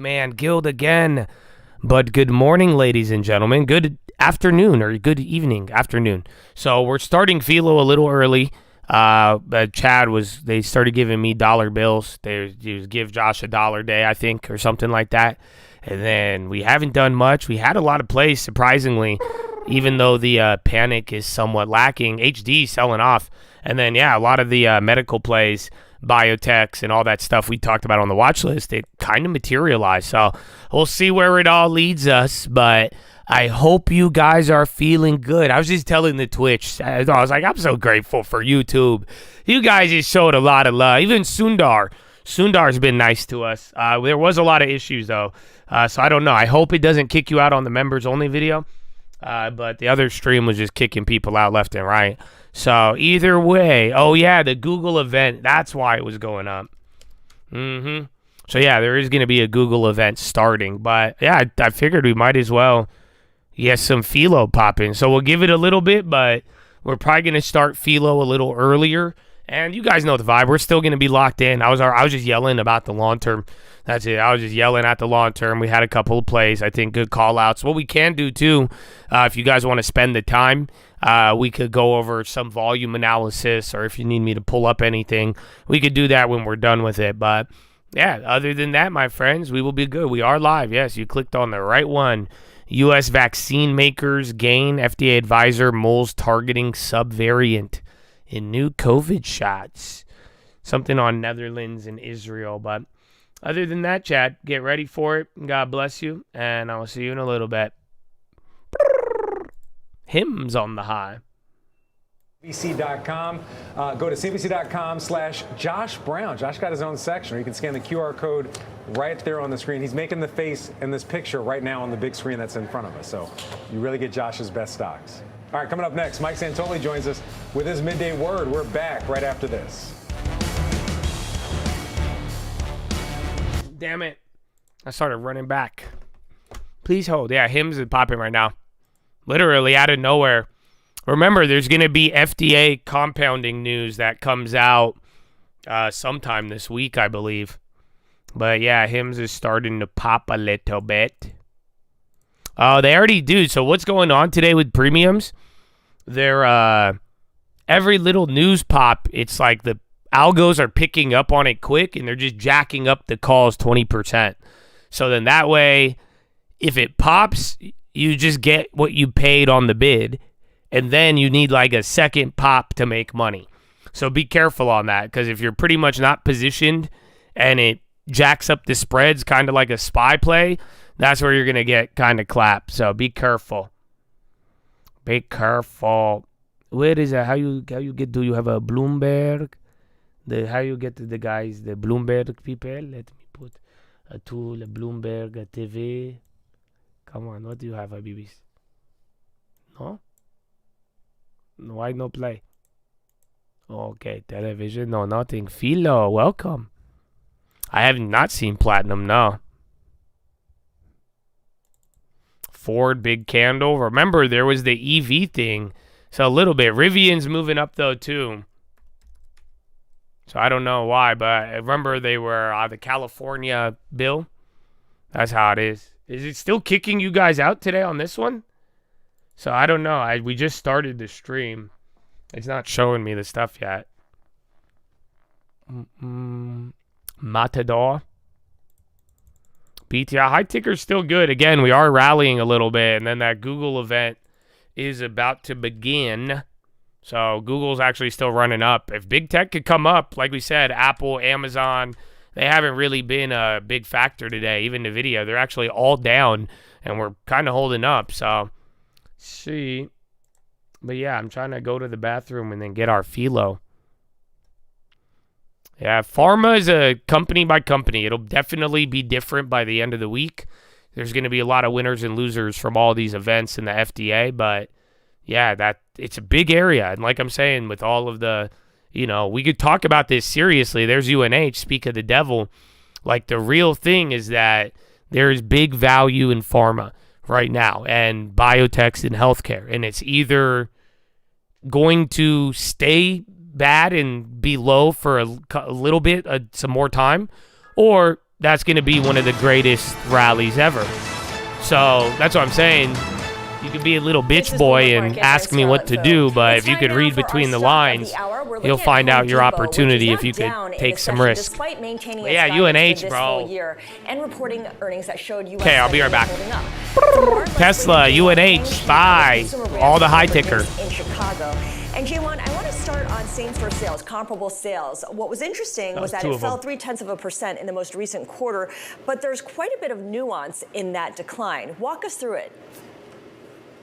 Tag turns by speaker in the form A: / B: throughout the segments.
A: Man, guild again. But good morning, ladies and gentlemen. Good afternoon or good evening, afternoon. So we're starting Philo a little early. They started giving me dollar bills. They give Josh $1 a day, I think, or something like that. And then we haven't done much. We had a lot of plays, surprisingly, even though the panic is somewhat lacking. HD selling off. And then, a lot of the medical plays, biotechs, and all that stuff we talked about on the watch list, it kind of materialized. So we'll see where it all leads us, but I hope you guys are feeling good. I was just telling the Twitch, I was like, I'm so grateful for YouTube. You guys just showed a lot of love. Even Sundar's been nice to us. There was a lot of issues, though, so I don't know. I hope it doesn't kick you out on the members-only video, but the other stream was just kicking people out left and right. So either way, the Google event, that's why it was going up. So there is going to be a Google event starting, but I figured we might as well get some Philo popping. So we'll give it a little bit, but we're probably going to start Philo a little earlier. And you guys know the vibe. We're still going to be locked in. I was just yelling about the long term. That's it. I was just yelling at the long term. We had a couple of plays. I think good call outs. What we can do too, if you guys want to spend the time, we could go over some volume analysis, or if you need me to pull up anything, we could do that when we're done with it. But other than that, my friends, we will be good. We are live. Yes, you clicked on the right one. U.S. vaccine makers gain FDA advisor moles targeting subvariant in new COVID shots. Something on Netherlands and Israel. But other than that, chat, get ready for it. God bless you, and I will see you in a little bit. Hymns on the high.
B: CBC.com. Go to CBC.com/Josh Brown. Josh got his own section, or you can scan the QR code right there on the screen. He's making the face in this picture right now on the big screen that's in front of us. So you really get Josh's best stocks. All right, coming up next, Mike Santoli joins us with his midday word. We're back right after this.
A: Damn it. I started running back. Please hold. Hymns is popping right now. Literally out of nowhere. Remember, there's going to be FDA compounding news that comes out sometime this week, I believe. But Hims is starting to pop a little bit. Oh, they already do. So what's going on today with premiums? They're every little news pop, it's like the algos are picking up on it quick, and they're just jacking up the calls 20%. So then that way, if it pops, you just get what you paid on the bid, and then you need like a second pop to make money. So be careful on that, because if you're pretty much not positioned and it jacks up the spreads, kind of like a spy play, that's where you're going to get kind of clapped. So be careful. Be careful. Where is that? How you get, do you have a Bloomberg? How you get the guys, the Bloomberg people? Let me put a tool, a Bloomberg, a TV. Come on, what do you have, Habibis? No? Why no play? Okay, television, no, nothing. Philo, welcome. I have not seen Platinum, no. Ford, big candle. Remember, there was the EV thing. So a little bit. Rivian's moving up, though, too. So I don't know why, but I remember they were the California bill. That's how it is. Is it still kicking you guys out today on this one? So I don't know. We just started the stream. It's not showing me the stuff yet. Matador. BTI. High ticker's still good. Again, we are rallying a little bit, and then that Google event is about to begin. So Google's actually still running up. If big tech could come up, like we said, Apple, Amazon, they haven't really been a big factor today. Even NVIDIA, they're actually all down, and we're kind of holding up. So, see. But I'm trying to go to the bathroom and then get our Philo. Pharma is a company by company. It'll definitely be different by the end of the week. There's going to be a lot of winners and losers from all these events in the FDA, but it's a big area. And like I'm saying, with all of the, we could talk about this seriously. There's UNH, speak of the devil. Like, the real thing is that there's big value in pharma right now and biotechs and healthcare. And it's either going to stay bad and be low for a little bit, some more time, or that's going to be one of the greatest rallies ever. So that's what I'm saying. You could be a little bitch boy and ask me what to do, but if you could read between the lines, you'll find out your opportunity if you could take some risk. But yeah, UNH, bro. Okay, I'll be right back. Tesla, UNH, bye. All the high ticker.
C: In Chicago. And J1, I want to start on same-store sales, comparable sales. What was interesting was that it fell 0.3% in the most recent quarter, but there's quite a bit of nuance in that decline. Walk us through it.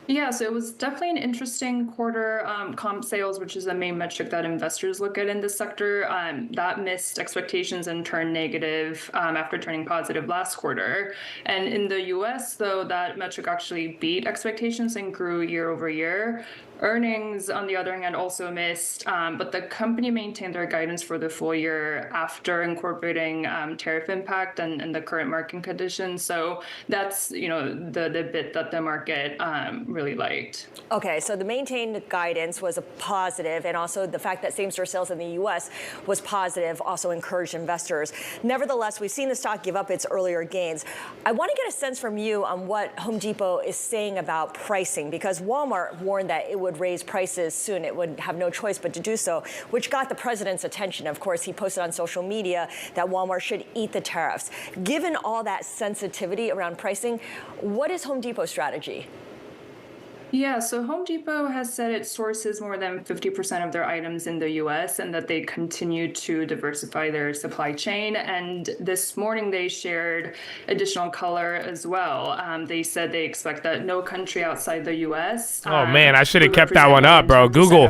D: Yeah, so it was definitely an interesting quarter. Comp sales, which is the main metric that investors look at in this sector, that missed expectations and turned negative after turning positive last quarter. And in the US, though, that metric actually beat expectations and grew year over year. Earnings, on the other hand, also missed, but the company maintained their guidance for the full year after incorporating tariff impact and the current market conditions. So that's, the bit that the market really liked.
C: Okay, so the maintained guidance was a positive, and also the fact that same-store sales in the U.S. was positive also encouraged investors. Nevertheless, we've seen the stock give up its earlier gains. I want to get a sense from you on what Home Depot is saying about pricing, because Walmart warned that it would raise prices soon. It would have no choice but to do so, which got the president's attention. Of course, he posted on social media that Walmart should eat the tariffs. Given all that sensitivity around pricing, what is Home Depot's strategy?
D: Yeah, so Home Depot has said it sources more than 50% of their items in the US and that they continue to diversify their supply chain. And this morning they shared additional color as well. They said they expect that no country outside the US.
A: Oh man, I should have kept that one up, bro. Google.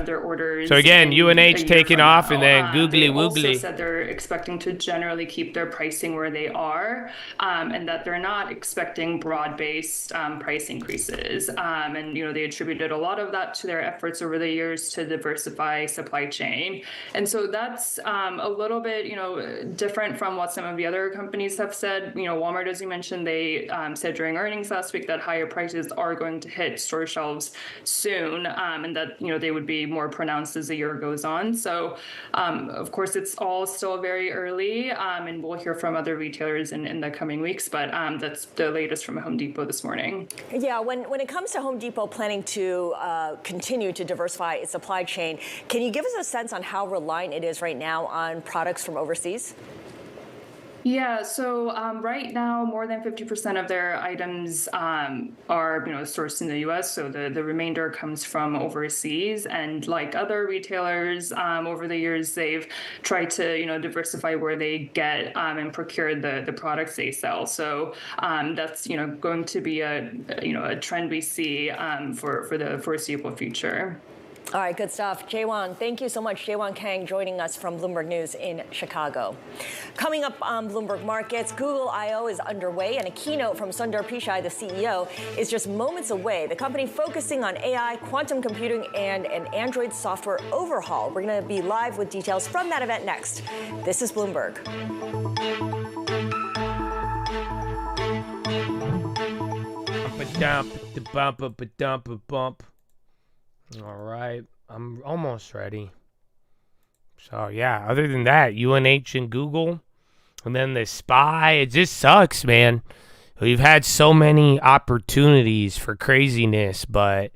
A: So again, UNH taking off and then googly woogly.
D: They also said they're expecting to generally keep their pricing where they are, and that they're not expecting broad-based price increases. And they attributed a lot of that to their efforts over the years to diversify supply chain. And so that's a little bit, different from what some of the other companies have said. Walmart, as you mentioned, they said during earnings last week that higher prices are going to hit store shelves soon, and that, they would be more pronounced as the year goes on. So, of course, it's all still very early, and we'll hear from other retailers in the coming weeks, but that's the latest from Home Depot this morning.
C: Yeah, when it comes to Home Depot planning to continue to diversify its supply chain, can you give us a sense on how reliant it is right now on products from overseas?
D: Yeah, so right now, more than 50% of their items are, sourced in the U.S., so the remainder comes from overseas. And like other retailers, over the years, they've tried to, diversify where they get and procure the products they sell. So that's, going to be a trend we see for the foreseeable future.
C: All right, good stuff. Jaewon, thank you so much. Jaewon Kang joining us from Bloomberg News in Chicago. Coming up on Bloomberg Markets, Google I.O. is underway, and a keynote from Sundar Pichai, the CEO, is just moments away. The company focusing on AI, quantum computing, and an Android software overhaul. We're going to be live with details from that event next. This is Bloomberg.
A: All right, I'm almost ready. So yeah, other than that, UNH and Google, and then the SPY, it just sucks, man. We've had so many opportunities for craziness, but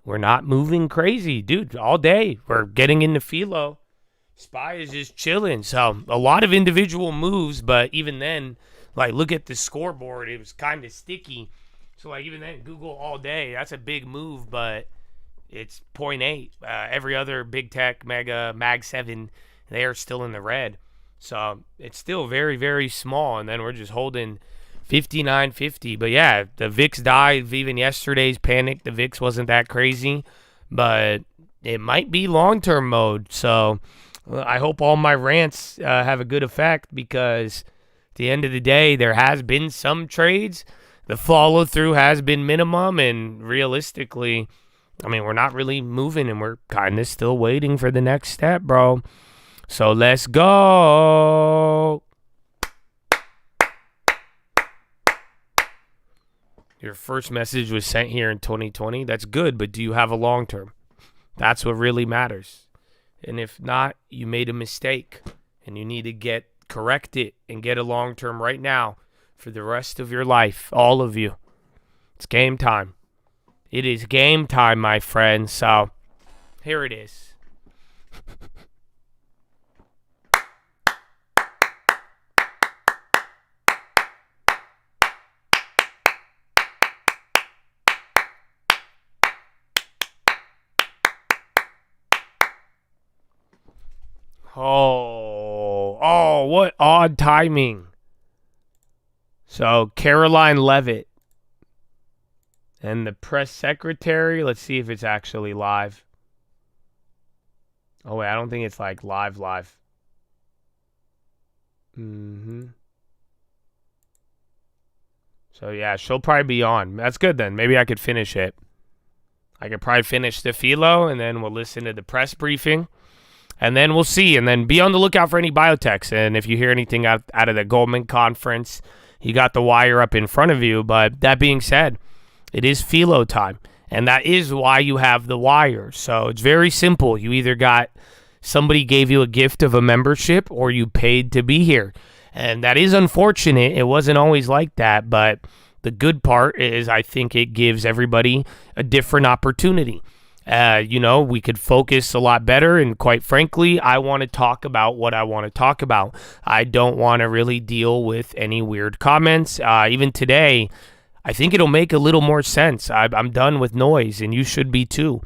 A: we're not moving crazy, dude. All day, we're getting into Philo. SPY is just chilling. So a lot of individual moves, but even then, like, look at the scoreboard. It was kind of sticky. So like even then, Google all day, that's a big move, but it's 0.8. Every other big tech, mega, mag 7, they are still in the red. So it's still very, very small. And then we're just holding 59.50. But yeah, the VIX died. Even yesterday's panic, the VIX wasn't that crazy. But it might be long-term mode. So I hope all my rants have a good effect, because at the end of the day, there has been some trades. The follow-through has been minimum. And realistically, I mean, we're not really moving, and we're kind of still waiting for the next step, bro. So let's go. Your first message was sent here in 2020. That's good, but do you have a long term? That's what really matters. And if not, you made a mistake, and you need to get correct it and get a long-term right now for the rest of your life, all of you. It's game time. It is game time, my friends. So here it is. Oh, what odd timing. So, Caroline Levitt and the press secretary, let's see if it's actually live. Oh, wait, I don't think it's like live. So, yeah, she'll probably be on. That's good then. Maybe I could finish it. I could probably finish the Philo, and then we'll listen to the press briefing. And then we'll see. And then be on the lookout for any biotechs. And if you hear anything out of the Goldman conference, you got the wire up in front of you. But that being said, it is Philo time. And that is why you have the wire. So it's very simple. You either got somebody gave you a gift of a membership or you paid to be here. And that is unfortunate. It wasn't always like that. But the good part is I think it gives everybody a different opportunity. We could focus a lot better, and quite frankly, I want to talk about what I want to talk about. I don't want to really deal with any weird comments. Even today, I think it'll make a little more sense. I'm done with noise, and you should be too.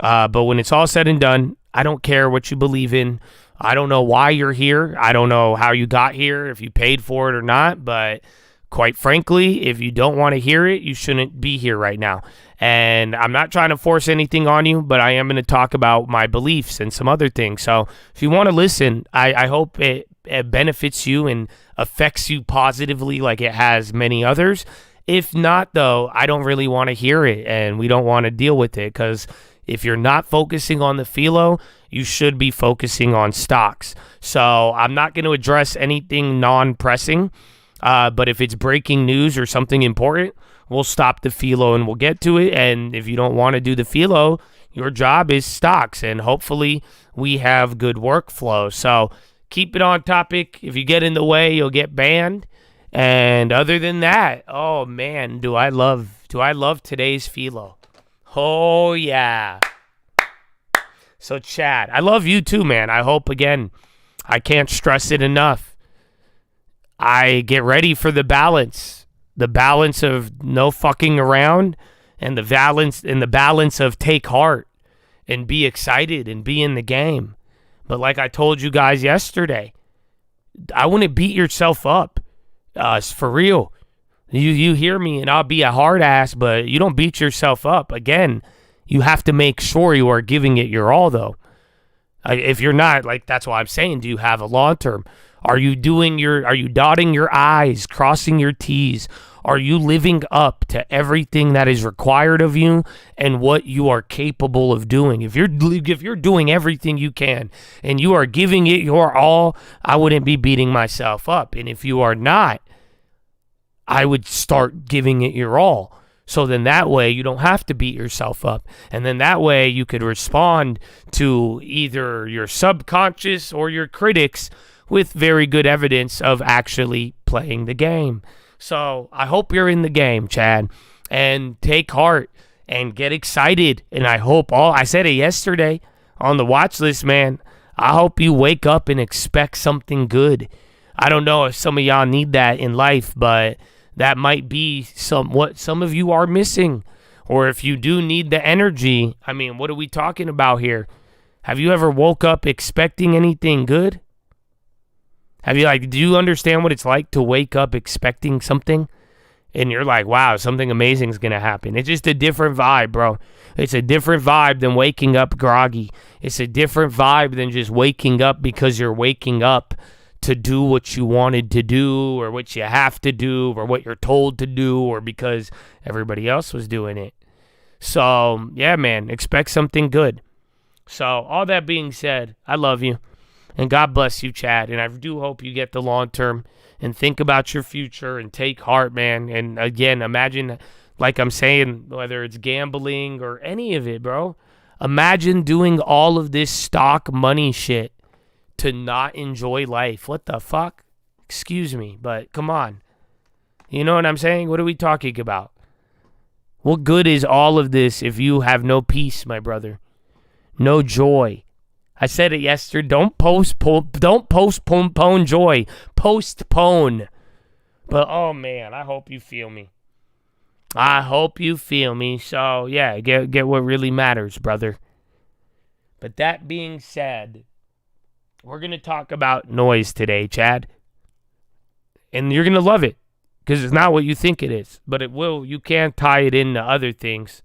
A: But when it's all said and done, I don't care what you believe in. I don't know why you're here. I don't know how you got here, if you paid for it or not, but quite frankly, if you don't want to hear it, you shouldn't be here right now. And I'm not trying to force anything on you, but I am going to talk about my beliefs and some other things. So if you want to listen, I hope it benefits you and affects you positively like it has many others. If not, though, I don't really want to hear it, and we don't want to deal with it, because if you're not focusing on the Philo, you should be focusing on stocks. So I'm not going to address anything non-pressing. But if it's breaking news or something important, we'll stop the Philo and we'll get to it. And if you don't want to do the Philo, your job is stocks. And hopefully we have good workflow. So keep it on topic. If you get in the way, you'll get banned. And other than that, oh man, do I love today's Philo. Oh yeah. So Chad, I love you too, man. I hope, again, I can't stress it enough. I get ready for the balance of no fucking around, and the balance of take heart and be excited and be in the game. But like I told you guys yesterday, I wouldn't beat yourself up. For real. You hear me, and I'll be a hard ass, but you don't beat yourself up. Again, you have to make sure you are giving it your all, though. If you're not, like, that's why I'm saying, do you have a long term? Are you dotting your I's, crossing your T's? Are you living up to everything that is required of you and what you are capable of doing? If you're doing everything you can and you are giving it your all, I wouldn't be beating myself up. And if you are not, I would start giving it your all. So then that way you don't have to beat yourself up. And then that way you could respond to either your subconscious or your critics with very good evidence of actually playing the game. So I hope you're in the game, Chad, and take heart and get excited. And I said it yesterday on the Watchlist, man. I hope you wake up and expect something good. I don't know if some of y'all need that in life, but that might be what some of you are missing. Or if you do need the energy, I mean, what are we talking about here? Have you ever woke up expecting anything good? Do you understand what it's like to wake up expecting something? And you're like, wow, something amazing is going to happen. It's just a different vibe, bro. It's a different vibe than waking up groggy. It's a different vibe than just waking up because you're waking up to do what you wanted to do or what you have to do or what you're told to do or because everybody else was doing it. So, yeah, man, expect something good. So, all that being said, I love you. And God bless you, Chad. And I do hope you get the long term and think about your future and take heart, man. And again, imagine, like I'm saying, whether it's gambling or any of it, bro. Imagine doing all of this stock money shit to not enjoy life. What the fuck? Excuse me, but come on. You know what I'm saying? What are we talking about? What good is all of this if you have no peace, my brother? No joy. I said it yesterday. Don't postpone joy. Postpone. But, oh, man, I hope you feel me. I hope you feel me. So, yeah, get what really matters, brother. But that being said, we're going to talk about noise today, Chad. And you're going to love it because it's not what you think it is. But it will. You can tie it into other things.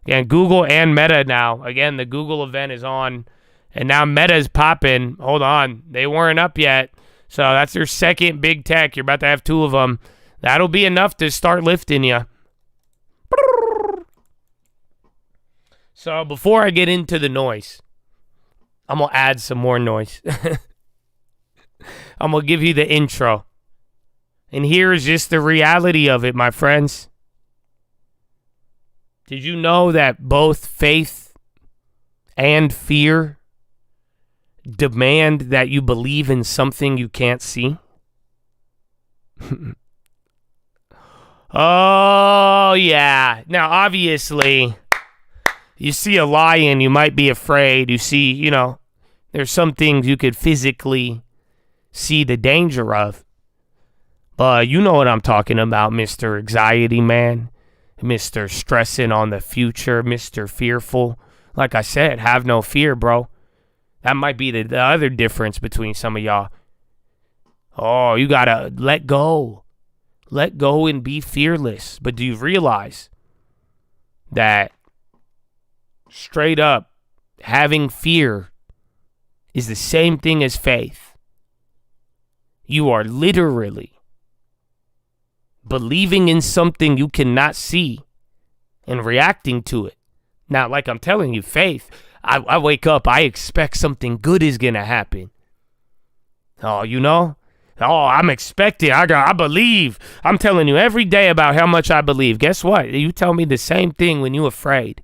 A: Again, Google and Meta now. Again, the Google event is on. And now Meta's popping. Hold on. They weren't up yet. So that's their second big tech. You're about to have two of them. That'll be enough to start lifting you. So before I get into the noise, I'm going to add some more noise. I'm going to give you the intro. And here is just the reality of it, my friends. Did you know that both faith and fear demand that you believe in something you can't see? Oh, yeah. Now, obviously, you see a lion, you might be afraid. You see, there's some things you could physically see the danger of. But you know what I'm talking about, Mr. Anxiety Man, Mr. Stressing on the future, Mr. Fearful. Like I said, have no fear, bro. That might be the other difference between some of y'all. Oh, you got to let go. Let go and be fearless. But do you realize that straight up having fear is the same thing as faith? You are literally believing in something you cannot see and reacting to it. Now, like I'm telling you, faith, I wake up, I expect something good is going to happen. Oh, I'm expecting, I believe. I'm telling you every day about how much I believe. Guess what? You tell me the same thing when you're afraid.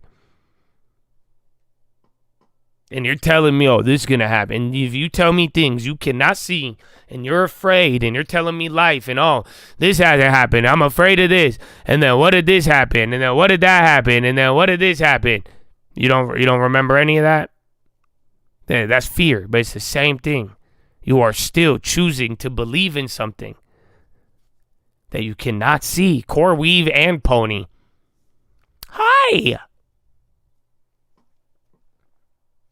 A: And you're telling me, oh, this is going to happen. If you tell me things you cannot see and you're afraid and you're telling me life and, oh, this hasn't happened. I'm afraid of this. And then what did this happen? And then what did that happen? And then what did this happen? You don't remember any of that? Yeah, that's fear, but it's the same thing. You are still choosing to believe in something that you cannot see. Core Weave and Pony. Hi!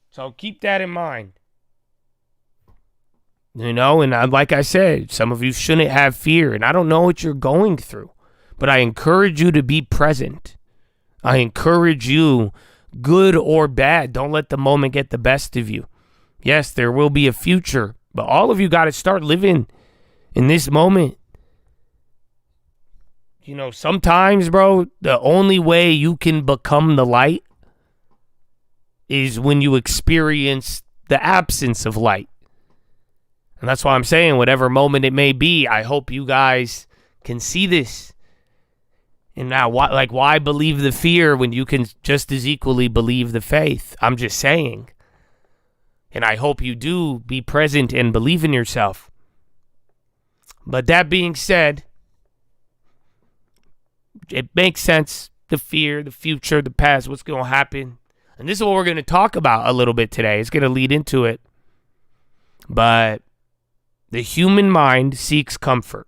A: So keep that in mind. And like I said, some of you shouldn't have fear, and I don't know what you're going through, but I encourage you to be present. I encourage you, good or bad, don't let the moment get the best of you. Yes, there will be a future, but all of you got to start living in this moment. Sometimes, bro, the only way you can become the light is when you experience the absence of light. And that's why I'm saying, whatever moment it may be, I hope you guys can see this. And now, why believe the fear when you can just as equally believe the faith? I'm just saying. And I hope you do be present and believe in yourself. But that being said, it makes sense. The fear, the future, the past, what's going to happen. And this is what we're going to talk about a little bit today. It's going to lead into it. But the human mind seeks comfort.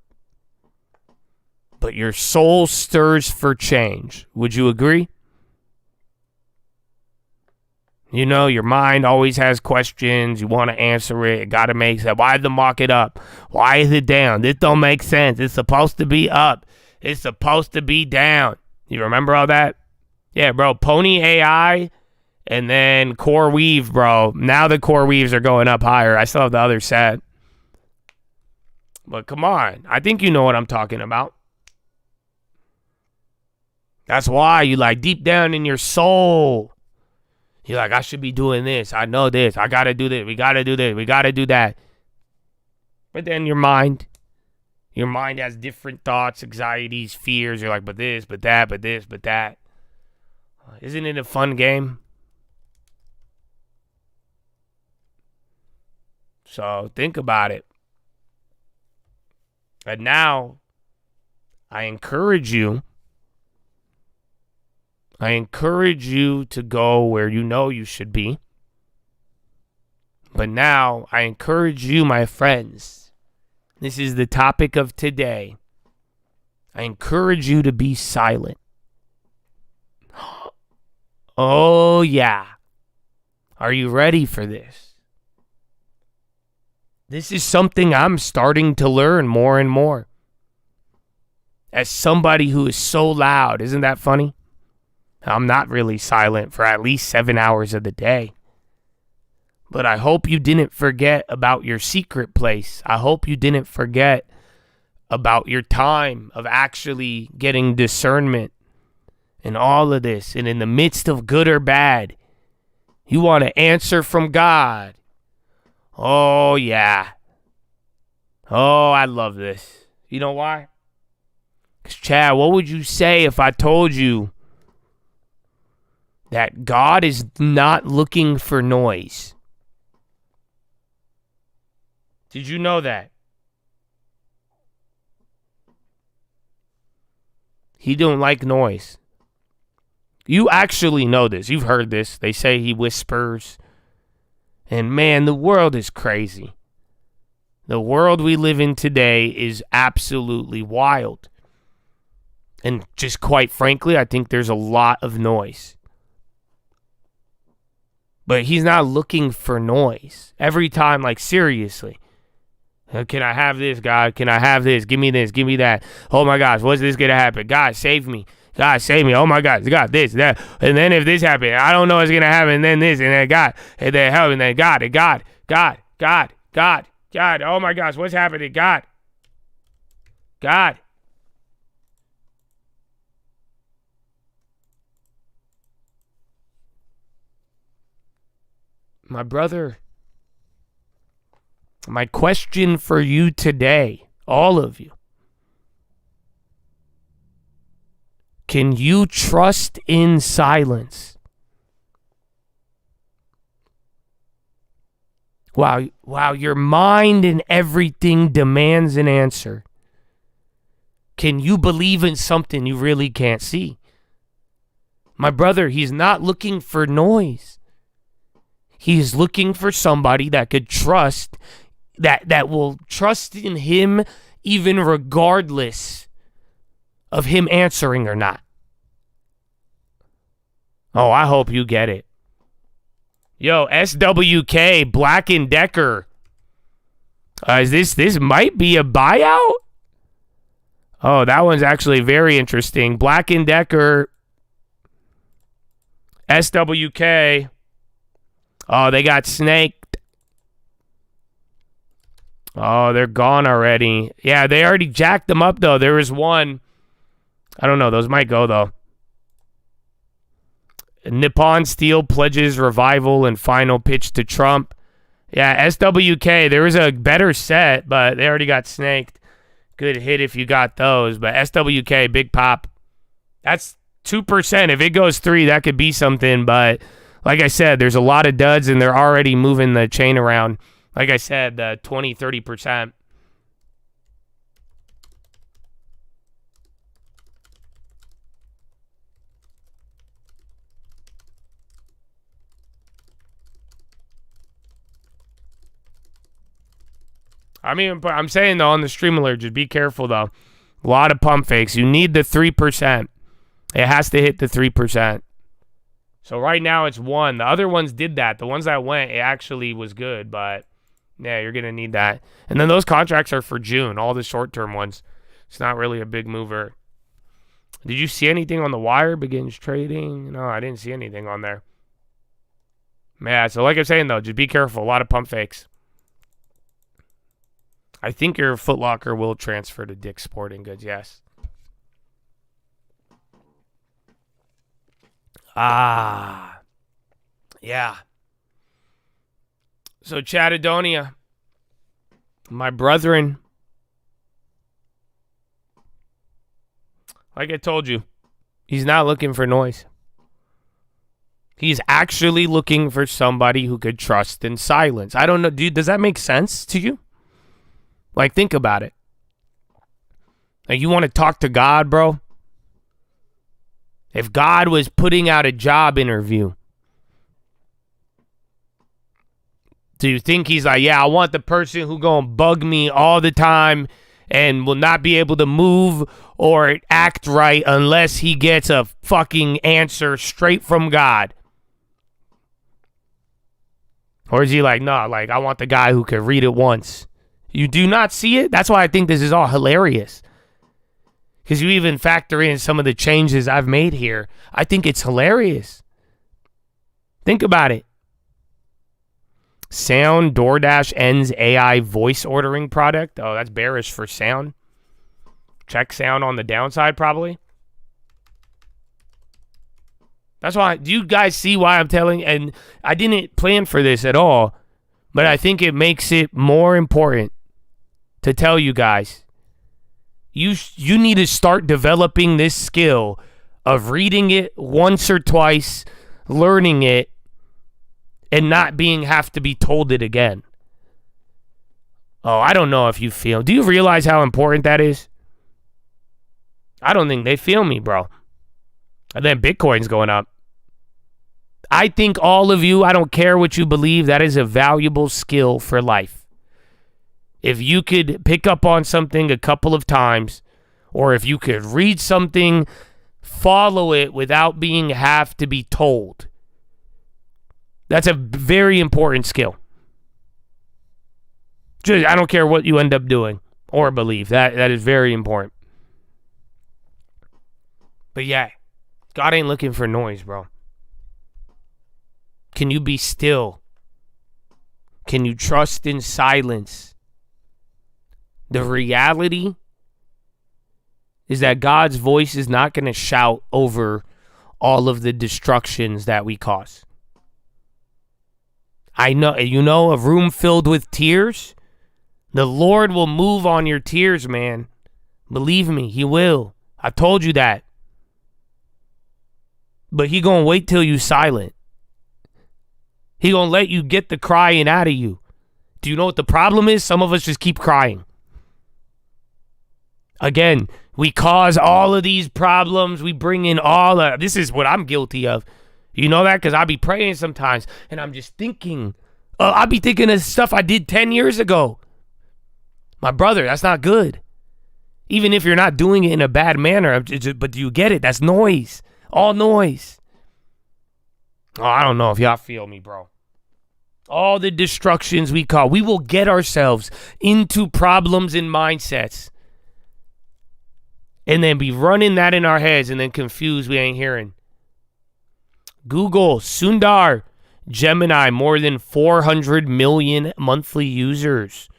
A: But your soul stirs for change. Would you agree? Your mind always has questions. You want to answer it. It got to make sense. Why is the market up? Why is it down? This don't make sense. It's supposed to be up. It's supposed to be down. You remember all that? Yeah, bro. Pony AI and then Core Weave, bro. Now the Core Weaves are going up higher. I still have the other set. But come on. I think you know what I'm talking about. That's why you deep down in your soul, you're I should be doing this. I know this. I got to do this. We got to do this. We got to do that. But then your mind has different thoughts, anxieties, fears. You're but this, but that, but this, but that. Isn't it a fun game? So think about it. And now, I encourage you to go where you know you should be. But now, I encourage you, my friends. This is the topic of today. I encourage you to be silent. Oh, yeah. Are you ready for this? This is something I'm starting to learn more and more. As somebody who is so loud, isn't that funny? I'm not really silent for at least 7 hours of the day. But I hope you didn't forget about your secret place. I hope you didn't forget about your time of actually getting discernment in all of this. And in the midst of good or bad, you want to answer from God. Oh, yeah. Oh, I love this. You know why? Because, Chad, what would you say if I told you that God is not looking for noise? Did you know that? He don't like noise. You actually know this. You've heard this. They say he whispers. And man, the world is crazy. The world we live in today is absolutely wild. And just quite frankly, I think there's a lot of noise. But he's not looking for noise. Every time, like seriously. Can I have this, God? Can I have this? Give me this. Give me that. Oh my gosh, what's this going to happen? God, save me. God, save me. Oh my God, God, this, that. And then if this happened, I don't know what's going to happen. And then this, and then God, and then help, and then God, and God, God, God, God, God. Oh my gosh, what's happening? God, God. My brother, my question for you today, all of you, can you trust in silence? Wow, your mind and everything demands an answer. Can you believe in something you really can't see? My brother, he's not looking for noise. He is looking for somebody that could trust, that will trust in him even regardless of him answering or not. Oh, I hope you get it. Yo, SWK, Black & Decker. This might be a buyout? Oh, that one's actually very interesting. Black & Decker, SWK. Oh, they got snaked. Oh, they're gone already. Yeah, they already jacked them up, though. There was one. I don't know. Those might go, though. Nippon Steel pledges revival and final pitch to Trump. Yeah, SWK, there was a better set, but they already got snaked. Good hit if you got those. But SWK, big pop. That's 2%. If it goes 3, that could be something. But like I said, there's a lot of duds, and they're already moving the chain around. Like I said, 20, 30%. I mean, but I'm saying, though, on the stream alert, just be careful, though. A lot of pump fakes. You need the 3%. It has to hit the 3%. So right now it's 1. The other ones did that. The ones that went, it actually was good, but yeah, you're going to need that. And then those contracts are for June, all the short-term ones. It's not really a big mover. Did you see anything on the wire? Begins trading? No, I didn't see anything on there. Yeah, so like I'm saying, though, just be careful. A lot of pump fakes. I think your Foot Locker will transfer to Dick's Sporting Goods, yes. Ah, yeah. So Chattadonia, my brethren, like I told you, he's not looking for noise. He's actually looking for somebody who could trust in silence. I don't know, dude, does that make sense to you? Like, think about it. Like, you want to talk to God, bro? If God was putting out a job interview, do you think he's like, yeah, I want the person who gonna bug me all the time and will not be able to move or act right unless he gets a fucking answer straight from God? Or is he like, no, like, I want the guy who can read it once? You do not see it? That's why I think this is all hilarious. Because you even factor in some of the changes I've made here. I think it's hilarious. Think about it. Sound DoorDash ends AI voice ordering product. Oh, that's bearish for Sound. Check Sound on the downside, probably. That's why. Do you guys see why I'm telling? And I didn't plan for this at all, but I think it makes it more important to tell you guys. You need to start developing this skill of reading it once or twice, learning it, and not have to be told it again. Oh, I don't know if you feel. Do you realize how important that is? I don't think they feel me, bro. And then Bitcoin's going up. I think all of you, I don't care what you believe, that is a valuable skill for life. If you could pick up on something a couple of times, or if you could read something, follow it without have to be told. That's a very important skill. I don't care what you end up doing or believe. That is very important. But yeah, God ain't looking for noise, bro. Can you be still? Can you trust in silence? The reality is that God's voice is not going to shout over all of the destructions that we cause. I know, a room filled with tears, the Lord will move on your tears, man. Believe me, he will. I told you that. But he gonna wait till you silent. He gonna let you get the crying out of you. Do you know what the problem is? Some of us just keep crying. Again, we cause all of these problems. We bring in this is what I'm guilty of. You know that? Because I be praying sometimes, and I'm just thinking. I be thinking of stuff I did 10 years ago. My brother, that's not good. Even if you're not doing it in a bad manner, but do you get it? That's noise. All noise. Oh, I don't know if y'all feel me, bro. All the destructions we cause. We will get ourselves into problems and mindsets. And then be running that in our heads and then confused we ain't hearing. Google, Sundar, Gemini, more than 400 million monthly users.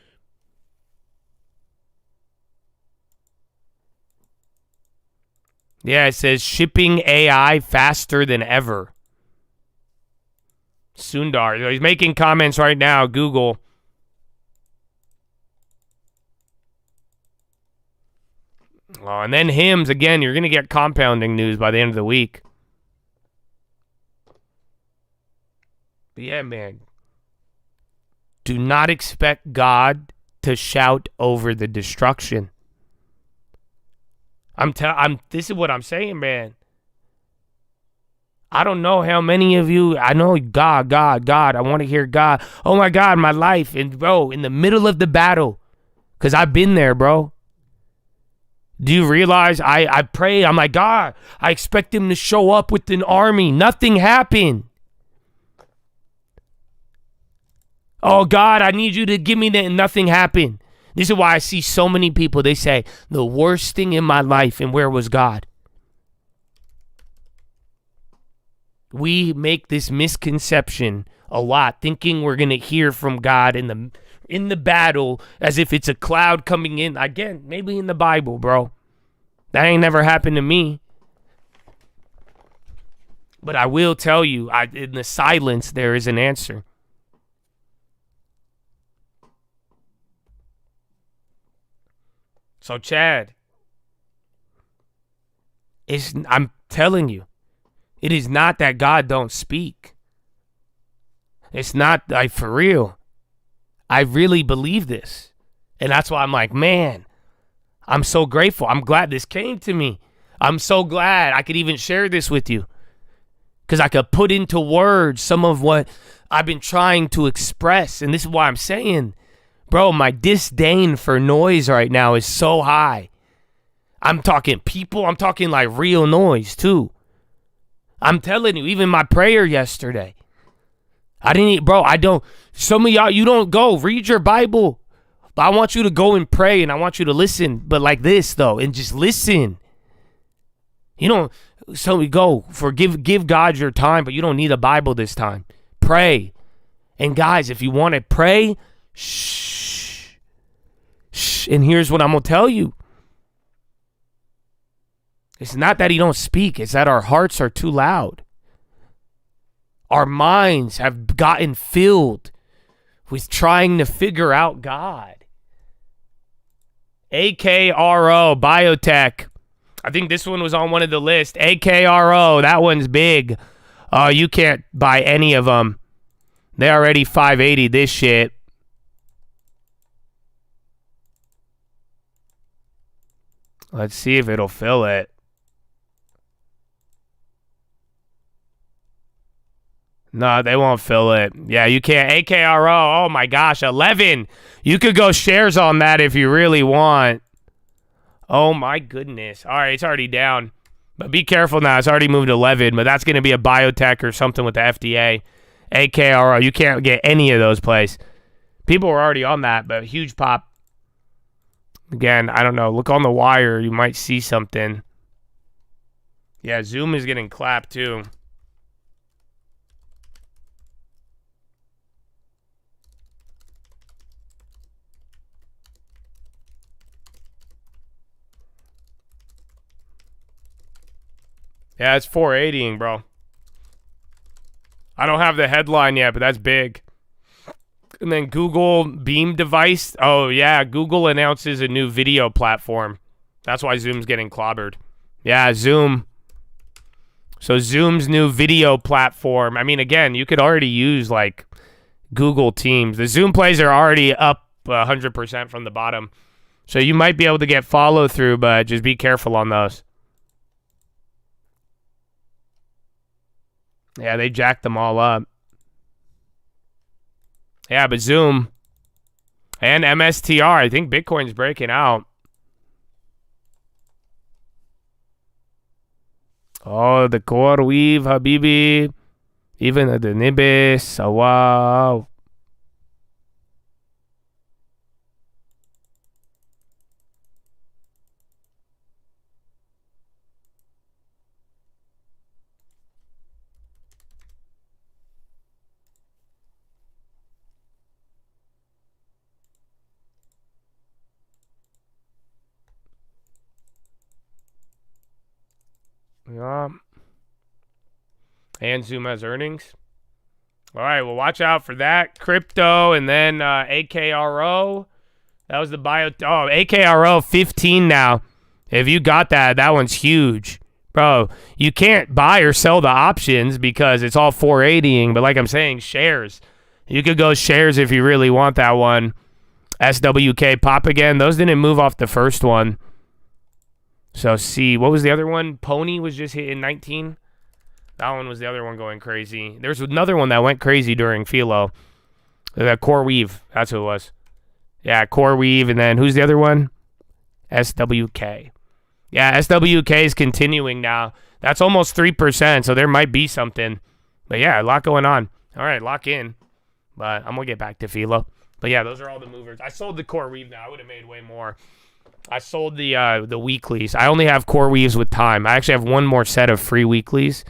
A: Yeah, it says shipping AI faster than ever. Sundar, he's making comments right now, Google. Oh, and then hymns, again, you're going to get compounding news by the end of the week. But yeah, man. Do not expect God to shout over the destruction. This is what I'm saying, man. I don't know how many of you, I know God, I want to hear God. Oh my God, my life. And bro, in the middle of the battle, because I've been there, bro. Do you realize I pray, I'm like, God, I expect him to show up with an army. Nothing happened. Oh God, I need you to give me that, and nothing happened. This is why I see so many people, they say, the worst thing in my life, and where was God? We make this misconception a lot, thinking we're going to hear from God in the battle as if it's a cloud coming in. Again, maybe in the Bible, bro. That ain't never happened to me. But I will tell you, in the silence, there is an answer. So, Chad, I'm telling you, It is not that God don't speak. It's not, like, for real. I really believe this. And that's why I'm like, man, I'm so grateful. I'm glad this came to me. I'm so glad I could even share this with you. Because I could put into words some of what I've been trying to express. And this is why I'm saying, bro, my disdain for noise right now is so high. I'm talking people. I'm talking like real noise too. I'm telling you, even my prayer yesterday. Some of y'all, you don't go. Read your Bible. But I want you to go and pray and I want you to listen. But like this though, and just listen. You don't, so we go give God your time, but you don't need a Bible this time. Pray. And guys, if you want to pray, shh. And here's what I'm going to tell you. It's not that he don't speak. It's that our hearts are too loud. Our minds have gotten filled with trying to figure out God. AKRO, biotech. I think this one was on one of the lists. AKRO, that one's big. You can't buy any of them. They already 580 this shit. Let's see if it'll fill it. No, they won't fill it. Yeah, you can't. AKRO, oh my gosh, 11. You could go shares on that if you really want. Oh my goodness. All right, it's already down. But be careful now. It's already moved to 11, but that's going to be a biotech or something with the FDA. AKRO, you can't get any of those plays. People were already on that, but huge pop. Again, I don't know. Look on the wire. You might see something. Yeah, Zoom is getting clapped too. Yeah, it's 480ing, bro. I don't have the headline yet, but that's big. And then Google Beam device. Oh, yeah, Google announces a new video platform. That's why Zoom's getting clobbered. Yeah, Zoom. So Zoom's new video platform. I mean, again, you could already use, like, Google Teams. The Zoom plays are already up 100% from the bottom. So you might be able to get follow-through, but just be careful on those. Yeah, they jacked them all up. Yeah, but Zoom and MSTR, I think Bitcoin's breaking out. Oh, the core weave, Habibi. Even the Nibis. Oh, wow. Yeah. And Zoom has earnings. All right, well, watch out for that. Crypto and then AKRO. That was the bio. Oh, AKRO 15 now. If you got that, that one's huge. Bro, you can't buy or sell the options because it's all 480ing. But like I'm saying, shares. You could go shares if you really want that one. SWK pop again. Those didn't move off the first one. So, see, what was the other one? Pony was just hitting 19. That one was the other one going crazy. There's another one that went crazy during Philo. Core Weave. That's who it was. Yeah, Core Weave. And then who's the other one? SWK. Yeah, SWK is continuing now. That's almost 3%, so there might be something. But, yeah, a lot going on. All right, lock in. But I'm going to get back to Philo. But, yeah, those are all the movers. I sold the Core Weave now. I would have made way more. I sold the weeklies. I only have Core Weaves with time. I actually have one more set of free weeklies,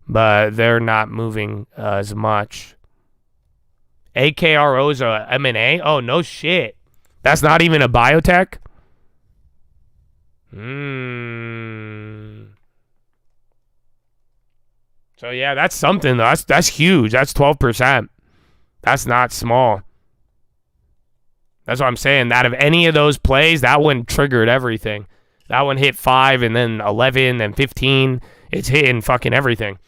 A: but they're not moving as much. AKRO's a M&A? Oh, no shit. That's not even a biotech? So, yeah, that's something, though. That's huge. That's 12%. That's not small. That's what I'm saying. Out of any of those plays, that one triggered everything. That one hit 5 and then 11 and 15. It's hitting fucking everything.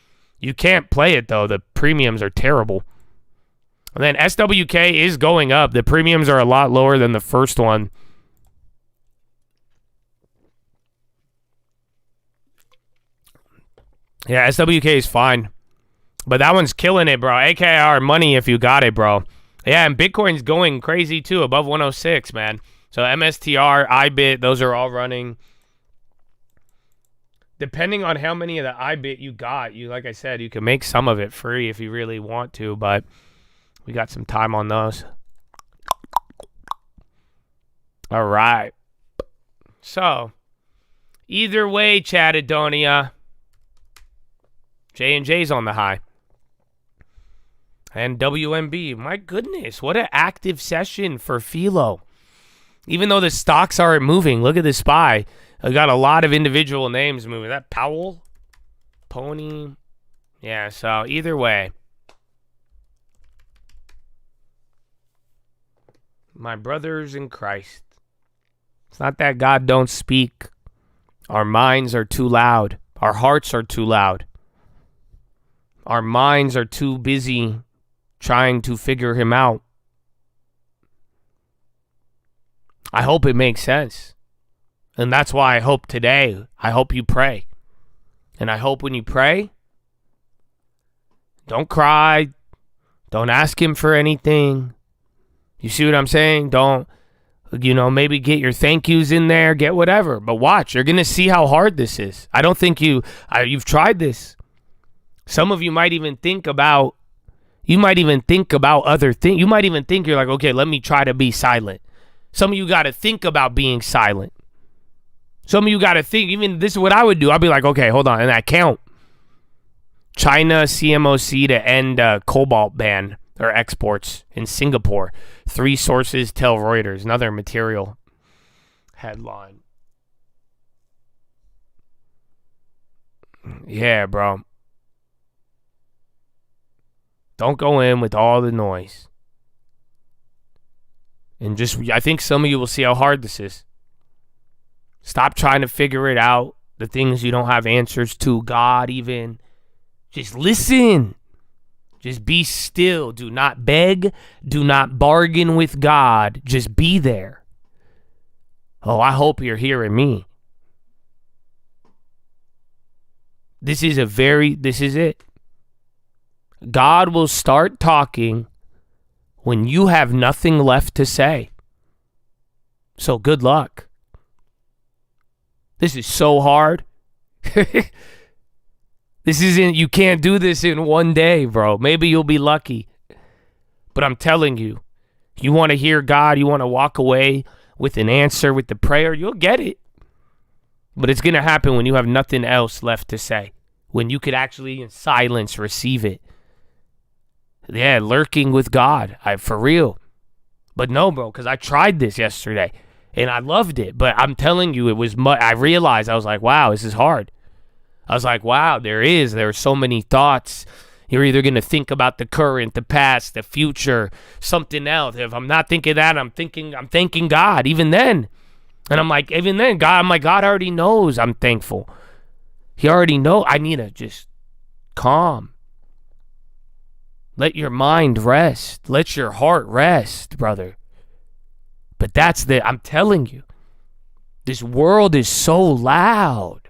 A: You can't play it, though. The premiums are terrible. And then SWK is going up. The premiums are a lot lower than the first one. Yeah, SWK is fine. But that one's killing it, bro. AKR money if you got it, bro. Yeah, and Bitcoin's going crazy, too, above 106, man. So MSTR, IBIT, those are all running. Depending on how many of the IBIT you got, like I said, you can make some of it free if you really want to, but we got some time on those. All right. So, either way, Chattadonia, J&J's on the high. And WMB, my goodness, what an active session for Philo. Even though the stocks aren't moving, look at the SPY. I got a lot of individual names moving. Is that Powell? Pony? Yeah, so either way. My brothers in Christ. It's not that God don't speak. Our minds are too loud. Our hearts are too loud. Our minds are too busy trying to figure him out. I hope it makes sense. And that's why I hope today, I hope you pray. And I hope when you pray, don't cry. Don't ask him for anything. You see what I'm saying? Don't, maybe get your thank yous in there, get whatever. But watch, you're going to see how hard this is. I don't think you've tried this. Some of you might even think about other things. You might even think you're like, okay, let me try to be silent. Some of you got to think about being silent. Some of you got to think, even this is what I would do. I'd be like, okay, hold on, and I count. China CMOC to end cobalt ban or exports in Singapore. 3 sources tell Reuters. Another material headline. Yeah, bro. Don't go in with all the noise. And I think some of you will see how hard this is. Stop trying to figure it out. The things you don't have answers to. God even. Just listen. Just be still. Do not beg. Do not bargain with God. Just be there. Oh, I hope you're hearing me. This is it. God will start talking when you have nothing left to say. So good luck. This is so hard. You can't do this in one day, bro. Maybe you'll be lucky. But I'm telling you, you want to hear God, you want to walk away with an answer, with the prayer, you'll get it. But it's going to happen when you have nothing else left to say. When you could actually in silence receive it. Yeah, lurking with God. For real. But no, bro, because I tried this yesterday. And I loved it. But I'm telling you, I realized, I was like, wow, this is hard. I was like, wow, there are so many thoughts. You're either going to think about the current, the past, the future, something else. If I'm not thinking that, I'm thanking God, even then. And I'm like, even then, God already knows I'm thankful. He already knows. I need to just calm. Let your mind rest. Let your heart rest, brother. But I'm telling you, this world is so loud.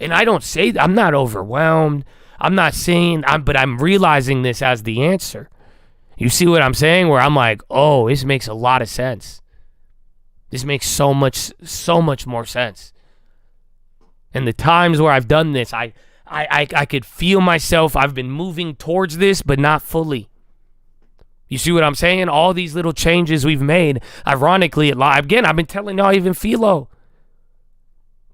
A: And I don't say, I'm not overwhelmed. I'm not saying, but I'm realizing this as the answer. You see what I'm saying? Where I'm like, oh, this makes a lot of sense. This makes so much more sense. And the times where I've done this, I could feel myself. I've been moving towards this, but not fully. You see what I'm saying? All these little changes we've made. Ironically, again, I've been telling y'all, even Philo.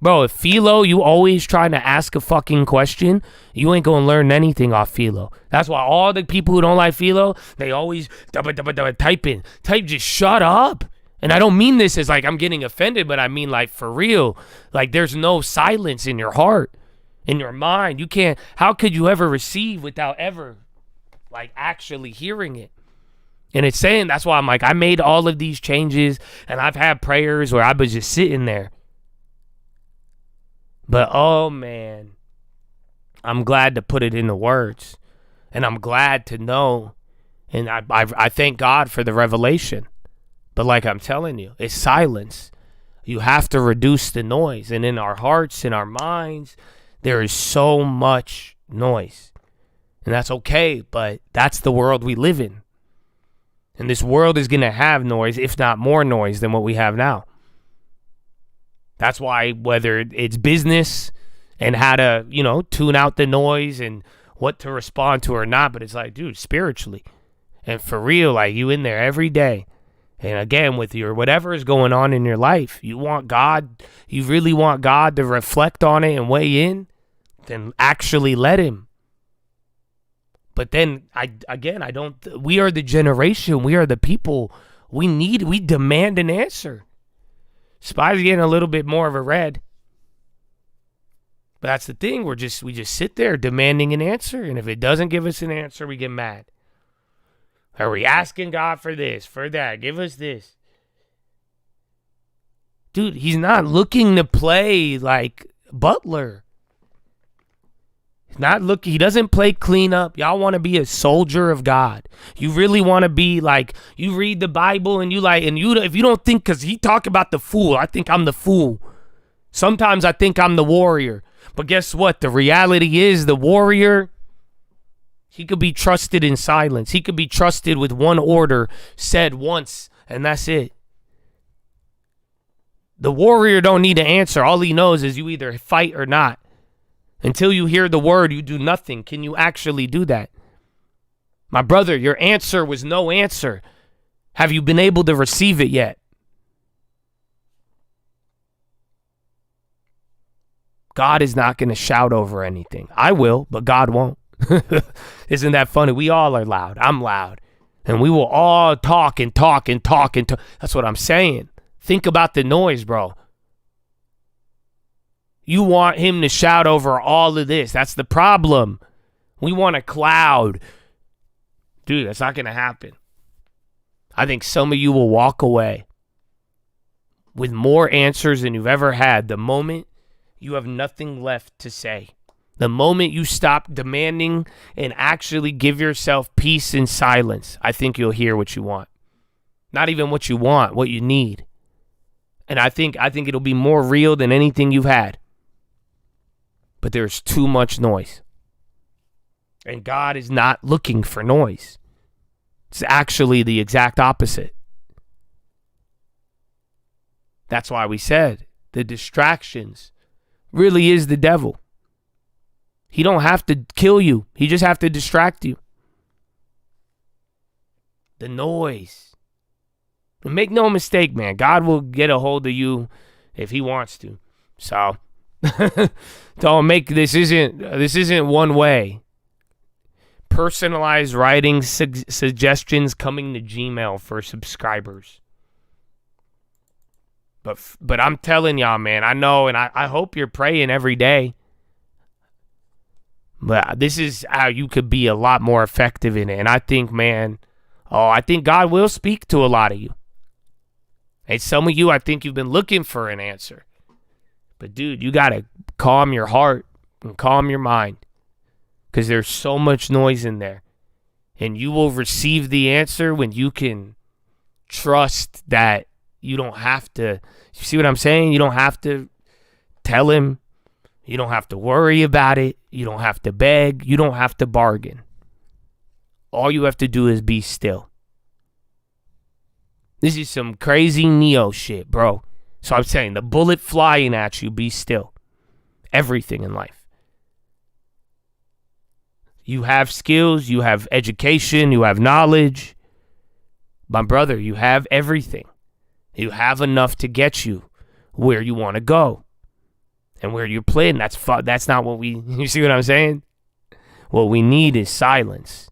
A: Bro, if Philo, you always trying to ask a fucking question, you ain't going to learn anything off Philo. That's why all the people who don't like Philo, they always type in. Just shut up. And I don't mean this as like I'm getting offended, but I mean like for real. Like there's no silence in your heart, in your mind. How could you ever receive without ever like actually hearing it? And it's saying, that's why I'm like, I made all of these changes and I've had prayers where I was just sitting there. But oh man, I'm glad to put it into words. And I'm glad to know. And I thank God for the revelation. But like I'm telling you, it's silence. You have to reduce the noise. And in our hearts, in our minds, there is so much noise. And that's okay, but that's the world we live in. And this world is going to have noise, if not more noise than what we have now. That's why whether it's business and how to, tune out the noise and what to respond to or not, but it's like, dude, spiritually and for real, like you in there every day. And again, with your whatever is going on in your life, you really want God to reflect on it and weigh in, then actually let him. But then we are the generation, we are the people, we demand an answer. Spy's getting a little bit more of a red. But that's the thing, we just sit there demanding an answer, and if it doesn't give us an answer, we get mad. Are we asking God for this, for that? Give us this. Dude, he's not looking to play like Butler. He doesn't play cleanup. Y'all want to be a soldier of God. You really want to be like, you read the Bible and if you don't think, because he talk about the fool, I think I'm the fool. Sometimes I think I'm the warrior. But guess what? The reality is the warrior, he could be trusted in silence. He could be trusted with one order said once, and that's it. The warrior don't need to answer. All he knows is you either fight or not. Until you hear the word, you do nothing. Can you actually do that? My brother, your answer was no answer. Have you been able to receive it yet? God is not going to shout over anything. I will, but God won't. Isn't that funny? We all are loud. I'm loud. And we will all talk and talk and talk and talk. That's what I'm saying. Think about the noise, bro. You want him to shout over all of this. That's the problem. We want a cloud. Dude, that's not going to happen. I think some of you will walk away with more answers than you've ever had the moment you have nothing left to say. The moment you stop demanding and actually give yourself peace and silence, I think you'll hear what you want. Not even what you want, what you need. And I think it'll be more real than anything you've had. But there's too much noise. And God is not looking for noise. It's actually the exact opposite. That's why we said the distractions really is the devil. He don't have to kill you. He just have to distract you. The noise. And make no mistake, man. God will get a hold of you if he wants to. So don't make this isn't one way. Personalized writing suggestions coming to Gmail for subscribers. But I'm telling y'all, man, I know, and I hope you're praying every day. But this is how you could be a lot more effective in it. And I think, man, I think God will speak to a lot of you. And some of you, I think you've been looking for an answer. But, dude, you got to calm your heart and calm your mind. Because there's so much noise in there. And you will receive the answer when you can trust that you don't have to. You see what I'm saying? You don't have to tell him. You don't have to worry about it. You don't have to beg. You don't have to bargain. All you have to do is be still. This is some crazy Neo shit, bro. So I'm saying, the bullet flying at you, be still. Everything in life. You have skills, you have education, you have knowledge. My brother, you have everything. You have enough to get you where you want to go. And where you're playing, that's not what you see what I'm saying? What we need is silence.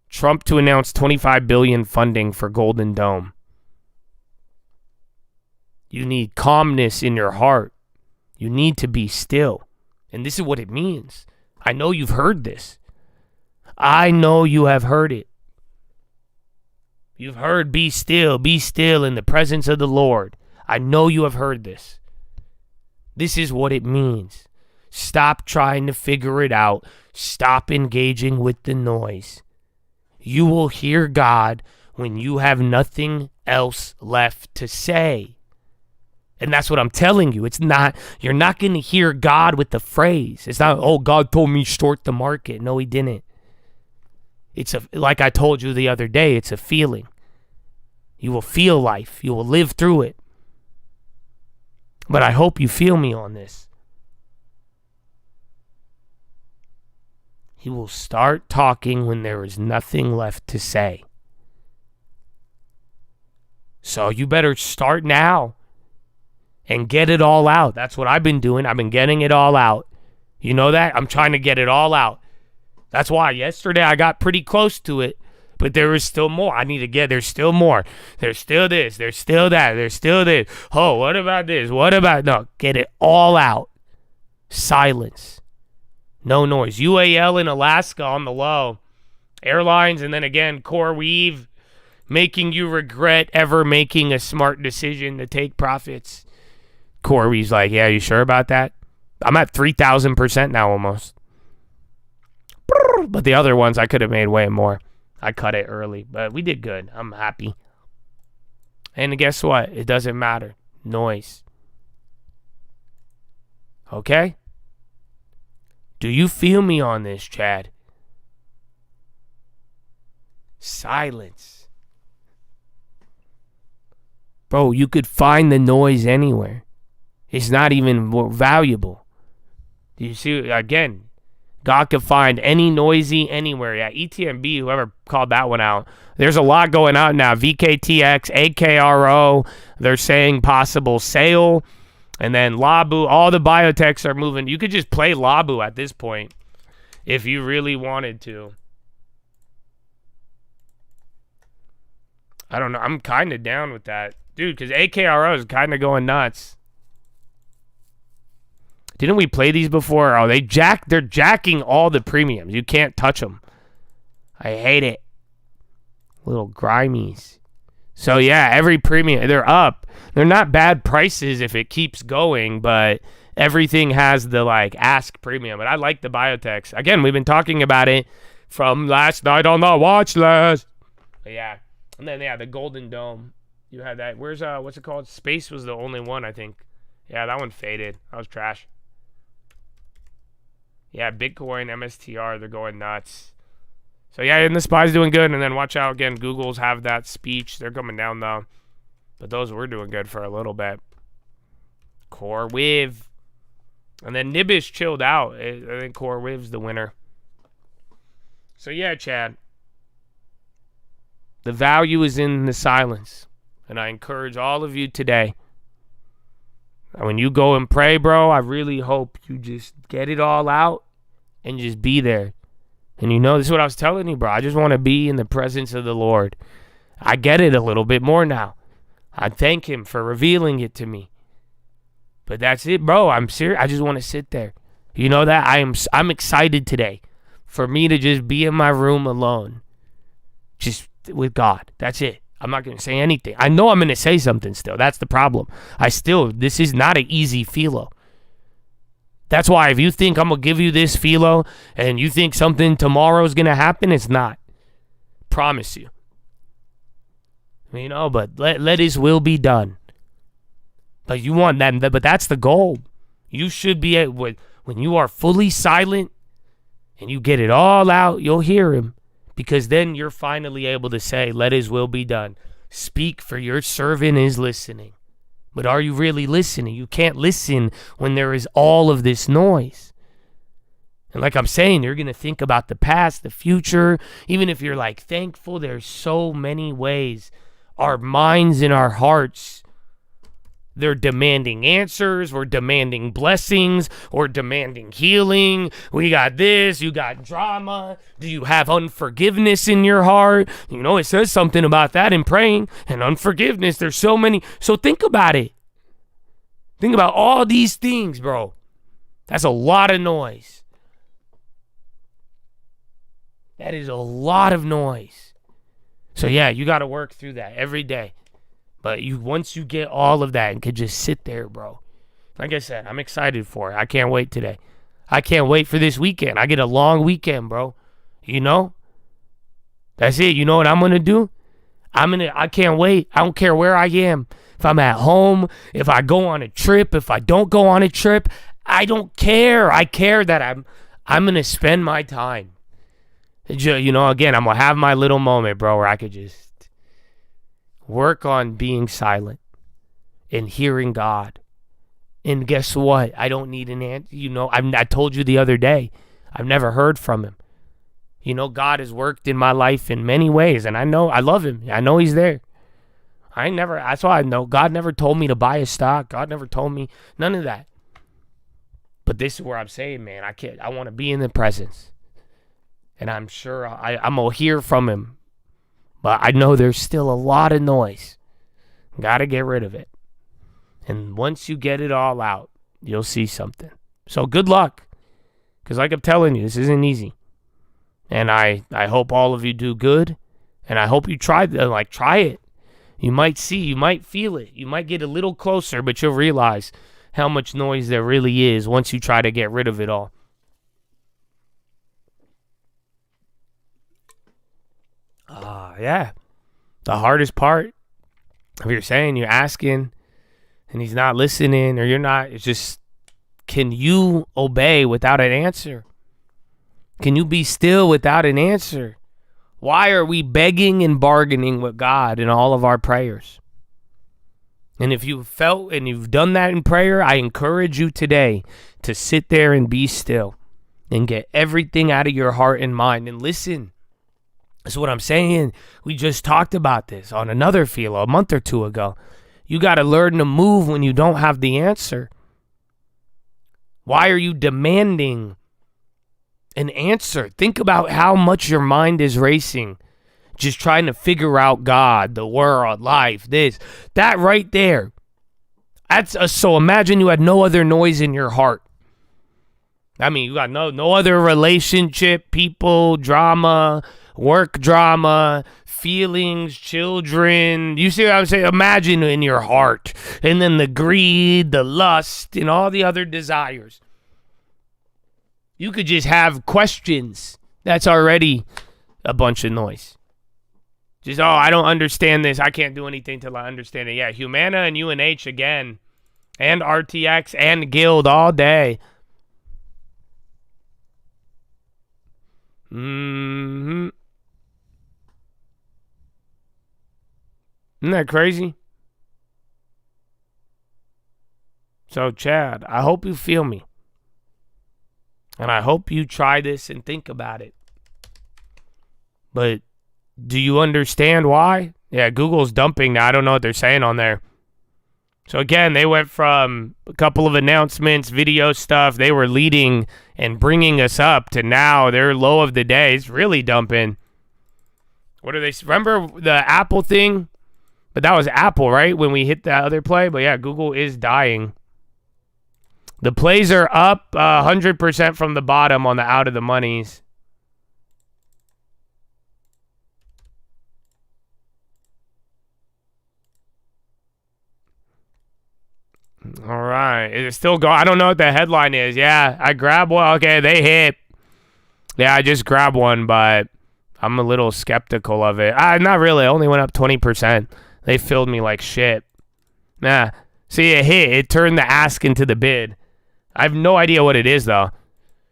A: Trump to announce $25 billion funding for Golden Dome. You need calmness in your heart. You need to be still. And this is what it means. I know you've heard this. I know you have heard it. You've heard be still in the presence of the Lord. I know you have heard this. This is what it means. Stop trying to figure it out. Stop engaging with the noise. You will hear God when you have nothing else left to say. And that's what I'm telling you. You're not going to hear God with the phrase. It's not, oh, God told me short the market. No, he didn't. Like I told you the other day, it's a feeling. You will feel life. You will live through it. But I hope you feel me on this. He will start talking when there is nothing left to say. So you better start now and get it all out. That's what I've been doing. I've been getting it all out. You know that? I'm trying to get it all out. That's why yesterday I got pretty close to it, but there is still more. There's still more. There's still this. There's still that. There's still this. Oh, what about this? No, get it all out. Silence. No noise. UAL in Alaska on the low. Airlines, and then again, CoreWeave, making you regret ever making a smart decision to take profits. CoreWeave's like, yeah, you sure about that? I'm at 3,000% now almost. But the other ones, I could have made way more. I cut it early, but we did good. I'm happy. And guess what? It doesn't matter. Noise. Okay? Do you feel me on this, Chad? Silence. Bro, you could find the noise anywhere. It's not even more valuable. Do you see? Again, God could find any noisy anywhere. Yeah, ETMB, whoever called that one out. There's a lot going on now. VKTX, AKRO, they're saying possible sale. And then Labu, all the biotechs are moving. You could just play Labu at this point if you really wanted to. I don't know. I'm kind of down with that. Dude, because AKRO is kind of going nuts. Didn't we play these before? Oh, they're jacking all the premiums. You can't touch them. I hate it. Little grimies. So yeah, every premium, they're up. They're not bad prices if it keeps going, but everything has the ask premium. But I like the biotechs. Again, we've been talking about it from last night on the Watchlist. But yeah. And then the Golden Dome. You had that. Where's what's it called? Space was the only one, I think. Yeah, that one faded. That was trash. Yeah, Bitcoin, MSTR, they're going nuts. So yeah, and the SPY's doing good. And then watch out again. Google's have that speech. They're coming down though. But those were doing good for a little bit. CoreWeave. And then Nibbish chilled out. I think CoreWeave's the winner. So yeah, Chad. The value is in the silence. And I encourage all of you today. When you go and pray, bro, I really hope you just get it all out and just be there. And this is what I was telling you, bro. I just want to be in the presence of the Lord. I get it a little bit more now. I thank him for revealing it to me. But that's it, bro. I'm serious. I just want to sit there. You know that? I'm excited today for me to just be in my room alone. Just with God. That's it. I'm not going to say anything. I know I'm going to say something still. That's the problem. This is not an easy Philo. That's why if you think I'm going to give you this Philo and you think something tomorrow is going to happen, it's not. Promise you. But let his will be done. But you want that, but that's the goal. You should be when you are fully silent and you get it all out, you'll hear him. Because then you're finally able to say, let his will be done. Speak, for your servant is listening. But are you really listening? You can't listen when there is all of this noise. And like I'm saying, you're going to think about the past, the future. Even if you're thankful, there's so many ways. Our minds and our hearts, they're demanding answers. We're demanding blessings. Or demanding healing. We got this. You got drama. Do you have unforgiveness in your heart? It says something about that in praying. And unforgiveness. There's so many. So think about it. Think about all these things, bro. That's a lot of noise. That is a lot of noise. So yeah, you got to work through that every day. But once you get all of that and could just sit there, bro. Like I said, I'm excited for it. I can't wait today. I can't wait for this weekend. I get a long weekend, bro. You know? That's it. You know what I'm going to do? I can't wait. I don't care where I am. If I'm at home, if I go on a trip, if I don't go on a trip, I don't care. I care that I'm going to spend my time. You know, again, I'm going to have my little moment, bro, where I could just work on being silent and hearing God. And guess what? I don't need an answer. You know, I told you the other day, I've never heard from him. You know, God has worked in my life in many ways, and I know I love him. I know he's there. That's why I know God never told me to buy a stock. God never told me none of that. But this is where I'm saying, man, I want to be in the presence. And I'm sure I'm going to hear from him. But I know there's still a lot of noise. Got to get rid of it. And once you get it all out, you'll see something. So good luck. Because like I'm telling you, this isn't easy. And I hope all of you do good. And I hope you try it. You might see, you might feel it. You might get a little closer, but you'll realize how much noise there really is once you try to get rid of it all. Yeah. The hardest part, if you're saying you're asking and he's not listening or you're not, it's just, can you obey without an answer? Can you be still without an answer? Why are we begging and bargaining with God in all of our prayers? And if you felt and you've done that in prayer, I encourage you today to sit there and be still and get everything out of your heart and mind and listen. That's what I'm saying. We just talked about this on another Philo a month or two ago. You got to learn to move when you don't have the answer. Why are you demanding an answer? Think about how much your mind is racing, just trying to figure out God, the world, life, this, that right there. So imagine you had no other noise in your heart. I mean, you got no other relationship, people, drama, work drama, feelings, children. You see what I'm saying? Imagine in your heart. And then the greed, the lust, and all the other desires. You could just have questions. That's already a bunch of noise. Just, I don't understand this. I can't do anything till I understand it. Yeah, Humana and UNH again. And RTX and Guild all day. Mm-hmm. Isn't that crazy? So, Chad, I hope you feel me. And I hope you try this and think about it. But do you understand why? Yeah, Google's dumping now. I don't know what they're saying on there. So again, they went from a couple of announcements, video stuff. They were leading and bringing us up to now they're low of the day. It's really dumping. What are they? Remember the Apple thing? But that was Apple, right? When we hit that other play. But yeah, Google is dying. The plays are up 100% from the bottom on the out of the monies. All right. Is it still going? I don't know what the headline is. Yeah, I grabbed one. Okay, they hit. Yeah, I just grabbed one, but I'm a little skeptical of it. Not really. I only went up 20%. They filled me like shit. Nah. See, it hit. It turned the ask into the bid. I have no idea what it is, though.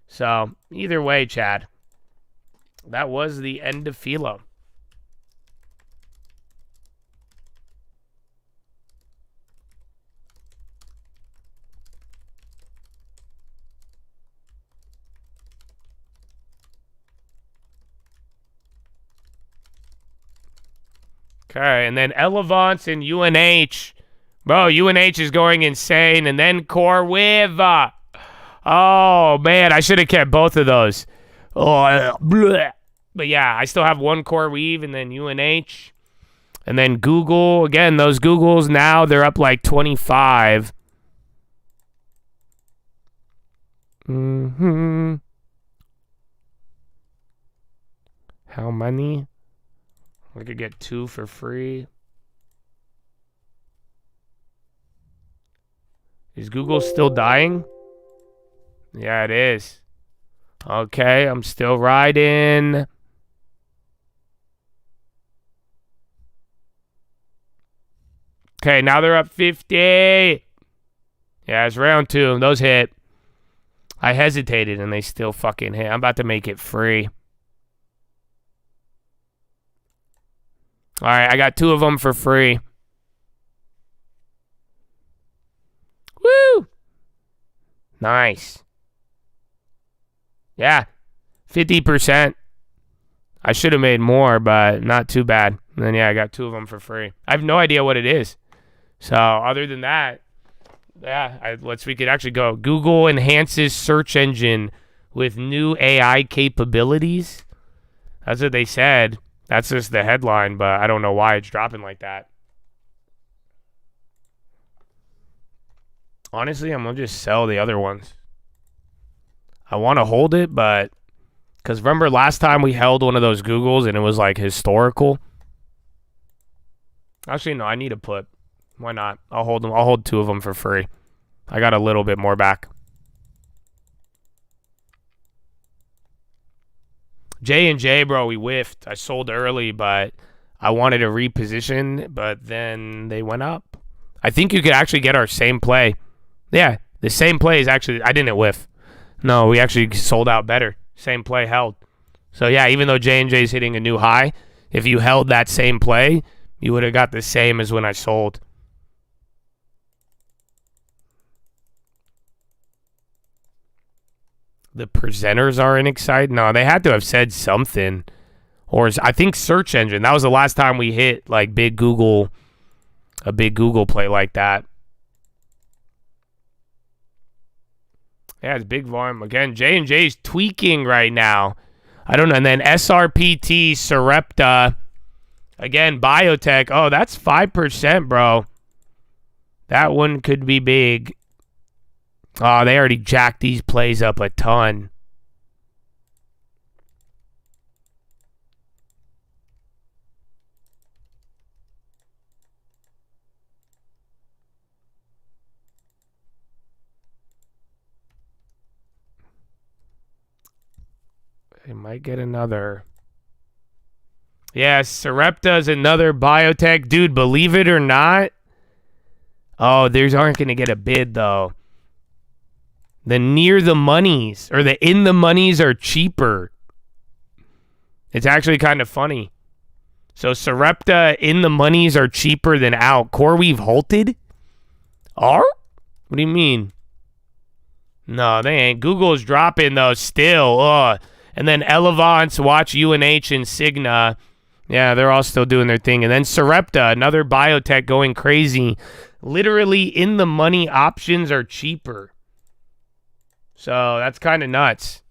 A: So, either way, Chad, that was the end of Philo. Okay, and then Elevance and UNH. Bro, UNH is going insane. And then Core With. Oh, man, I should have kept both of those. Oh, bleh. But yeah, I still have one Core Weave and then UNH. And then Google. Again, those Googles now, they're up like 25. Mm-hmm. How many? We could get 2 for free. Is Google still dying? Yeah, it is. Okay, I'm still riding. Okay, now they're up 50. Yeah, it's round 2. Those hit. I hesitated and they still fucking hit. I'm about to make it free. All right, I got 2 of them for free. Woo! Nice. Yeah, 50%. I should have made more, but not too bad. And then, yeah, I got 2 of them for free. I have no idea what it is. So, other than that, yeah, we could actually go. Google enhances search engine with new AI capabilities. That's what they said. That's just the headline, but I don't know why it's dropping like that. Honestly, I'm going to just sell the other ones. I want to hold it, but because remember last time we held one of those Googles and it was like historical? Actually, no, I need a put. Why not? I'll hold them. I'll hold 2 of them for free. I got a little bit more back. J&J, bro, we whiffed. I sold early, but I wanted to reposition, but then they went up. I think you could actually get our same play. Yeah, the same play is actually, I didn't whiff. No, we actually sold out better. Same play held. So, yeah, even though J&J is hitting a new high, if you held that same play, you would have got the same as when I sold. The presenters aren't excited. No, they had to have said something. Or I think search engine. That was the last time we hit like a big Google play like that. Yeah, it's big volume. Again, J&J's tweaking right now. I don't know. And then SRPT, Sarepta. Again, biotech. Oh, that's 5%, bro. That one could be big. Oh, they already jacked these plays up a ton. They might get another. Yeah, Sarepta's another biotech. Dude, believe it or not. Oh, these aren't going to get a bid, though. The near the monies or the in the monies are cheaper. It's actually kind of funny. So Sarepta in the monies are cheaper than out. CoreWeave halted? Are? What do you mean? No, they ain't. Google's dropping, though, still. And then Elevance, Watch, UNH, and Cigna. Yeah, they're all still doing their thing. And then Sarepta, another biotech going crazy. Literally in the money options are cheaper. So that's kind of nuts.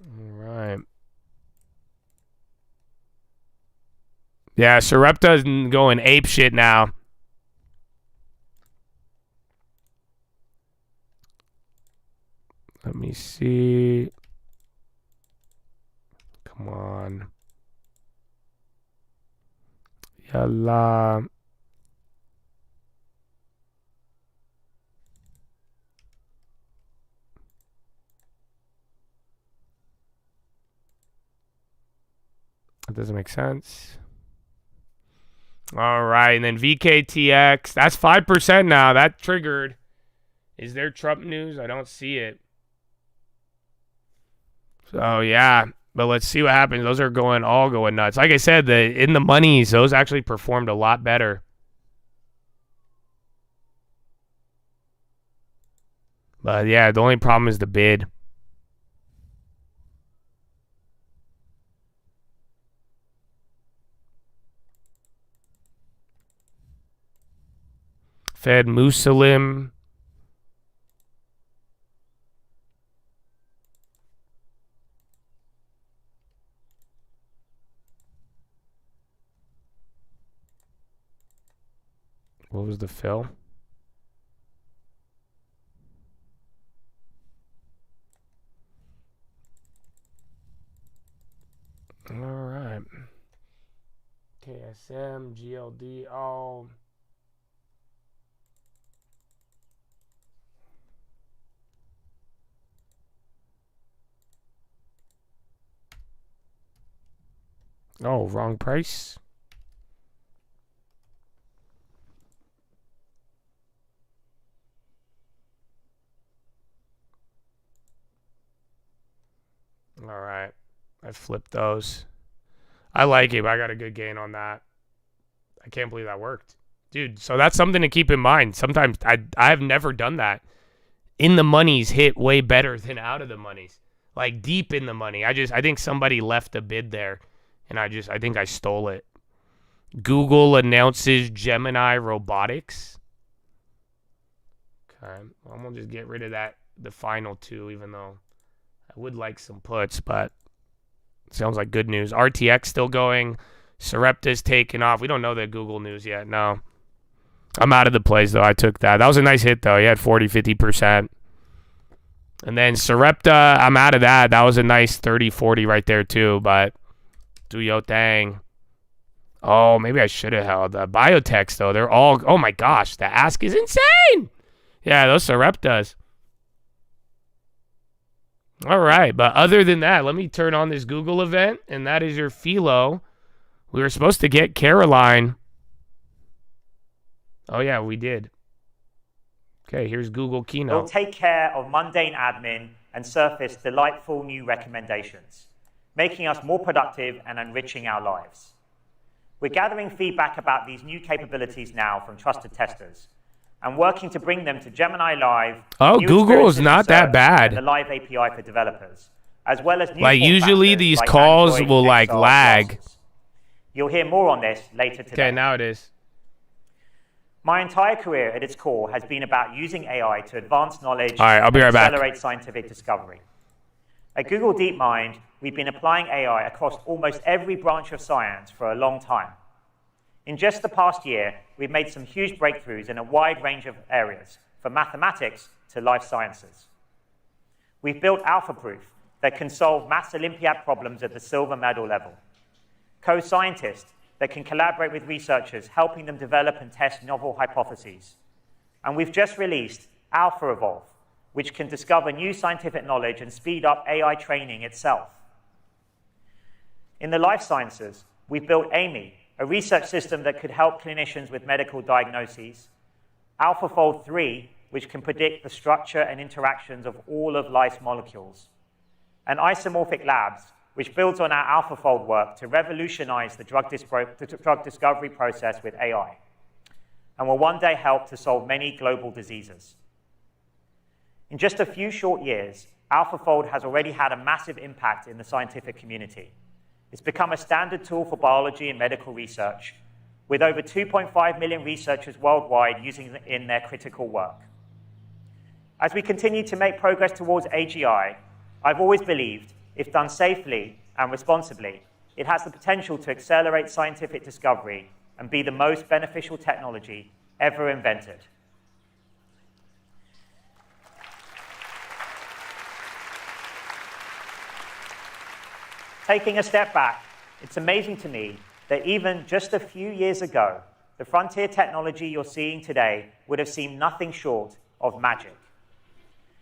A: All right. Yeah, Sarepta's going ape shit now. Let me see. Come on. Yalla. That doesn't make sense. All right, and then VKTX. That's 5% now. That triggered. Is there Trump news? I don't see it. So, yeah. But let's see what happens. Those are all going nuts. Like I said, in the monies, those actually performed a lot better. But, yeah, the only problem is the bid. Fed Muslim. What was the fill? All right. KSM, GLD, all. Oh, wrong price. All right. I flipped those. I like it, but I got a good gain on that. I can't believe that worked. Dude, so that's something to keep in mind. Sometimes I've never done that. In the monies hit way better than out of the monies. Like deep in the money. I think somebody left a bid there and I think I stole it. Google announces Gemini robotics. Okay. Well, I'm gonna just get rid of the final two, even though I would like some puts, but sounds like good news. RTX still going. Sarepta's taken off. We don't know the Google news yet. No. I'm out of the plays, though. I took that. That was a nice hit, though. He had 40, 50%. And then Sarepta, I'm out of that. That was a nice 30, 40 right there, too. But do yo thing. Oh, maybe I should have held the biotechs, though. They're all, oh my gosh, the ask is insane. Yeah, those Sareptas. All right, but other than that, let me turn on this Google event, and that is your Philo. We were supposed to get Caroline. Oh, yeah, we did. Okay, here's Google Keynote.
E: We'll take care of mundane admin and surface delightful new recommendations, making us more productive and enriching our lives. We're gathering feedback about these new capabilities now from trusted testers and working to bring them to Gemini Live.
A: Oh, Google is not that bad.
E: The Live API for developers, as well as new
A: like usually these
E: like
A: calls
E: Android,
A: will like
E: XR
A: lag.
E: classes. You'll hear more on this later today.
A: Okay, now it is.
E: My entire career at its core has been about using AI to advance knowledge
A: All right, I'll be right
E: and
A: back.
E: accelerate scientific discovery. At Google DeepMind, we've been applying AI across almost every branch of science for a long time. In just the past year, we've made some huge breakthroughs in a wide range of areas, from mathematics to life sciences. We've built AlphaProof that can solve maths Olympiad problems at the silver medal level. Co-scientists that can collaborate with researchers, helping them develop and test novel hypotheses. And we've just released AlphaEvolve, which can discover new scientific knowledge and speed up AI training itself. In the life sciences, we've built Amy, a research system that could help clinicians with medical diagnoses, AlphaFold 3, which can predict the structure and interactions of all of life's molecules, and Isomorphic Labs, which builds on our AlphaFold work to revolutionize the drug discovery process with AI, and will one day help to solve many global diseases. In just a few short years, AlphaFold has already had a massive impact in the scientific community. It's become a standard tool for biology and medical research, with over 2.5 million researchers worldwide using it in their critical work. As we continue to make progress towards AGI, I've always believed, if done safely and responsibly, it has the potential to accelerate scientific discovery and be the most beneficial technology ever invented. Taking a step back, it's amazing to me that even just a few years ago, the frontier technology you're seeing today would have seemed nothing short of magic.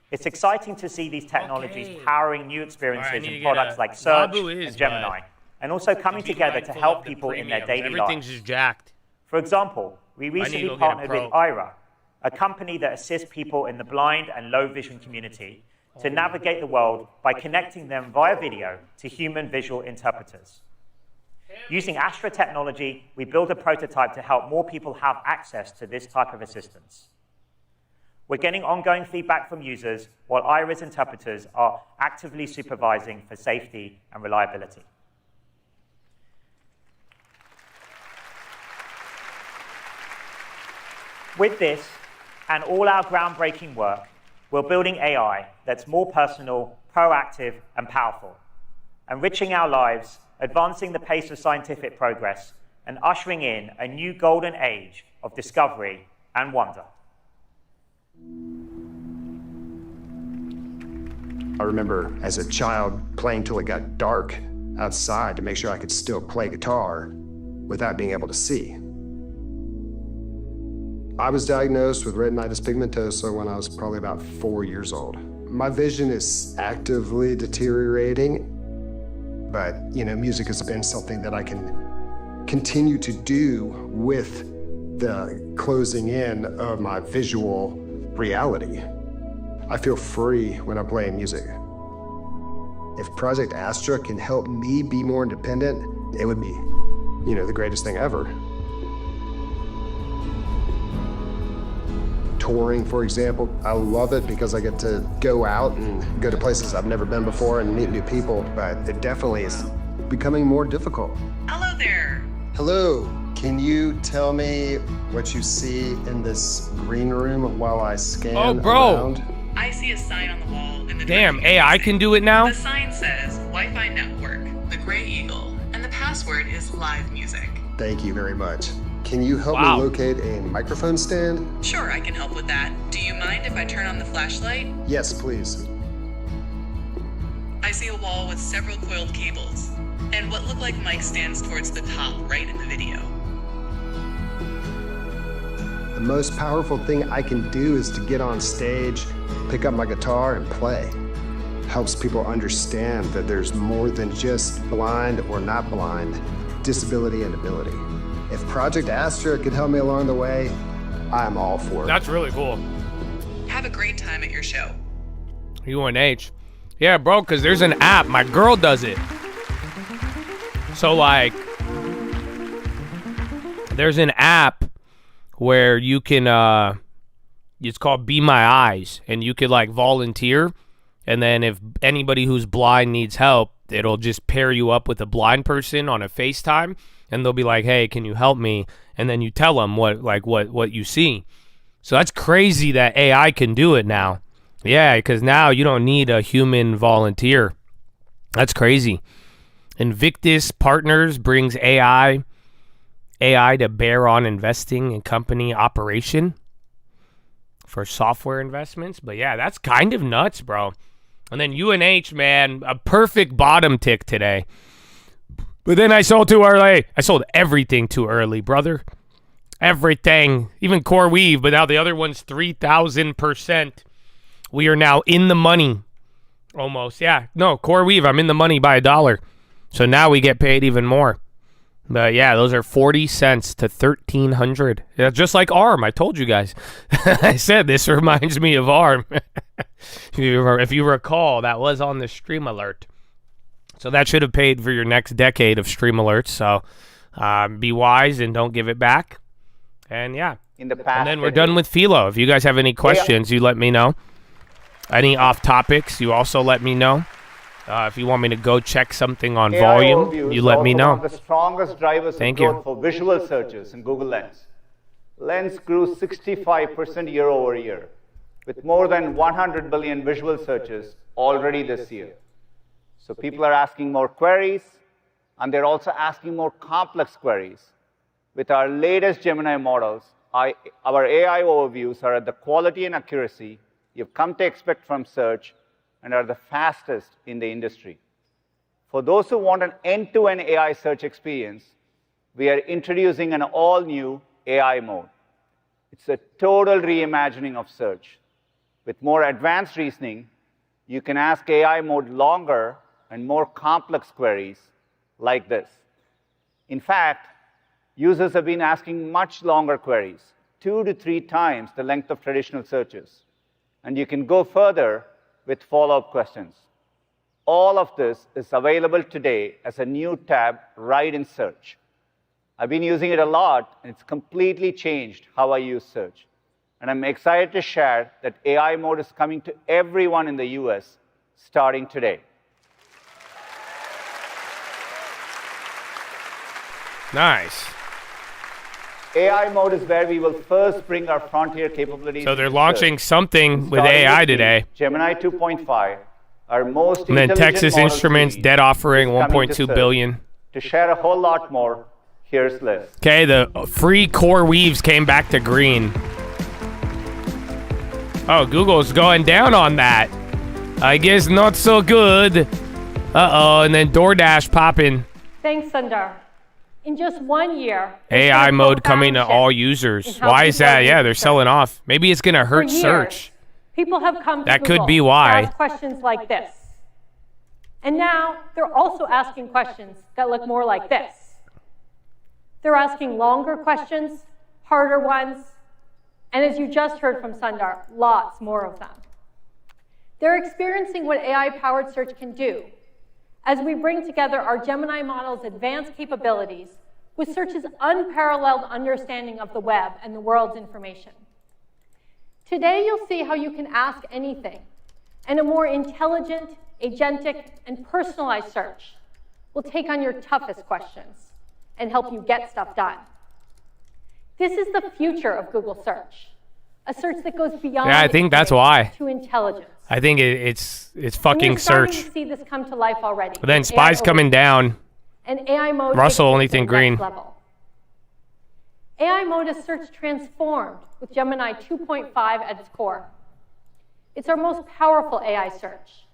E: It's exciting to see these technologies powering new experiences in products like Search and Gemini, and also coming together to help people in their daily lives.
A: Everything's just jacked.
E: For example, we recently partnered with Ira, a company that assists people in the blind and low vision community to navigate the world by connecting them via video to human visual interpreters. Using Astra technology, we built a prototype to help more people have access to this type of assistance. We're getting ongoing feedback from users, while Ira's interpreters are actively supervising for safety and reliability. With this, and all our groundbreaking work, we're building AI that's more personal, proactive, and powerful, enriching our lives, advancing the pace of scientific progress, and ushering in a new golden age of discovery and wonder.
F: I remember as a child playing till it got dark outside to make sure I could still play guitar without being able to see. I was diagnosed with retinitis pigmentosa when I was probably about 4 years old. My vision is actively deteriorating, but music has been something that I can continue to do with the closing in of my visual reality. I feel free when I'm playing music. If Project Astra can help me be more independent, it would be, the greatest thing ever. Touring, for example, I love it because I get to go out and go to places I've never been before and meet new people, but it definitely is becoming more difficult.
G: Hello there.
F: Hello. Can you tell me what you see in this green room while I scan around?
G: I see a sign on the wall in the
A: Damn, AI can do it now?
G: The sign says Wi-Fi network, the Gray Eagle, and the password is live music.
F: Thank you very much. Can you help me locate a microphone stand?
G: Sure, I can help with that. Do you mind if I turn on the flashlight?
F: Yes, please.
G: I see a wall with several coiled cables, and what look like mic stands towards the top right in the video.
F: The most powerful thing I can do is to get on stage, pick up my guitar, and play. Helps people understand that there's more than just blind or not blind, disability and ability. If Project Astra could help me along the way, I'm all for it.
A: That's really cool.
G: Have a great time at your show.
A: UNH. Yeah, bro, because there's an app. My girl does it. So, there's an app where you can, it's called Be My Eyes, and you could, volunteer, and then if anybody who's blind needs help, it'll just pair you up with a blind person on a FaceTime, and they'll be like, hey, can you help me? And then you tell them what you see. So that's crazy that AI can do it now. Yeah, because now you don't need a human volunteer. That's crazy. Invictus Partners brings AI to bear on investing in company operation for software investments. But yeah, that's kind of nuts, bro. And then UNH, man, a perfect bottom tick today. But then I sold too early. I sold everything too early, brother. Everything. Even Core Weave, but now the other one's 3,000%. We are now in the money. Almost, yeah. No, Core Weave, I'm in the money by $1. So now we get paid even more. But yeah, those are 40 cents to 1,300. Yeah, just like ARM, I told you guys. I said this reminds me of ARM. If you recall, that was on the Stream Alert. So that should have paid for your next decade of Stream Alerts. So be wise and don't give it back. And yeah.
E: In the past,
A: and then we're done with Philo. If you guys have any questions, you let me know. Any off topics, you also let me know. If you want me to go check something on volume, you let me know.
H: One of the strongest drivers of growth for visual searches in Google Lens. Lens grew 65% year over year, with more than 100 billion visual searches already this year. So people are asking more queries, and they're also asking more complex queries. With our latest Gemini models, our AI overviews are at the quality and accuracy you've come to expect from search and are the fastest in the industry. For those who want an end-to-end AI search experience, we are introducing an all-new AI mode. It's a total reimagining of search. With more advanced reasoning, you can ask AI mode longer and more complex queries like this. In fact, users have been asking much longer queries, 2 to 3 times the length of traditional searches. And you can go further with follow-up questions. All of this is available today as a new tab right in Search. I've been using it a lot, and it's completely changed how I use search. And I'm excited to share that AI mode is coming to everyone in the US starting today.
A: Nice.
H: AI mode is where we will first bring our frontier capabilities.
A: So they're launching something with AI today.
H: Gemini 2.5, our most
A: and then Texas Instruments debt offering $1.2 billion.
H: To share a whole lot more, here's Liz.
A: Okay, the free Core Weaves came back to green. Oh, Google's going down on that. I guess not so good. Uh-oh, and then DoorDash popping.
I: Thanks, Sundar. In just 1 year,
A: AI mode coming to all users. Why is that? Yeah, they're selling off. Maybe it's going to hurt search.
I: People have come to
A: That
I: Google
A: could be why.
I: to ask questions like this. And now they're also asking questions that look more like this. They're asking longer questions, harder ones, and as you just heard from Sundar, lots more of them. They're experiencing what AI-powered search can do as we bring together our Gemini model's advanced capabilities with search's unparalleled understanding of the web and the world's information. Today, you'll see how you can ask anything, and a more intelligent, agentic, and personalized search will take on your toughest questions and help you get stuff done. This is the future of Google search, a search that goes beyond
A: I think that's why.
I: to intelligence.
A: I think it's fucking search.
I: To see this come to life already.
A: But then Spy's coming down.
I: And AI mode
A: Russell only
I: takes it to
A: think
I: the next
A: green.
I: level. AI mode is search transformed with Gemini 2.5 at its core. It's our most powerful AI search,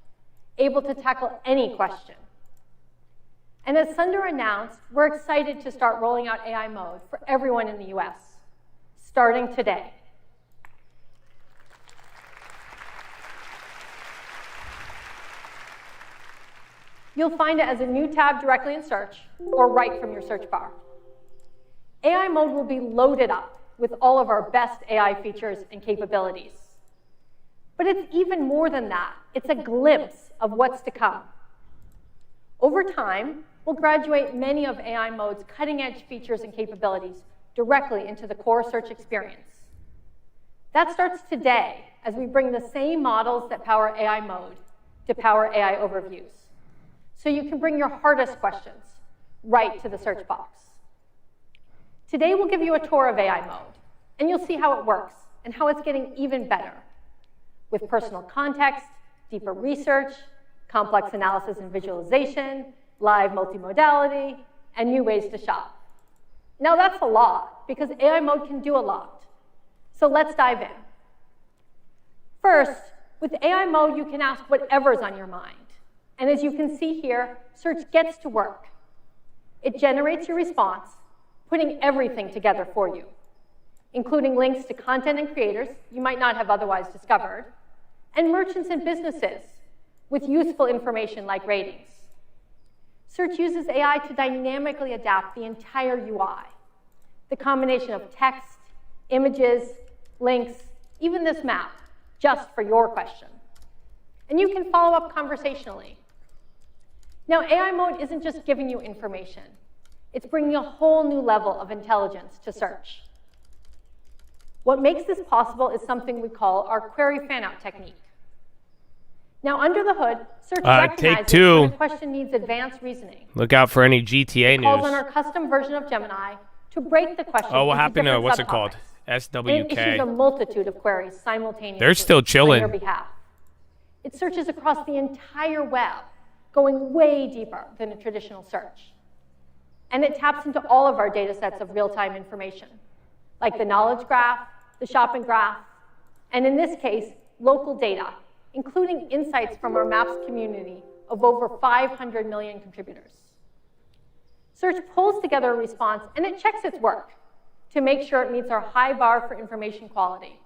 I: able to tackle any question. And as Sundar announced, we're excited to start rolling out AI mode for everyone in the US, starting today. You'll find it as a new tab directly in search or right from your search bar. AI mode will be loaded up with all of our best AI features and capabilities. But it's even more than that. It's a glimpse of what's to come. Over time, we'll graduate many of AI mode's cutting-edge features and capabilities directly into the core search experience. That starts today as we bring the same models that power AI mode to power AI overviews. So you can bring your hardest questions right to the search box. Today, we'll give you a tour of AI mode, and you'll see how it works and how it's getting even better with personal context, deeper research, complex analysis and visualization, live multimodality, and new ways to shop. Now, that's a lot, because AI mode can do a lot. So let's dive in. First, with AI mode, you can ask whatever's on your mind. And as you can see here, search gets to work. It generates your response, putting everything together for you, including links to content and creators you might not have otherwise discovered, and merchants and businesses with useful information like ratings. Search uses AI to dynamically adapt the entire UI, the combination of text, images, links, even this map, just for your question. And you can follow up conversationally. Now, AI mode isn't just giving you information. It's bringing a whole new level of intelligence to search. What makes this possible is something we call our query fan-out technique. Now, under the hood, search recognizes when a question needs advanced reasoning.
A: Look out for any GTA
I: It calls
A: news.
I: on our custom version of Gemini to break the question.
A: Oh, what
I: into
A: happened to,
I: different
A: what's it called?
I: subtopics. And it issues a
A: SWK.
I: multitude of queries simultaneously
A: They're still chilling.
I: on your behalf. It searches across the entire web, going way deeper than a traditional search. And it taps into all of our data sets of real-time information, like the knowledge graph, the shopping graph, and in this case, local data, including insights from our Maps community of over 500 million contributors. Search pulls together a response, and it checks its work to make sure it meets our high bar for information quality.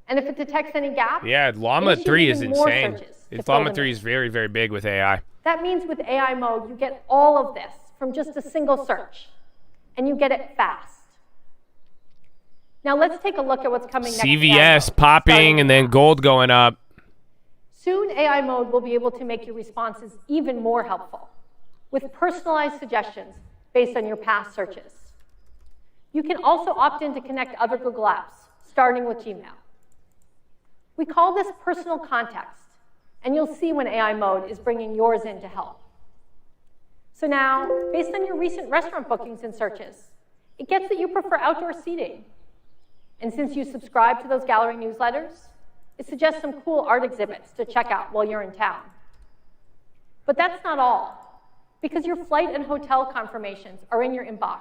I: And if it detects any gaps,
A: Yeah, Llama 3 is insane.
I: It's
A: Llama 3 is very, very big with AI.
I: That means with AI mode, you get all of this from just a single search, and you get it fast. Now let's take a look at what's coming next.
A: CVS popping and then gold going up.
I: Soon, AI mode will be able to make your responses even more helpful with personalized suggestions based on your past searches. You can also opt in to connect other Google apps, starting with Gmail. We call this personal context, and you'll see when AI mode is bringing yours in to help. So now, based on your recent restaurant bookings and searches, it gets that you prefer outdoor seating. And since you subscribe to those gallery newsletters, it suggests some cool art exhibits to check out while you're in town. But that's not all. Because your flight and hotel confirmations are in your inbox,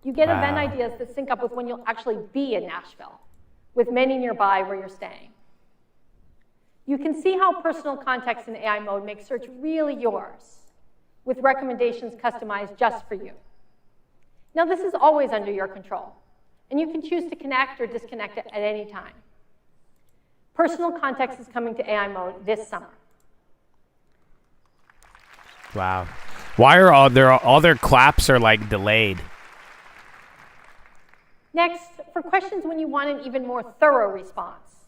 I: you get event ideas that sync up with when you'll actually be in Nashville, with many nearby where you're staying. You can see how personal context in AI mode makes search really yours, with recommendations customized just for you. Now, this is always under your control, and you can choose to connect or disconnect it at any time. Personal context is coming to AI mode this summer.
A: Wow. Why are all their claps are like delayed?
I: Next, for questions when you want an even more thorough response,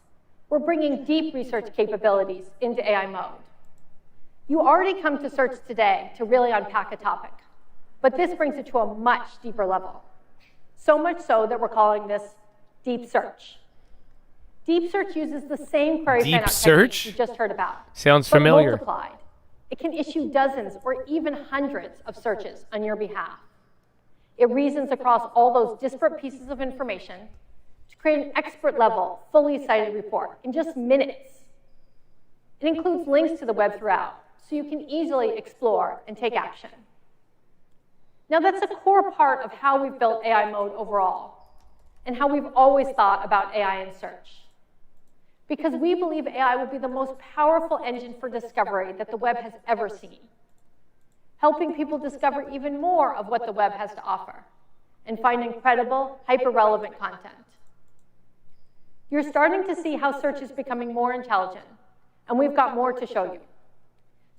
I: we're bringing deep research capabilities into AI mode. You already come to search today to really unpack a topic, but this brings it to a much deeper level. So much so that we're calling this deep search. Deep search uses the same query
A: Deep
I: sign-up
A: search?
I: technique you just heard about.
A: Sounds
I: but
A: familiar.
I: Multiplied. It can issue dozens or even hundreds of searches on your behalf. It reasons across all those disparate pieces of information to create an expert-level, fully cited report in just minutes. It includes links to the web throughout, so you can easily explore and take action. Now, that's a core part of how we've built AI mode overall, and how we've always thought about AI in search. Because we believe AI will be the most powerful engine for discovery that the web has ever seen, helping people discover even more of what the web has to offer and find incredible, hyper-relevant content. You're starting to see how search is becoming more intelligent, and we've got more to show you.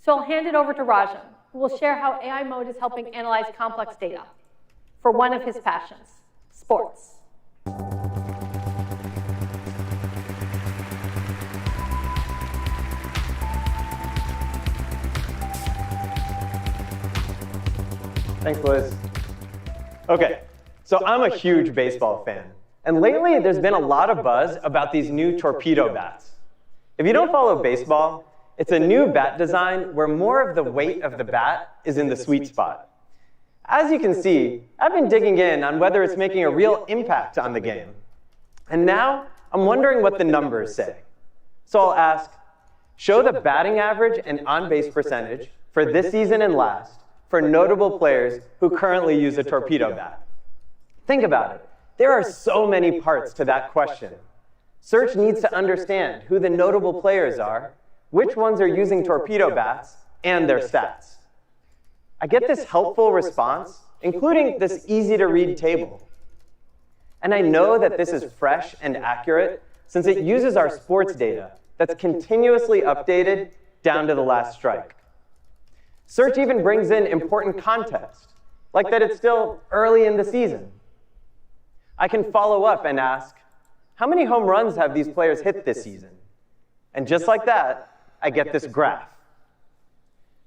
I: So I'll hand it over to Rajan, who will share how AI mode is helping analyze complex data for one of his passions, sports.
J: Thanks, Liz. Okay, so I'm a huge baseball fan. And lately, there's been a lot of buzz about these new torpedo bats. If you don't follow baseball, it's a new bat design where more of the weight of the bat is in the sweet spot. As you can see, I've been digging in on whether it's making a real impact on the game. And now, I'm wondering what the numbers say. So I'll ask, show the batting average and on-base percentage for this season and last for notable players who currently use a torpedo bat. Think about it. There are so many parts to that question. Search needs to understand who the notable players are, which ones are using torpedo bats, and their stats. I get this helpful response, including this easy-to-read table. And I know that this is fresh and accurate since it uses our sports data that's continuously updated down to the last strike. Search even brings in important context, like that it's still early in the season. I can follow up and ask, how many home runs have these players hit this season? And just like that, I get this graph.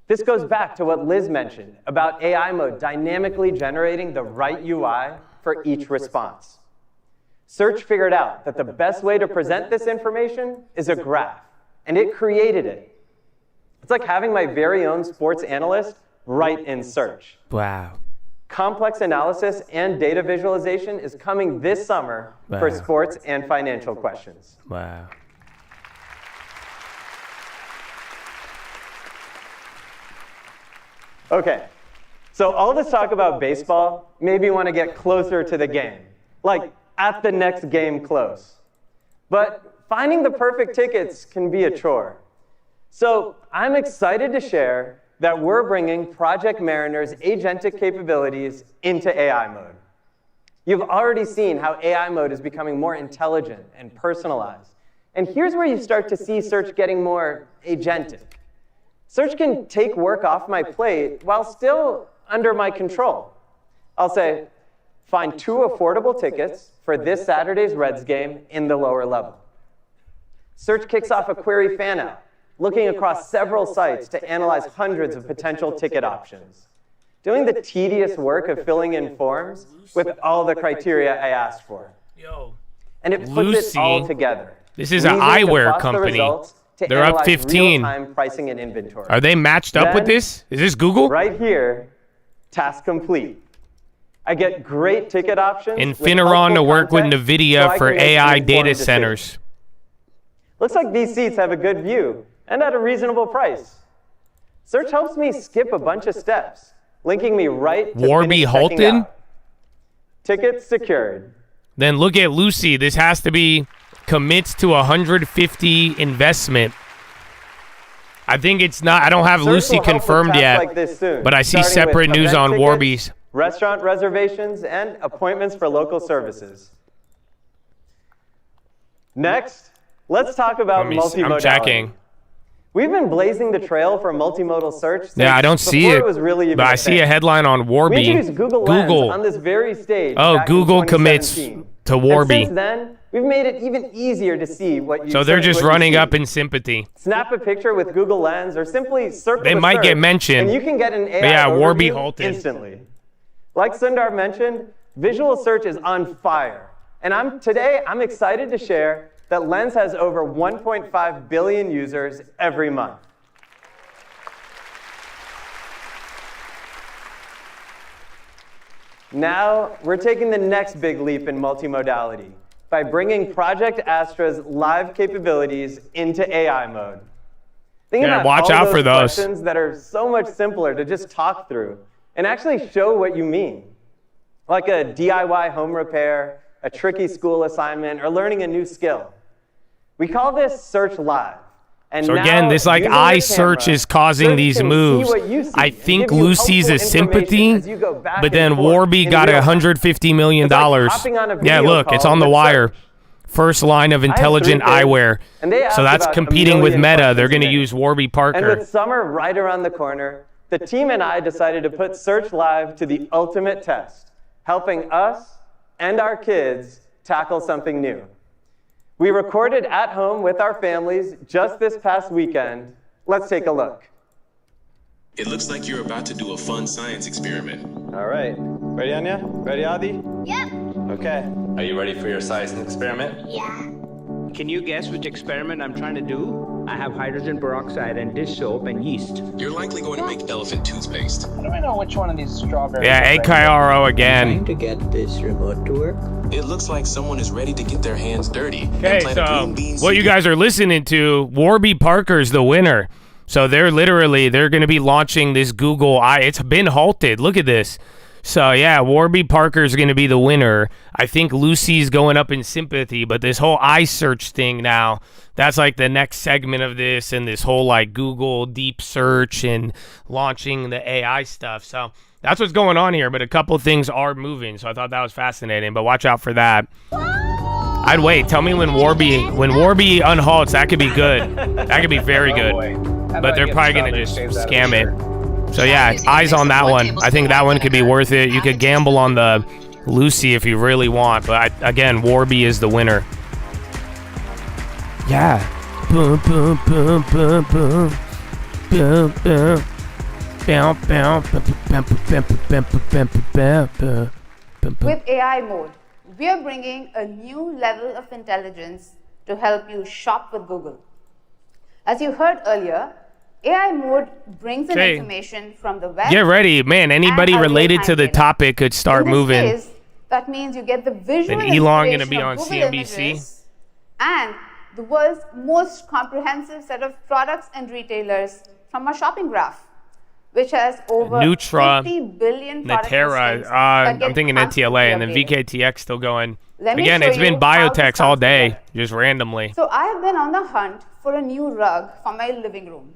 J: This goes back to what Liz mentioned about AI mode dynamically generating the right UI for each response. Search figured out that the best way to present this information is a graph, and it created it. It's like having my very own sports analyst right in search.
A: Wow.
J: Complex analysis and data visualization is coming this summer for sports and financial questions.
A: Wow.
J: Okay, so all this talk about baseball made me want to get closer to the game, like at the next game close. But finding the perfect tickets can be a chore. So I'm excited to share that we're bringing Project Mariner's agentic capabilities into AI mode. You've already seen how AI mode is becoming more intelligent and personalized. And here's where you start to see search getting more agentic. Search can take work off my plate while still under my control. I'll say, find 2 affordable tickets for this Saturday's Reds game in the lower level. Search kicks off a query fan-out, looking across several sites to analyze hundreds of potential ticket options, doing the tedious work of filling in forms with all the criteria I asked for. And it puts it all together.
A: This is an eyewear company. They're up 15.
J: Real-time pricing and inventory.
A: Are they matched up with this? Is this Google?
J: Right here, task complete. I get great ticket options.
A: Infiniron to work with NVIDIA for AI data centers.
J: Looks like these seats have a good view and at a reasonable price. Search helps me skip a bunch of steps, linking me right to
A: Warby Holton?
J: Tickets secured.
A: Then look at Lucy. This has to be commits to 150 investment. I think it's not. I don't have Lucy confirmed yet, but I see separate news on Warby's.
J: restaurant reservations, and appointments for local services. Next, let's talk about multimodality.
A: I'm checking.
J: We've been blazing the trail for multimodal search since
A: I don't see it,
J: was really even
A: but I see a headline on Warby.
J: We introduced Google Lens on this very stage.
A: Oh,
J: back
A: Google
J: in
A: commits
J: 2017.
A: to Warby.
J: And since then, we've made it even easier to see what you
A: So they're just running up in sympathy.
J: Snap a picture with Google Lens or simply circle
A: They
J: the
A: might
J: search,
A: get mentioned.
J: and you can get an AI
A: But yeah, Warby
J: overview
A: halted.
J: instantly. Like Sundar mentioned, visual search is on fire. And today I'm excited to share that Lens has over 1.5 billion users every month. Now, we're taking the next big leap in multimodality by bringing Project Astra's live capabilities into AI mode. Think about
A: watch
J: all
A: out
J: those
A: for those.
J: questions that are so much simpler to just talk through and actually show what you mean. Like a DIY home repair, a tricky school assignment, or learning a new skill. We call this Search Live. And
A: So
J: now,
A: again, this like
J: using your
A: eye search
J: camera,
A: is causing
J: Search
A: these
J: can see
A: moves.
J: what you see
A: I
J: and
A: think
J: give you
A: Lucy's
J: helpful
A: is sympathy,
J: information as you go back
A: but
J: and
A: then
J: forth
A: Warby
J: in
A: got
J: real time.
A: $150 million.
J: It's like hopping on a
A: Yeah,
J: video
A: look, it's
J: call
A: on the
J: with
A: wire.
J: Search.
A: First line of intelligent
J: three kids,
A: eyewear.
J: and they asked
A: So that's
J: about
A: competing
J: 1
A: with
J: million
A: Meta.
J: questions
A: They're
J: a
A: going to
J: minute.
A: use Warby
J: And
A: Parker.
J: with summer right around the corner, the team and I decided to put Search Live to the ultimate test, helping us and our kids tackle something new. We recorded at home with our families just this past weekend. Let's take a look.
K: It looks like you're about to do a fun science experiment.
J: All right. Ready, Anya? Ready, Adi?
L: Yep.
J: Okay.
M: Are you ready for your science experiment?
L: Yeah.
N: Can you guess which experiment I'm trying to do? I have hydrogen peroxide and dish soap and yeast.
K: You're likely going to make elephant toothpaste.
N: How do I know which one of these strawberries?
A: Yeah, AKRO again.
N: Trying to get this remote to work.
K: It looks like someone is ready to get their hands dirty.
A: Okay,
K: and plant a
A: so
K: green bean
A: what you
K: seed.
A: guys are listening to, Warby Parker's the winner. So they're going to be launching this Google Eye. It's been halted. Look at this. So yeah, Warby Parker's going to be the winner. I think Lucy's going up in sympathy, but this whole eye search thing now, that's like the next segment of this, and this whole like Google deep search and launching the AI stuff. So that's what's going on here, but a couple things are moving. So I thought that was fascinating, but watch out for that. I'd wait. Tell me when Warby unhalts. That could be good. That could be very good. But they're probably going to just scam it. So yeah, eyes on that one. I think that one could be worth it. You could gamble on the Lucy if you really want, but again, Warby is the winner. Yeah. Boom, boom, boom, boom, boom. Boom, boom.
L: With AI mode, we are bringing a new level of intelligence to help you shop with Google. As you heard earlier, AI mode brings in information from the web.
A: Get ready, man. Anybody
L: and
A: related to the
L: data.
A: topic could start
L: In this
A: moving.
L: case, that means you get the visual
A: And Elon
L: inspiration
A: gonna be
L: of
A: on
L: Google
A: CNBC.
L: images and the world's most comprehensive set of products and retailers from our shopping graph, which has over
A: Nutra,
L: 50 billion product
A: Natera,
L: listings that get
A: I'm thinking
L: constantly
A: NTLA, and then
L: updated.
A: VKTX still going.
L: Let me
A: Again,
L: show
A: it's been
L: you how this
A: biotechs all
L: comes
A: day,
L: together.
A: just randomly.
L: So I have been on the hunt for a new rug for my living room.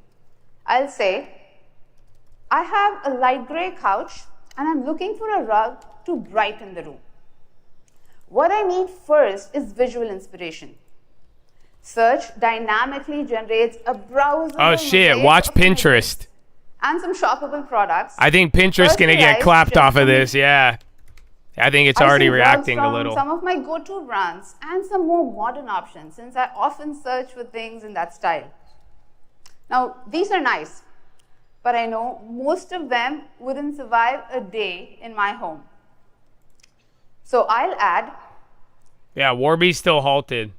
L: I'll say, I have a light gray couch and I'm looking for a rug to brighten the room. What I need first is visual inspiration. Search dynamically generates a browser.
A: Oh shit, watch Pinterest.
L: And some shoppable products.
A: I think Pinterest gonna get clapped off of this, yeah. I think it's already reacting a little.
L: Some of my go-to brands and some more modern options, since I often search for things in that style. Now, these are nice, but I know most of them wouldn't survive a day in my home. So I'll add.
A: Yeah, Warby's still halted.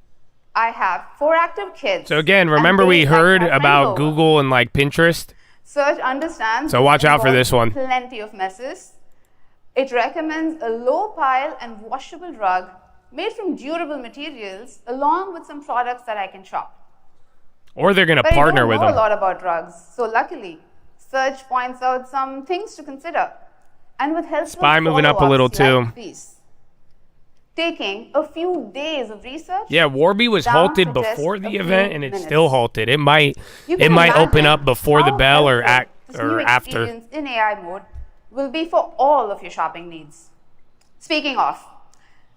L: I have 4 active kids.
A: So again, remember we heard about Google and like Pinterest?
L: Search understands.
A: So watch out for this one.
L: Plenty of messes. It recommends a low pile and washable rug made from durable materials, along with some products that I can shop.
A: Or they're gonna
L: But
A: partner
L: I
A: with
L: don't know
A: them.
L: a lot about rugs, so luckily, Search points out some things to consider, and with helpful
A: Spy moving up a little
L: follow-ups like
A: too.
L: these. Taking a few days of research.
A: Yeah, Warby was
L: down
A: halted
L: suggests
A: before
L: a
A: the
L: few
A: event, and it's
L: minutes.
A: still halted. It might
L: You can
A: open
L: imagine
A: up before the
L: how
A: bell or
L: helpful this new
A: after.
L: experience in AI mode will be for all of your shopping needs. Speaking of,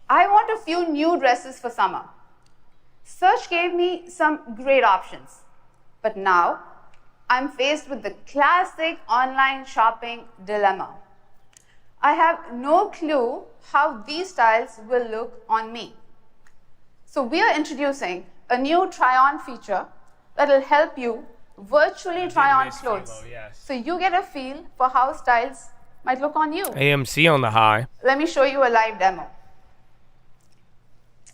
L: I want a few new dresses for summer. Search gave me some great options, but now I'm faced with the classic online shopping dilemma. I have no clue how these styles will look on me. So we are introducing a new try-on feature that will help you virtually try on clothes.
A: Philo, yes.
L: So you get a feel for how styles might look on you.
A: AMC on the high.
L: Let me show you a live demo.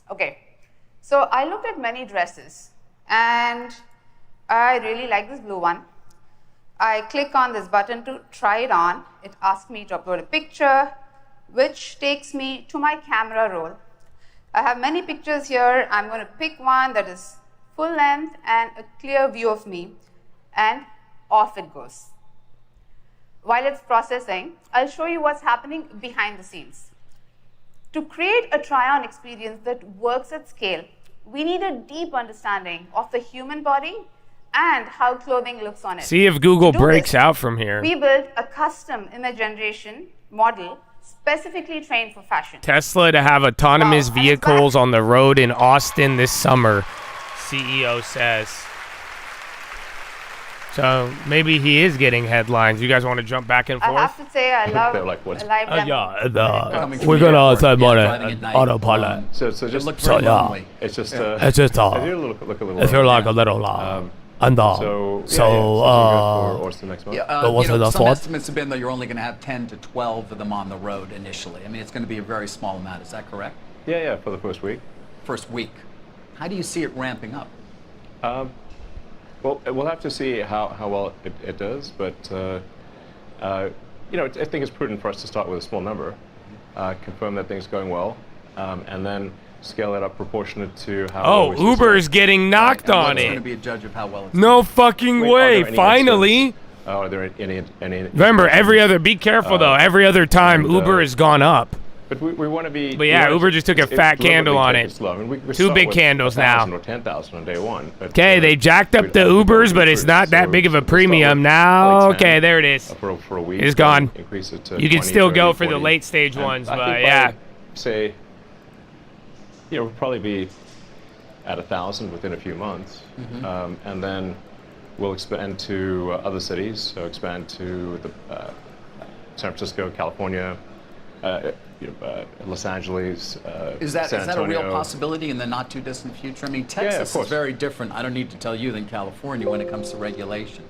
L: Okay, so I looked at many dresses and I really like this blue one. I click on this button to try it on. It asks me to upload a picture, which takes me to my camera roll. I have many pictures here. I'm going to pick one that is full length and a clear view of me, and off it goes. While it's processing, I'll show you what's happening behind the scenes. To create a try-on experience that works at scale, we need a deep understanding of the human body and how clothing looks on it.
A: See if Google breaks out from here.
L: We built a custom image generation model specifically trained for fashion.
A: Tesla to have autonomous vehicles on the road in Austin this summer, CEO says. So maybe he is getting headlines. You guys want to jump back and forth?
L: I have to say I love a live demo.
A: We're going to outside autopilot.
O: So just
A: it's just
O: if you're
A: like a little
O: Austin next month.
P: Some estimates have been that you're only going to have 10 to 12 of them on the road initially. I mean, it's going to be a very small amount. Is that correct?
O: Yeah, for the first week.
P: First week. How do you see it ramping up?
O: Well, we'll have to see how well it does, but I think it's prudent for us to start with a small number, confirm that things are going well, and then scale it up proportionate to how.
A: Oh, Uber is getting knocked on it.
P: Going to be a judge of how well it's
A: no fucking way! Finally.
O: Are there any?
A: Remember, be careful though. Every other time Uber has gone up.
O: But we want to be.
A: But yeah, Uber just took a fat candle on it.
O: I mean, we
A: 2 big candles now.
O: 1,000 or 10,000 on day one.
A: Okay, they jacked up the Ubers, but it's not that big of a premium now. Okay, there it is.
O: For a week.
A: It's gone.
O: Increase it to
A: you can
O: 20,
A: still
O: 30,
A: go for
O: 40.
A: the late stage ones,
O: I
A: but
O: think
A: yeah.
O: Say, we'll probably be at 1,000 within a few months, and then we'll expand to other cities. So expand to the San Francisco, California. Los Angeles,
P: Is that a real possibility in the not too distant future? I mean, Texas is very different, I don't need to tell you, than California when it comes to regulation.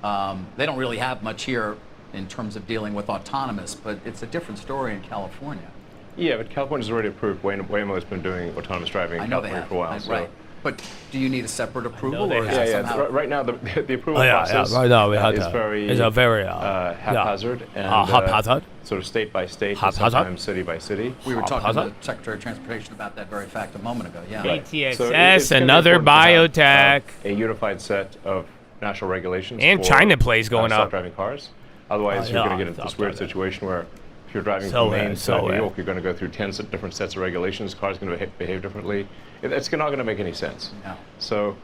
P: They don't really have much here in terms of dealing with autonomous, but it's a different story in California.
O: Yeah, but California's already approved. Waymo has been doing autonomous driving in California for a while.
P: Right. But do you need a separate approval? Or
O: Right now, the approval process
A: right now
O: is very haphazard and sort of state by state, and sometimes city by city.
P: We were talking to the Secretary of Transportation about that very fact a moment ago. Yeah.
O: Right.
A: ATSS, another biotech.
O: A unified set of national regulations.
A: And
O: for,
A: China plays going up.
O: Self-driving cars. Otherwise, you're going to get into this weird situation where if you're driving from Maine to New York, you're going to go through 10 different sets of regulations. Cars are going to behave differently. It's not going to make any sense.
P: No.
O: So,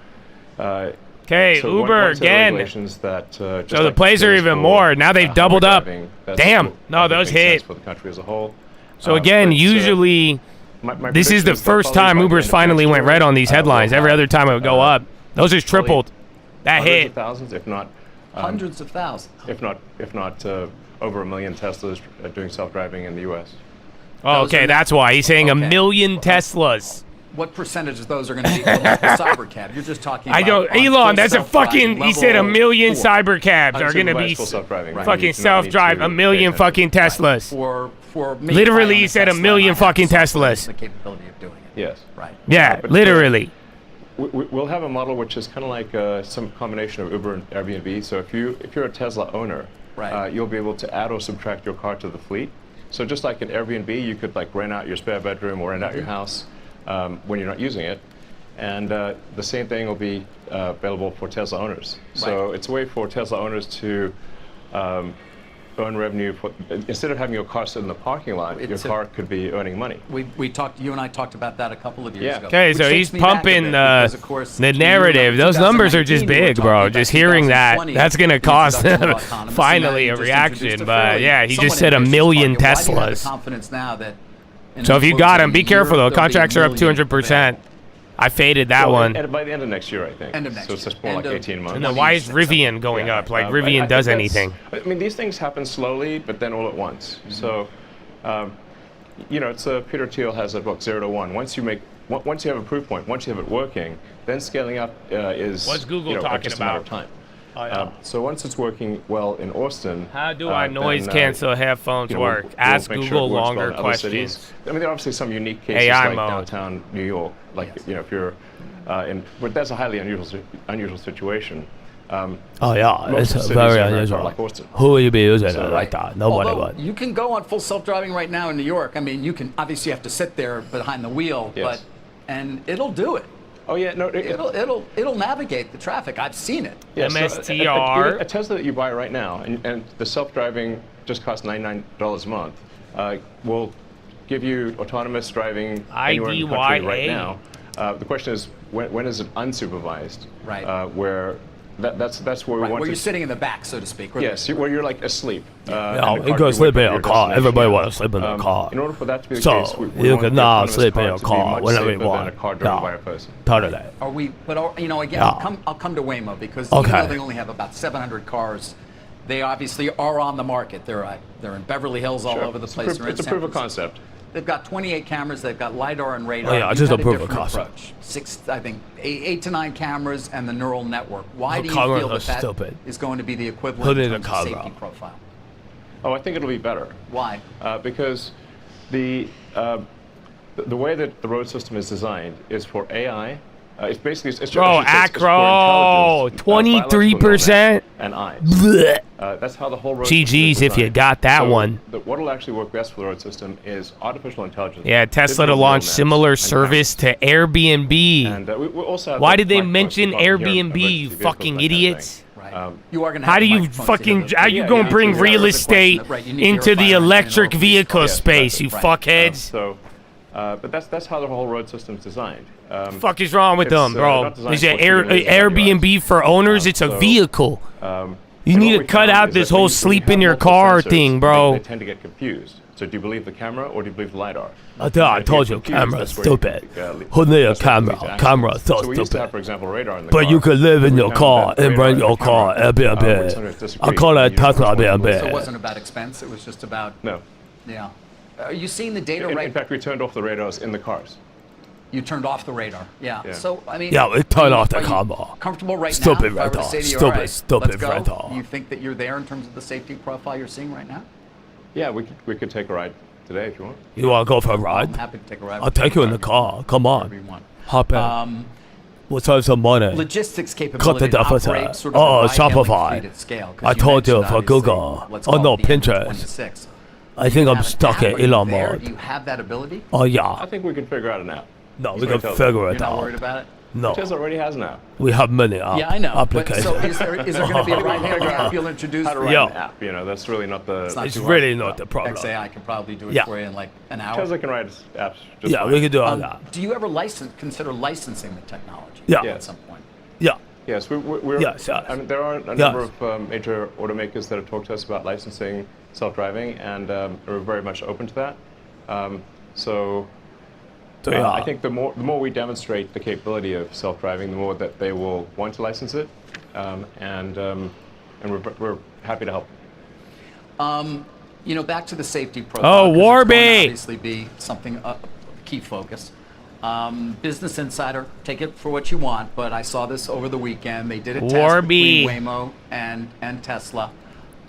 A: Uber again.
O: So
A: the plays are even more. Now they've doubled up. Damn. No, those hit.
O: For the country as a whole.
A: So again, usually, this is the first time Uber's finally went red on these headlines. Every other time it would go up. Those just tripled. That hit.
O: Thousands, if not
P: hundreds of thousands.
O: If not over 1 million Teslas doing self-driving in the U.S.
A: Oh, okay, that's why he's saying 1 million Teslas.
P: What percentage of those are going to be cybercab? You're just talking about...
A: I don't... Elon, that's a fucking... He said 1 million cybercabs are going to be fucking self-drive. 1 million fucking Teslas. Literally, he said 1 million fucking Teslas.
P: The capability of doing it.
O: Yes.
P: Right.
A: Yeah, literally.
O: We'll have a model which is kind of like some combination of Uber and Airbnb. So if you're a Tesla owner, you'll be able to add or subtract your car to the fleet. So just like in Airbnb, you could like rent out your spare bedroom or rent out your house when you're not using it. And the same thing will be available for Tesla owners. So it's a way for Tesla owners to earn revenue instead of having your car sit in the parking lot, your car could be earning money.
P: You and I talked about that a couple of years ago.
A: Okay, so he's pumping the narrative. Those numbers are just big, bro. Just hearing that's going to cause finally a reaction. But yeah, he just said 1 million Teslas. So if you got them, be careful though. Contracts are up 200%. I faded that one.
O: By the end of next year, I think.
P: End of next
O: so it's just more like 18 months.
A: And then why is Rivian going up? Like Rivian does anything.
O: I mean, these things happen slowly, but then all at once. So, it's Peter Thiel has a book, 0 to 1. Once you have a proof point, once you have it working, then scaling up is
A: what's Google talking
O: just a matter of
A: about?
O: time. So once it's working well in Austin,
A: how do I noise cancel headphones work? Ask Google longer questions.
O: I mean, there are obviously some unique cases like downtown New York, like if you're but that's a highly unusual situation.
A: It's very unusual.
O: Like Austin.
A: Who will you be using it like that? Nobody would.
P: You can go on full self-driving right now in New York. I mean, you can obviously have to sit there behind the wheel, and it'll do it.
O: Oh yeah, no,
P: it'll navigate the traffic. I've seen it.
O: Yeah,
A: MSTR.
O: So a Tesla that you buy right now, and the self-driving just costs $99 a month, will give you autonomous driving anywhere in the country right now. The question is, when is it unsupervised?
P: Right.
O: Where that's where we want
P: where
O: to.
P: you're sitting in the back, so to speak.
O: Yes, where you're like asleep.
A: You can sleep in your car. Everybody wants to sleep in their car.
O: In order for that to be the
A: so
O: case,
A: you can now sleep in your car whenever you want.
O: A car driven by a person.
A: Totally.
P: Are we? But again, I'll come to Waymo because even though they only have about 700 cars, they obviously are on the market. They're in Beverly Hills, all over the place.
O: It's a proof of concept.
P: They've got 28 cameras. They've got LiDAR and radar.
A: Oh, yeah, just a proof of concept.
P: 8 to 9 cameras and the neural network. Why do you feel that is going to be the equivalent in terms of safety profile?
O: Oh, I think it'll be better.
P: Why?
O: Because the way that the road system is designed is for AI. It's basically it's
A: Acro, 23%.
O: And eyes. That's how the whole road.
A: GG's if you got that one.
O: What will actually work best for the road system is artificial intelligence.
A: Yeah, Tesla to launch similar service to Airbnb.
O: And we also have
A: why did they mention Airbnb, you fucking idiots?
P: You are gonna
A: how you gonna bring real estate into the electric vehicle space, you fuckheads?
O: But that's how the whole road system is designed.
A: Fuck is wrong with them, bro? Is it Airbnb for owners? It's a vehicle. You need to cut out this whole sleep in your car thing, bro.
O: They tend to get confused. So do you believe the camera or do you believe the LiDAR?
A: I told you, camera's stupid. Who need a camera? Camera's so
O: we used to have,
A: stupid.
O: for example, radar in the
A: But
O: car.
A: you could live in your car and rent your car Airbnb. I call that Tesla Airbnb.
P: So it wasn't about expense. It was just about.
O: No.
P: Yeah. Are you seeing the data right?
O: In fact, we turned off the radars in the cars.
P: You turned off the radar. Yeah. So I mean.
A: Yeah, we turned off the camera.
P: Comfortable right
A: now?
P: Stupid radar.
A: Stupid radar.
P: You think that you're there in terms of the safety profile you're seeing right now?
O: Yeah, we could take a ride today if you want.
A: You want to go for a ride?
P: I'm happy to take a ride.
A: I'll take you in the car. Come on. Hop in. We'll save some money.
P: Logistics
A: Cut the
P: capability to
A: deficit.
P: operate sort of a
A: Shopify.
P: ride-hailing fleet at scale, 'cause
A: I told you
P: mentioned,
A: for Google.
P: obviously, let's
A: Oh
P: call
A: no,
P: it the end of
A: Pinterest.
P: 26.
A: I think I'm stuck at Elon
P: Do
A: mode.
P: you have that ability?
A: Oh yeah.
O: I think we can figure out an app.
A: No, we can figure it
P: You're
A: out.
P: not worried about it?
A: No.
O: Tesla already has an app.
A: We have many
P: Yeah, I know.
A: applications.
P: But so is there going to be a ride-hailing app you'll introduce?
O: How to write an app? That's really not the.
A: It's really not the problem.
P: XAI can probably do it for you in like an hour.
O: Tesla can write apps. Just
A: Yeah, we can do all that.
P: Do you ever consider licensing the technology?
A: Yeah.
P: At some point.
A: Yeah.
O: Yes, we're.
A: Yes.
O: I mean, there are a number of major automakers that have talked to us about licensing self-driving, and we're very much open to that. I think the more we demonstrate the capability of self-driving, the more that they will want to license it, and we're happy to help.
P: Back to the safety profile.
A: Oh, Warby!
P: Obviously, be something a key focus. Business Insider, take it for what you want, but I saw this over the weekend. They did a test between Waymo and Tesla.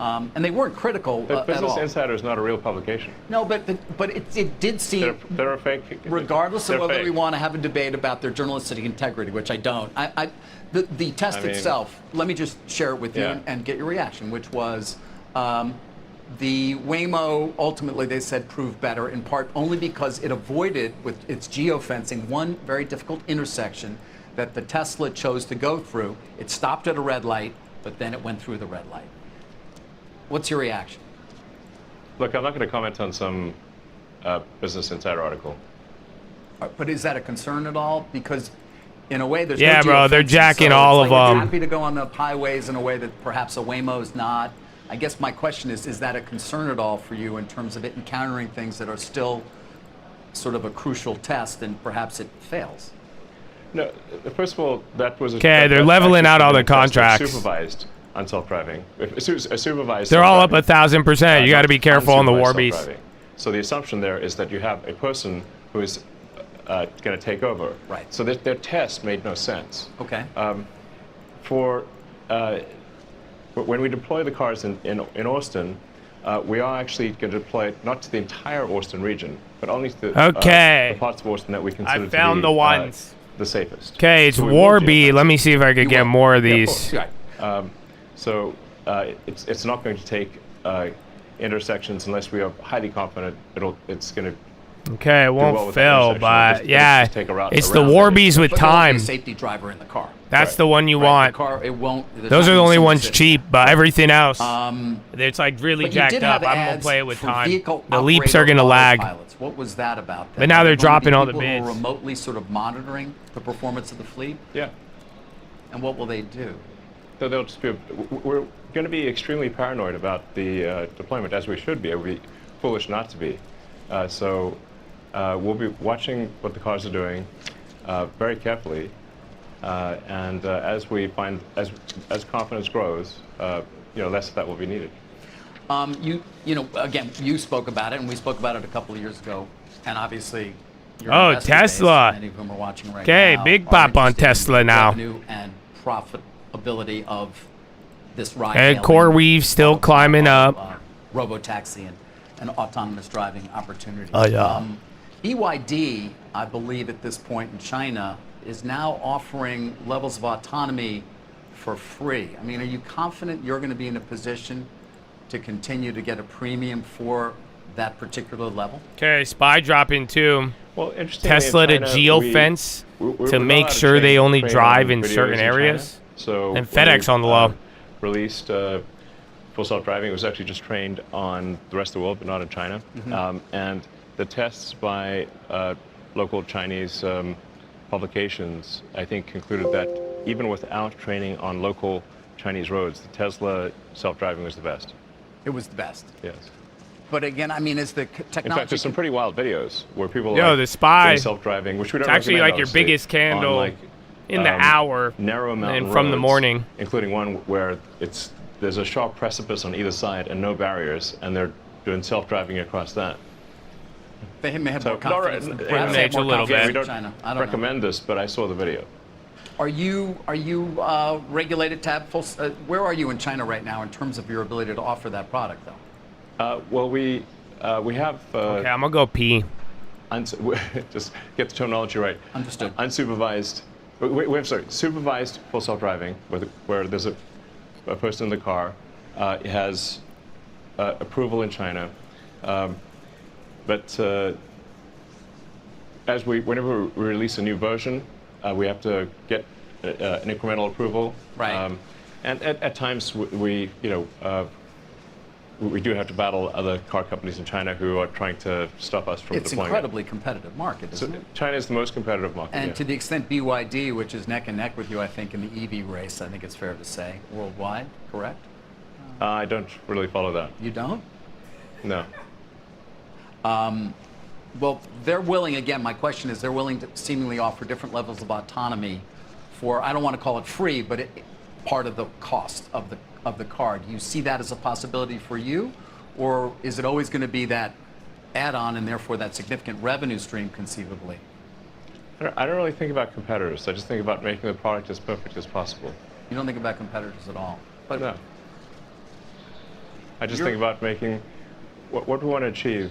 P: And they weren't critical at all.
O: Business Insider is not a real publication.
P: No, but it did seem.
O: They're a fake.
P: Regardless of whether we want to have a debate about their journalistic integrity, which I don't. The test itself. Let me just share it with you and get your reaction, which was the Waymo ultimately they said proved better in part only because it avoided with its geofencing one very difficult intersection that the Tesla chose to go through. It stopped at a red light, but then it went through the red light. What's your reaction?
O: Look, I'm not going to comment on some Business Insider article.
P: But is that a concern at all? Because in a way, there's
A: yeah,
P: no
A: bro, they're jacking all of
P: You're
A: them.
P: happy to go on the highways in a way that perhaps a Waymo's not. I guess my question is that a concern at all for you in terms of it encountering things that are still sort of a crucial test and perhaps it fails?
O: No, first of all, that was
A: okay. They're leveling out all the contracts.
O: Supervised on self-driving. Supervised.
A: They're all up 1,000%. You got to be careful on the Warbies.
O: So the assumption there is that you have a person who is going to take over.
P: Right.
O: So their test made no sense.
P: Okay.
O: When we deploy the cars in Austin, we are actually going to deploy it not to the entire Austin region, but only to the parts of Austin that we consider
A: I found the ones.
O: The safest.
A: Okay, it's Warby. Let me see if I could get more of these.
O: Yeah, so it's not going to take intersections unless we are highly confident it's going to.
A: Okay, it won't fail, but yeah, it's the Warbies with time.
P: A safety driver in the car.
A: That's the one you want.
P: The car, it won't.
A: Those are the only ones cheap, but everything else, it's like really jacked up. I'm gonna play it with time. The leaps are gonna lag.
P: What was that about?
A: But now they're dropping all the bids.
P: People remotely sort of monitoring the performance of the fleet.
O: Yeah.
P: And what will they do?
O: So they'll just be. We're going to be extremely paranoid about the deployment, as we should be. It would be foolish not to be. We'll be watching what the cars are doing very carefully, and as we find, as confidence grows, less of that will be needed.
P: Again, you spoke about it, and we spoke about it a couple of years ago, and obviously,
A: your Tesla.
P: Many of whom are watching right
A: now. Okay, big pop on Tesla now.
P: Revenue and profitability of this ride.
A: And CoreWeave still climbing up.
P: Robotaxi and autonomous driving opportunities.
A: Oh yeah.
P: BYD, I believe at this point in China, is now offering levels of autonomy for free. I mean, are you confident you're going to be in a position to continue to get a premium for that particular level?
A: Okay, Spy dropping too.
O: Well, interesting.
A: Tesla to geofence to make sure they only drive in certain areas.
O: So
A: and FedEx on the low.
O: Released full self-driving. It was actually just trained on the rest of the world, but not in China.
P: Mm-hmm.
O: And the tests by local Chinese publications, I think, concluded that even without training on local Chinese roads, the Tesla self-driving was the best.
P: It was the best.
O: Yes.
P: But again, I mean, is the technology...
O: In fact, there's some pretty wild videos where people
A: the Spy
O: self-driving, which we don't
A: it's actually like your biggest candle in the hour
O: narrow mountain
A: and from
O: roads,
A: the morning.
O: Including one where there's a sharp precipice on either side and no barriers, and they're doing self-driving across that.
P: They may have more confidence. Perhaps they have more confidence
O: we don't
P: China.
O: recommend this, but I saw the video.
P: Are you regulated to have full? Where are you in China right now in terms of your ability to offer that product, though?
O: Well, we have.
A: Okay, I'm gonna go pee.
O: Just get the terminology right.
P: Understood.
O: Unsupervised. Supervised full self-driving, where there's a person in the car. It has approval in China, but whenever we release a new version, we have to get an incremental approval.
P: Right.
O: And at times we do have to battle other car companies in China who are trying to stop us from deploying it.
P: It's an incredibly competitive market, isn't it?
O: China is the most competitive market.
P: And to the extent BYD, which is neck and neck with you, I think, in the EV race, I think it's fair to say, worldwide, correct?
O: I don't really follow that.
P: You don't?
O: No.
P: Well, they're willing, again, my question is, they're willing to seemingly offer different levels of autonomy for, I don't want to call it free, but part of the cost of the car. Do you see that as a possibility for you? Or is it always going to be that add-on and therefore that significant revenue stream conceivably?
O: I don't really think about competitors. I just think about making the product as perfect as possible.
P: You don't think about competitors at all? But
O: no. I just think about making, what we want to achieve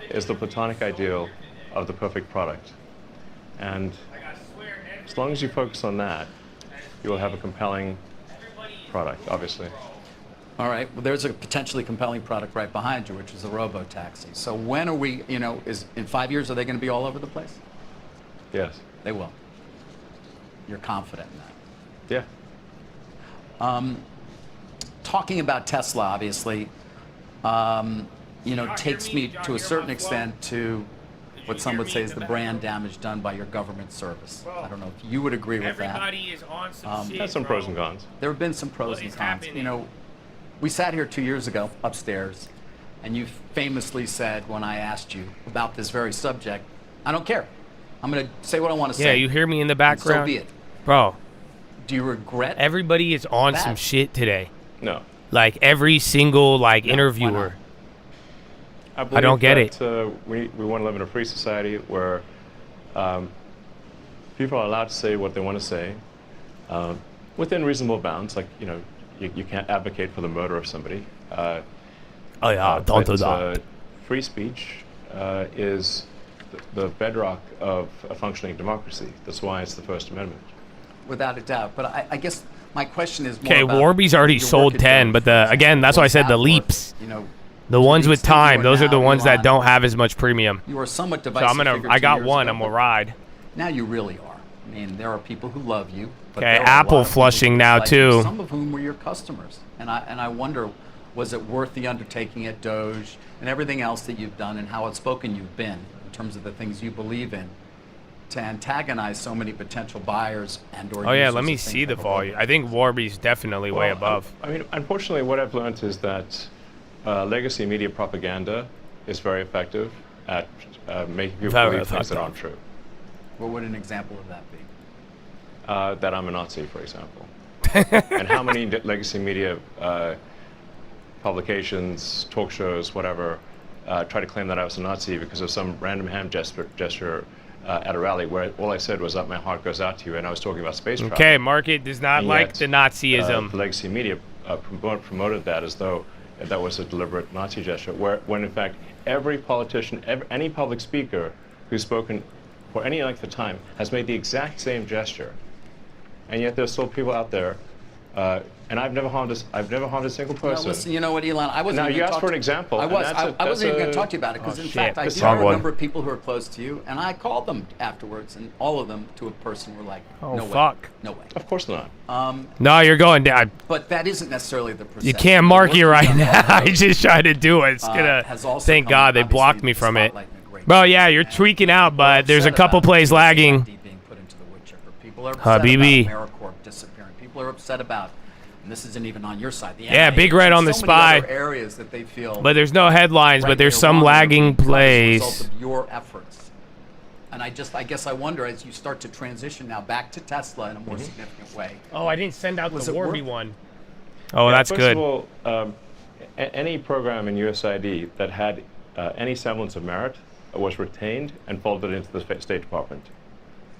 O: is the platonic ideal of the perfect product. And as long as you focus on that, you will have a compelling product, obviously.
P: All right, well, there's a potentially compelling product right behind you, which is the robo-taxi. So when are we, in 5 years, are they going to be all over the place?
O: Yes.
P: They will. You're confident in that?
O: Yeah.
P: Talking about Tesla, obviously, takes me to a certain extent to what some would say is the brand damage done by your government service. I don't know if you would agree with that.
A: Everybody is on some shit,
O: There's some pros and cons.
P: There have been some pros and cons. We sat here 2 years ago upstairs, and you famously said when I asked you about this very subject, I don't care. I'm going to say what I want to say.
A: Yeah, you hear me in the background?
P: So be it.
A: Bro.
P: Do you regret
A: Everybody is on
P: that?
A: some shit today.
O: No.
A: Like every single interviewer.
O: I
A: don't get it.
O: We want to live in a free society where people are allowed to say what they want to say within reasonable bounds. Like, you can't advocate for the murder of somebody.
A: Don't do that.
O: Free speech is the bedrock of a functioning democracy. That's why it's the First Amendment.
P: Without a doubt. But I guess my question is more
A: Okay,
P: about
A: Warby's already sold 10, but again, that's why I said the leaps. The ones with time, those are the ones that don't have as much premium.
P: You are somewhat
A: So
P: divisive.
A: I got one, I'm gonna ride.
P: Now you really are. I mean, there are people who love you. But
A: Okay,
P: there are a
A: Apple
P: lot of people
A: flushing
P: who
A: now
P: dislike you,
A: too.
P: Some of whom were your customers, and I wonder, was it worth the undertaking at Doge and everything else that you've done and how outspoken you've been in terms of the things you believe in to antagonize so many potential buyers and/or
A: Oh yeah,
P: users
A: let me
P: of
A: see
P: things
A: the
P: like
A: volume. I think Warby's definitely way above.
O: I mean, unfortunately, what I've learned is that legacy media propaganda is very effective at making people believe things that aren't true.
P: What would an example of that be?
O: That I'm a Nazi, for example. And how many legacy media publications, talk shows, whatever, try to claim that I was a Nazi because of some random hand gesture at a rally where all I said was that my heart goes out to you, and I was talking about space travel.
A: Okay, market does not like the Nazism.
O: The legacy media promoted that as though that was a deliberate Nazi gesture, when in fact every politician, any public speaker who's spoken for any length of time has made the exact same gesture, and yet there's still people out there. And I've never harmed a single person.
P: No, listen, you know what, Elon? I wasn't.
O: Now you asked for an example.
P: I wasn't even going to talk to you about it because, in fact, I do know a number of people who are close to you, and I called them afterwards, and all of them, to a person, were like, "No way, no way."
O: Of course not.
A: No, you're going down.
P: But that isn't necessarily the perception.
A: You can't mark it right now. I just tried to do it. It's gonna. Thank God they blocked me from it. Bro, yeah, you're tweaking out, but there's a couple plays lagging.
P: People are upset
A: Habibi.
P: about AmeriCorps disappearing. People are upset about. And this isn't even on your side. The
A: Yeah,
P: NIH,
A: big red on the
P: so
A: spy.
P: many other areas that they feel
A: But there's no headlines, but there's
P: or
A: some
P: wrong
A: lagging
P: as a
A: plays.
P: result of your efforts. And I guess I wonder, as you start to transition now back to Tesla in a more significant way.
A: Oh, I didn't send out
P: Was
A: the
P: it
A: Warby
P: worth-
A: one. Oh,
O: Yeah,
A: that's
O: first
A: good.
O: Of all, any program in USAID that had any semblance of merit was retained and folded into the State Department.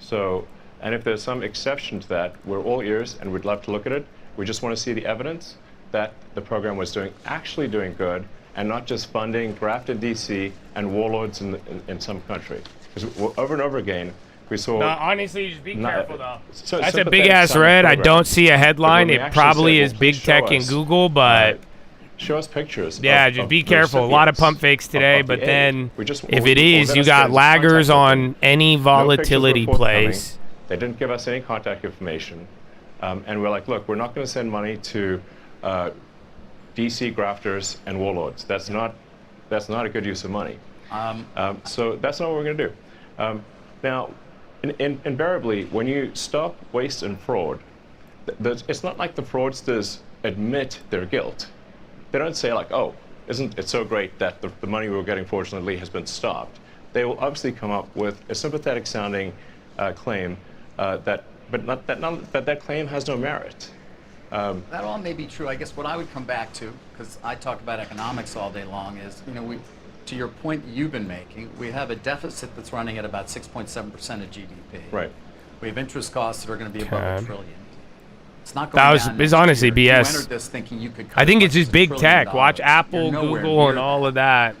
O: So, and if there's some exception to that, we're all ears and we'd love to look at it. We just want to see the evidence that the program was actually doing good, and not just funding grafted DC and warlords in some country. Because over and over again, we saw.
A: No, honestly, just be careful though.
O: So
A: That's a
O: sympathetic
A: big ass
O: sounding
A: red. I
O: program.
A: don't see a
O: But
A: headline.
O: when we
A: It
O: actually
A: probably
O: said,
A: is
O: well,
A: big
O: please
A: tech
O: show
A: in
O: us,
A: Google, but
O: show us pictures.
A: yeah,
O: of
A: just be
O: the
A: careful. A lot of
O: recipients
A: pump fakes today,
O: of the
A: but
O: aid.
A: then if
O: all
A: it is,
O: that
A: you
O: is
A: got
O: is
A: laggers
O: contact
A: on
O: info.
A: any
O: No pictures
A: volatility
O: were forthcoming.
A: plays.
O: They didn't give us any contact information, and we're like, look, we're not going to send money to DC grafters and warlords. That's not a good use of money. So that's not what we're going to do. Now, invariably, when you stop waste and fraud, it's not like the fraudsters admit their guilt. They don't say like, oh, isn't it so great that the money we were getting fortunately has been stopped. They will obviously come up with a sympathetic sounding claim that claim has no merit.
P: That all may be true. I guess what I would come back to, because I talk about economics all day long, is, to your point that you've been making, we have a deficit that's running at about 6.7% of GDP.
O: Right.
P: We have interest costs that are going to be above $1 trillion. It's not going
A: That
P: down
A: was
P: next
A: honestly
P: year.
A: BS.
P: You entered this thinking you could
A: I think it's just big
P: $1
A: tech.
P: trillion.
A: Watch Apple,
P: You're nowhere
A: Google, and
P: near
A: all of that.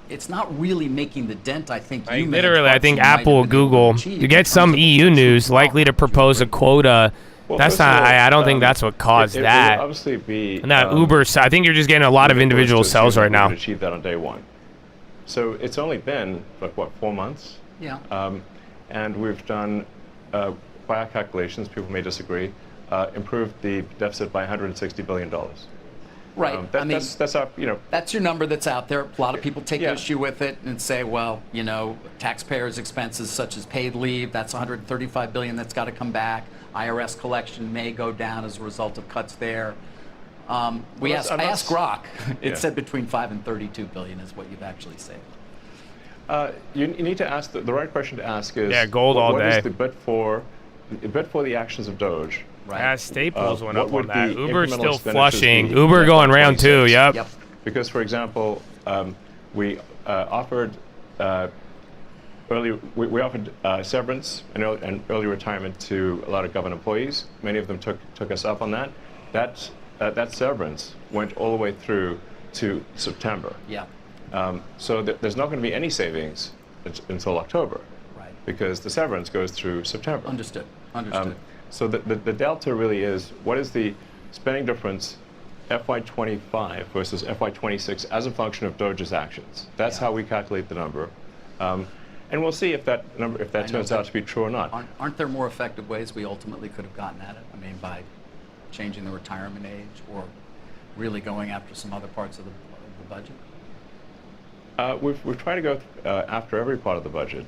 P: It's not really making the dent I think
A: Like,
P: you made.
A: literally, I think
P: You might have
A: Apple,
P: been able to
A: Google.
P: achieve
A: You
P: in
A: get
P: terms
A: some
P: of
A: EU news likely to propose a quota.
O: Well,
A: That's
O: first of
A: not.
O: all,
A: I don't think that's what caused
O: it
A: that.
O: will obviously be.
A: And that Uber. I think you're just getting a lot of individual cells right now.
O: Achieve that on day one. So it's only been like what, 4 months?
P: Yeah.
O: And we've done, by our calculations, people may disagree, improved the deficit by $160 billion.
P: Right.
O: That's our,
P: that's your number that's out there. A lot of people take issue with it and say, well, taxpayers' expenses such as paid leave, that's $135 billion that's got to come back. IRS collection may go down as a result of cuts there. I asked Grok. It said between 5 and 32 billion is what you've actually saved.
O: You need to ask the right question to ask is
A: gold all
O: what
A: day.
O: Is the bet for the actions of Doge?
A: Right. Staples went up on
O: would
A: that.
O: the
A: Uber's
O: incremental
A: still
O: expenditures
A: flushing.
O: be
A: Uber
O: in
A: going round
O: 26?
A: 2. Yep.
O: Because, for example, we offered severance and early retirement to a lot of government employees. Many of them took us up on that. That severance went all the way through to September.
P: Yeah.
O: So there's not going to be any savings until October.
P: Right.
O: Because the severance goes through September.
P: Understood.
O: So the delta really is, what is the spending difference FY25 versus FY26 as a function of Doge's actions? That's how we calculate the number. And we'll see if that turns out to be true or not.
P: Aren't there more effective ways we ultimately could have gotten at it? I mean, by changing the retirement age or really going after some other parts of the budget?
O: We've tried to go after every part of the budget.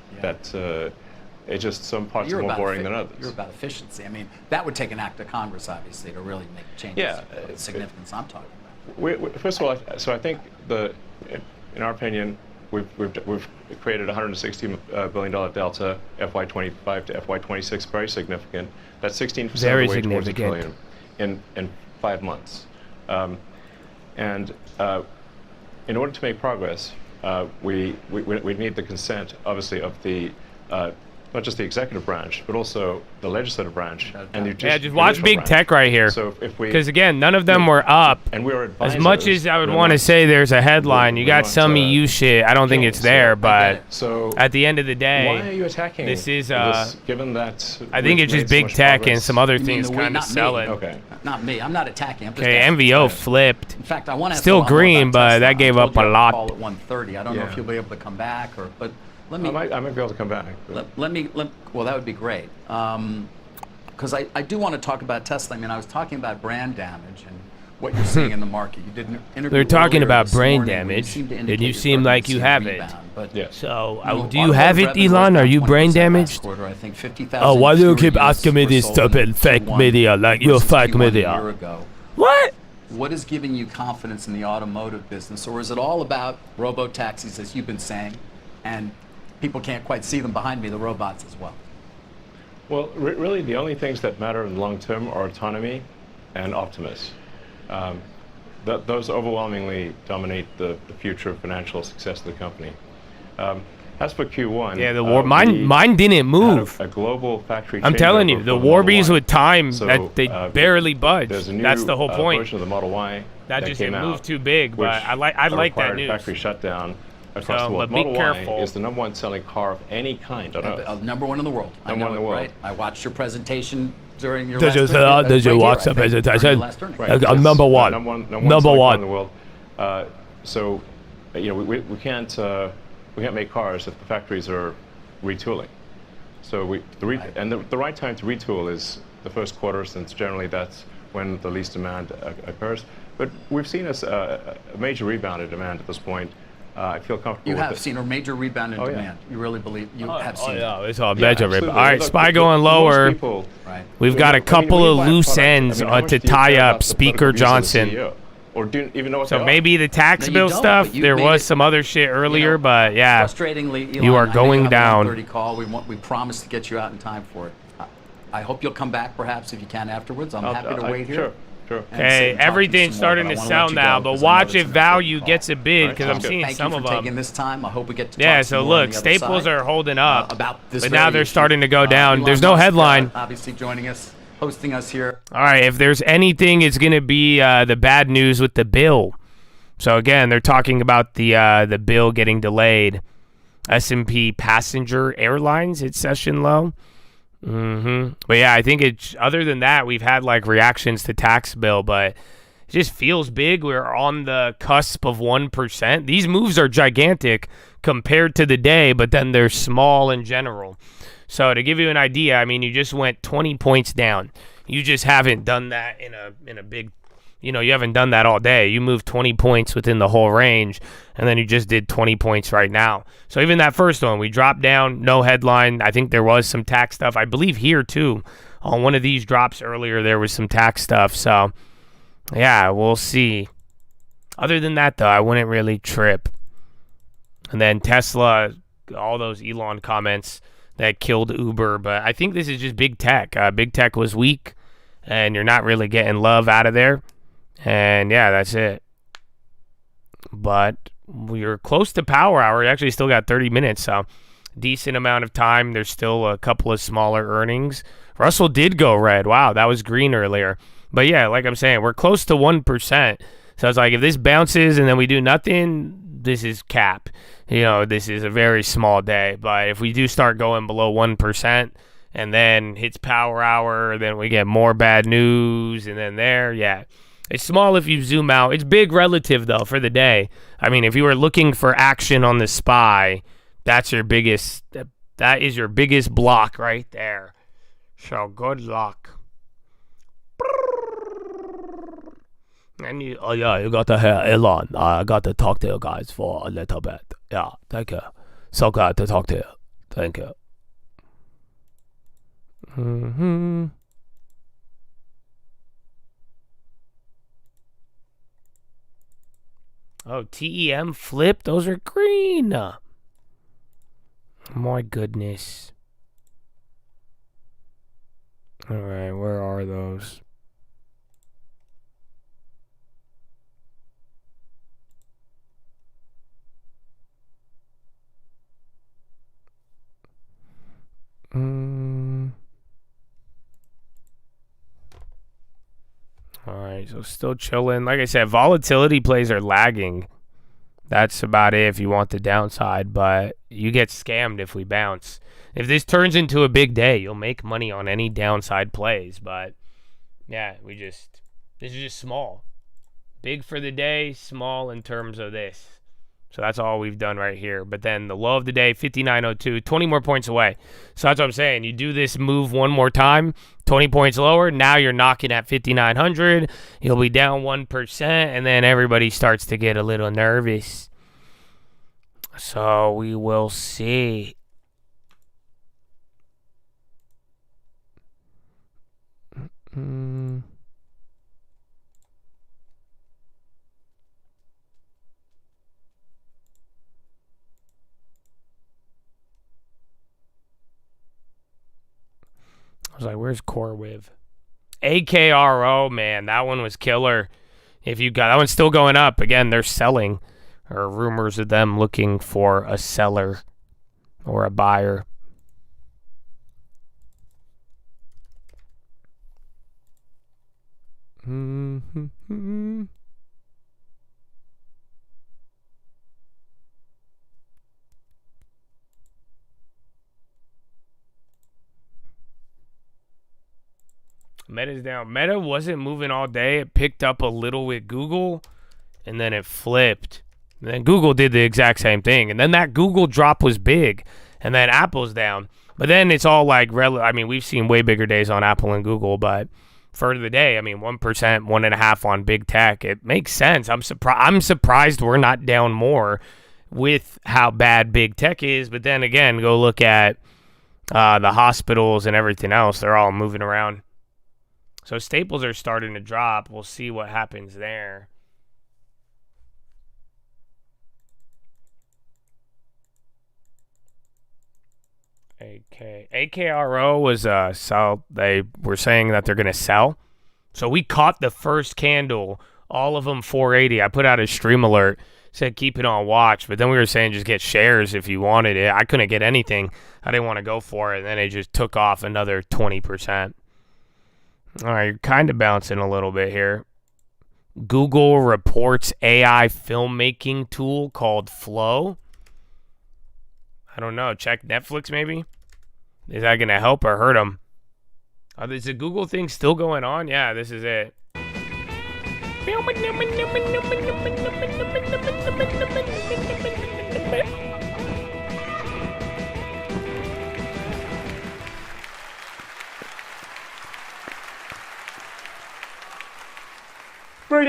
O: It's just some parts are more boring than others.
P: You're about efficiency. I mean, that would take an act of Congress, obviously, to really make changes of the significance I'm talking about.
O: First of all, so I think in our opinion, we've created a $160 billion delta, FY25 to FY26, very significant. That's 16% of the way towards $1 trillion in 5 months. And in order to make progress, we need the consent, obviously, of the not just the executive branch, but also the legislative branch and the
A: just watch big
O: branch.
A: Tech right here.
O: So
A: because again, none of them were up.
O: And we were
A: as much as I would want to say there's a headline, you got some EU shit. I don't think it's there, but at the end of the day,
O: why are you attacking
A: this is
O: given that
A: I think it's just big tech and some other things kind of selling.
O: Okay.
P: Not me. I'm not attacking. I'm just
A: okay, MVO flipped.
P: In fact, I want to
A: still green, but that gave up a lot.
P: Call at 1:30. I don't know if you'll be able to come back but.
O: I might be able to come back.
P: Well, that would be great. Because I do want to talk about Tesla. I mean, I was talking about brand damage and what you're seeing in the market. You did an interview.
A: They're talking about
P: this
A: brain
P: morning
A: damage,
P: and
A: you seem like you have it.
P: But
A: so, do you have it, Elon? Are you brain damaged?
P: Quarter, I think 50,000
A: oh, why do you keep asking me this stupid fake media like you're fake media? What?
P: What is giving you confidence in the automotive business, or is it all about robo-taxis, as you've been saying, and people can't quite see them behind me, the robots as well?
O: Well, really the only things that matter in the long term are autonomy and Optimus. Those overwhelmingly dominate the future financial success of the company. As for Q1,
A: the mine didn't move.
O: A global factory.
A: I'm telling you, the Warbies with time that they barely budge. That's the whole point.
O: Version of the Model Y
A: that just didn't move too big, but I like that news.
O: Factory shutdown. Across the world.
A: But be
O: Model
A: careful.
O: Y is the #1 selling car of any kind on Earth.
P: Number one in the world.
O: Number one in the world.
P: Right? I watched your presentation during your
A: Did you watch the presentation?
O: Right.
A: Number one.
O: Number one in the world. So, we can't make cars if the factories are retooling. So the right time to retool is the first quarter, since generally that's when the least demand occurs. But we've seen a major rebound in demand at this point. I feel comfortable.
P: You
O: with
P: have
O: it.
P: seen a major rebound in demand. You really believe you have seen?
A: Yeah, it's all major rebound. All right, SPY going lower. We've got a couple of loose ends to tie up Speaker Johnson.
O: Or do you even know what
A: so maybe the tax bill stuff. There was some other shit earlier, but yeah.
P: Frustratingly, Elon,
A: you are going down.
P: 30 call. We promised to get you out in time for it. I hope you'll come back, perhaps, if you can afterwards. I'm happy to wait here.
O: Sure.
A: Okay, everything's starting to sell now, but watch if value gets a bid, because I'm seeing some of them.
P: Taking this time. I hope we get to
A: yeah, so look, Staples are holding up, but now they're starting to go down. There's no headline.
P: Obviously joining us, hosting us here.
A: All right, if there's anything, it's going to be the bad news with the bill. So again, they're talking about the bill getting delayed. S&P passenger airlines, it's session low. But yeah, I think it's other than that, we've had like reactions to tax bill, but it just feels big. We're on the cusp of 1%. These moves are gigantic compared to the day, but then they're small in general. So to give you an idea, I mean, you just went 20 points down. You just haven't done that in a big you haven't done that all day. You moved 20 points within the whole range, and then you just did 20 points right now. So even that first one, we dropped down, no headline. I think there was some tax stuff. I believe here, too, on one of these drops earlier, there was some tax stuff. So, yeah, we'll see. Other than that, though, I wouldn't really trip. And then Tesla, all those Elon comments that killed Uber. But I think this is just big tech. Big tech was weak, and you're not really getting love out of there. And, yeah, that's it. But we're close to power hour. We actually still got 30 minutes, so decent amount of time. There's still a couple of smaller earnings. Russell did go red. Wow, that was green earlier. But, yeah, like I'm saying, we're close to 1%. So it's like if this bounces and then we do nothing, this is cap. This is a very small day. But if we do start going below 1% and then hits power hour, then we get more bad news. And then yeah. It's small if you zoom out. It's big relative, though, for the day. I mean, if you were looking for action on the SPY, that is your biggest block right there. So good luck. And you got to hear Elon. I got to talk to you guys for a little bit. Yeah, thank you. So glad to talk to you. Thank you. Oh, TEM flip? Those are green. My goodness. All right, where are those? All right, so still chilling. Like I said, volatility plays are lagging. That's about it if you want the downside, but you get scammed if we bounce. If this turns into a big day, you'll make money on any downside plays, but yeah, this is just small. Big for the day, small in terms of this. So that's all we've done right here. But then the low of the day, 59.02, 20 more points away. So that's what I'm saying. You do this move one more time, 20 points lower. Now you're knocking at 5,900. You'll be down 1%, and then everybody starts to get a little nervous. So we will see. I was like, where's CoreWiv? AKRO, man, that one was killer. If you got that one's still going up. Again, they're selling, or rumors of them looking for a seller or a buyer. Meta's down. Meta wasn't moving all day. It picked up a little with Google, and then it flipped. And then Google did the exact same thing. And then that Google drop was big, and then Apple's down. But then it's all like, I mean, we've seen way bigger days on Apple and Google, but for the day, I mean, 1%, 1.5% on big tech. It makes sense. I'm surprised we're not down more with how bad big tech is. But then again, go look at the hospitals and everything else. They're all moving around. So staples are starting to drop. We'll see what happens there. AKRO was sell. They were saying that they're going to sell. So we caught the first candle, all of them 480. I put out a stream alert, said keep it on watch. But then we were saying just get shares if you wanted it. I couldn't get anything. I didn't want to go for it. And then it just took off another 20%. All right, you're kind of bouncing a little bit here. Google reports AI filmmaking tool called Philo. I don't know. Check Netflix maybe? Is that going to help or hurt them? Is the Google thing still going on? Yeah, this is it.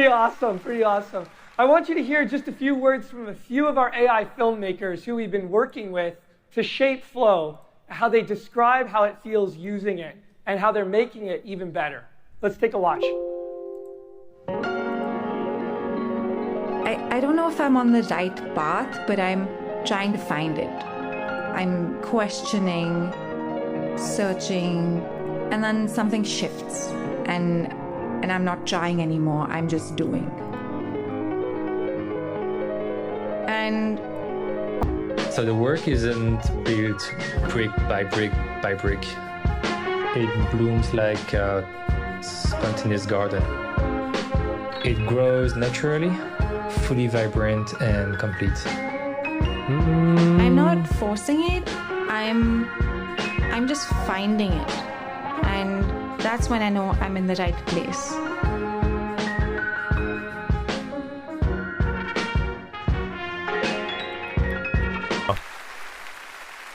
Q: Pretty awesome, pretty awesome. I want you to hear just a few words from a few of our AI filmmakers who we've been working with to shape Flow, how they describe how it feels using it, and how they're making it even better. Let's take a watch.
R: I don't know if I'm on the right path, but I'm trying to find it. I'm questioning, searching, and then something shifts, and I'm not trying anymore, I'm just doing. And
S: so the work isn't built brick by brick by brick. It blooms like a spontaneous garden. It grows naturally, fully vibrant and complete.
R: I'm not forcing it, I'm just finding it. And that's when I know I'm in the right place.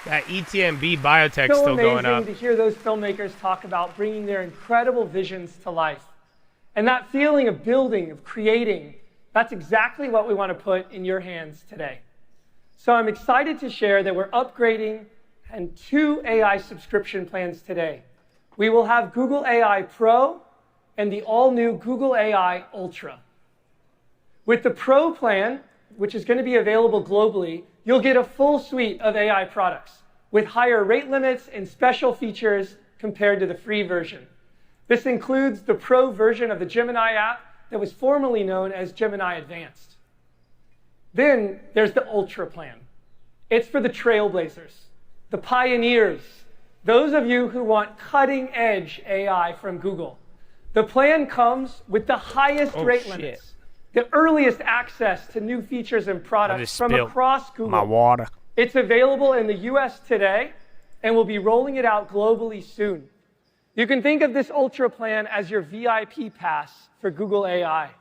A: That ETMB biotech
Q: So
A: still going up.
Q: amazing to hear those filmmakers talk about bringing their incredible visions to life. And that feeling of building, of creating, that's exactly what we want to put in your hands today. So I'm excited to share that we're upgrading and 2 AI subscription plans today. We will have Google AI Pro and the all-new Google AI Ultra. With the Pro plan, which is going to be available globally, you'll get a full suite of AI products with higher rate limits and special features compared to the free version. This includes the Pro version of the Gemini app that was formerly known as Gemini Advanced. Then there's the Ultra plan. It's for the trailblazers, the pioneers, those of you who want cutting-edge AI from Google. The plan comes with the highest rate limits, the earliest access to new features and products from across Google.
A: My water.
Q: It's available in the US today, and we'll be rolling it out globally soon. You can think of this Ultra plan as your VIP pass for Google AI.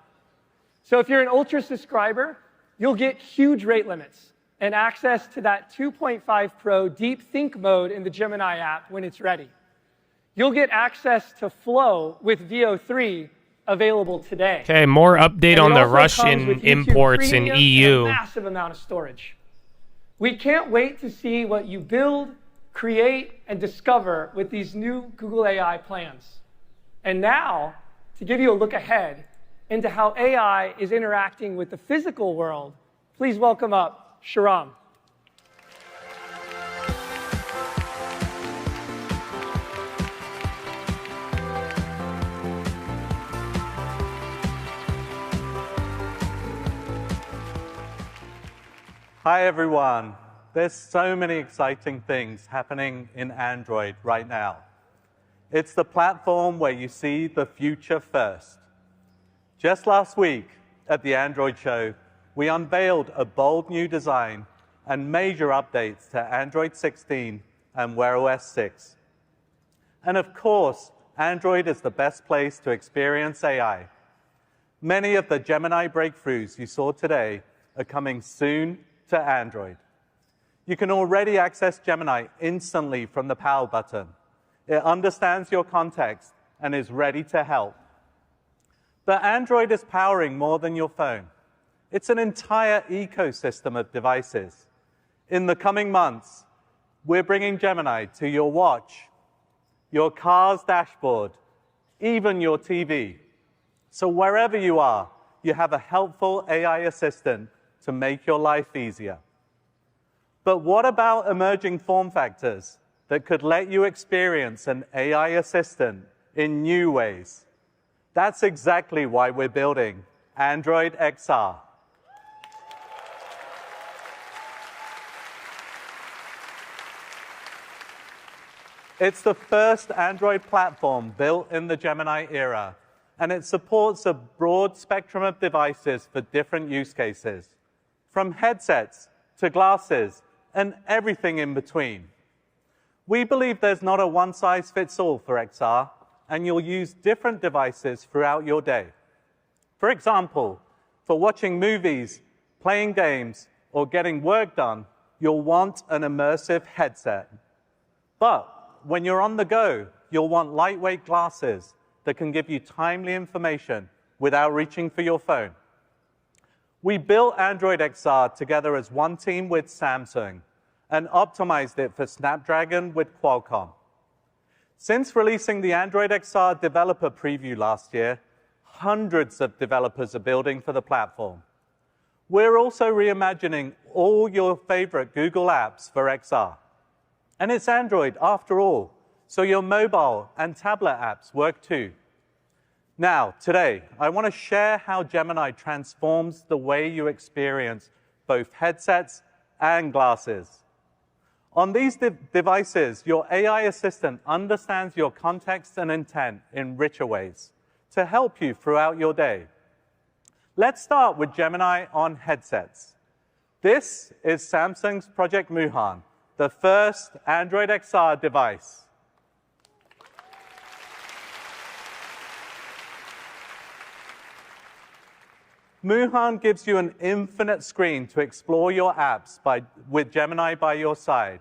Q: So if you're an Ultra subscriber, you'll get huge rate limits and access to that 2.5 Pro Deep Think mode in the Gemini app when it's ready. You'll get access to Flow with VO3 available today.
A: Okay, more update on the
Q: also
A: Russian
Q: comes with YouTube
A: imports in
Q: Premium
A: EU.
Q: and a massive amount of storage. We can't wait to see what you build, create, and discover with these new Google AI plans. And now, to give you a look ahead into how AI is interacting with the physical world, please welcome up Shahram.
T: Hi, everyone. There's so many exciting things happening in Android right now. It's the platform where you see the future first. Just last week at the Android show, we unveiled a bold new design and major updates to Android 16 and Wear OS 6. And of course, Android is the best place to experience AI. Many of the Gemini breakthroughs you saw today are coming soon to Android. You can already access Gemini instantly from the Power button. It understands your context and is ready to help. But Android is powering more than your phone. It's an entire ecosystem of devices. In the coming months, we're bringing Gemini to your watch, your car's dashboard, even your TV. So wherever you are, you have a helpful AI assistant to make your life easier. But what about emerging form factors that could let you experience an AI assistant in new ways? That's exactly why we're building Android XR. It's the first Android platform built in the Gemini era, and it supports a broad spectrum of devices for different use cases, from headsets to glasses and everything in between. We believe there's not a one-size-fits-all for XR, and you'll use different devices throughout your day. For example, for watching movies, playing games, or getting work done, you'll want an immersive headset. But when you're on the go, you'll want lightweight glasses that can give you timely information without reaching for your phone. We built Android XR together as one team with Samsung and optimized it for Snapdragon with Qualcomm. Since releasing the Android XR developer preview last year, hundreds of developers are building for the platform. We're also reimagining all your favorite Google apps for XR. And it's Android after all, so your mobile and tablet apps work too. Now, today, I want to share how Gemini transforms the way you experience both headsets and glasses. On these devices, your AI assistant understands your context and intent in richer ways to help you throughout your day. Let's start with Gemini on headsets. This is Samsung's Project Muhan, the first Android XR device. Muhan gives you an infinite screen to explore your apps with Gemini by your side.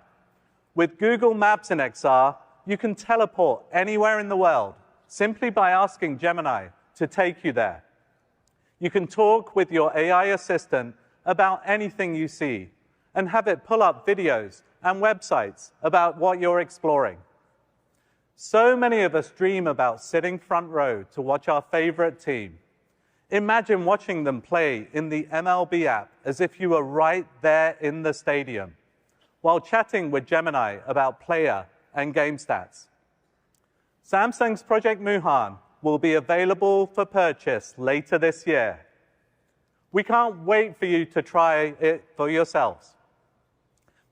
T: With Google Maps in XR, you can teleport anywhere in the world simply by asking Gemini to take you there. You can talk with your AI assistant about anything you see and have it pull up videos and websites about what you're exploring. So many of us dream about sitting front row to watch our favorite team. Imagine watching them play in the MLB app as if you were right there in the stadium, while chatting with Gemini about player and game stats. Samsung's Project Muhan will be available for purchase later this year. We can't wait for you to try it for yourselves.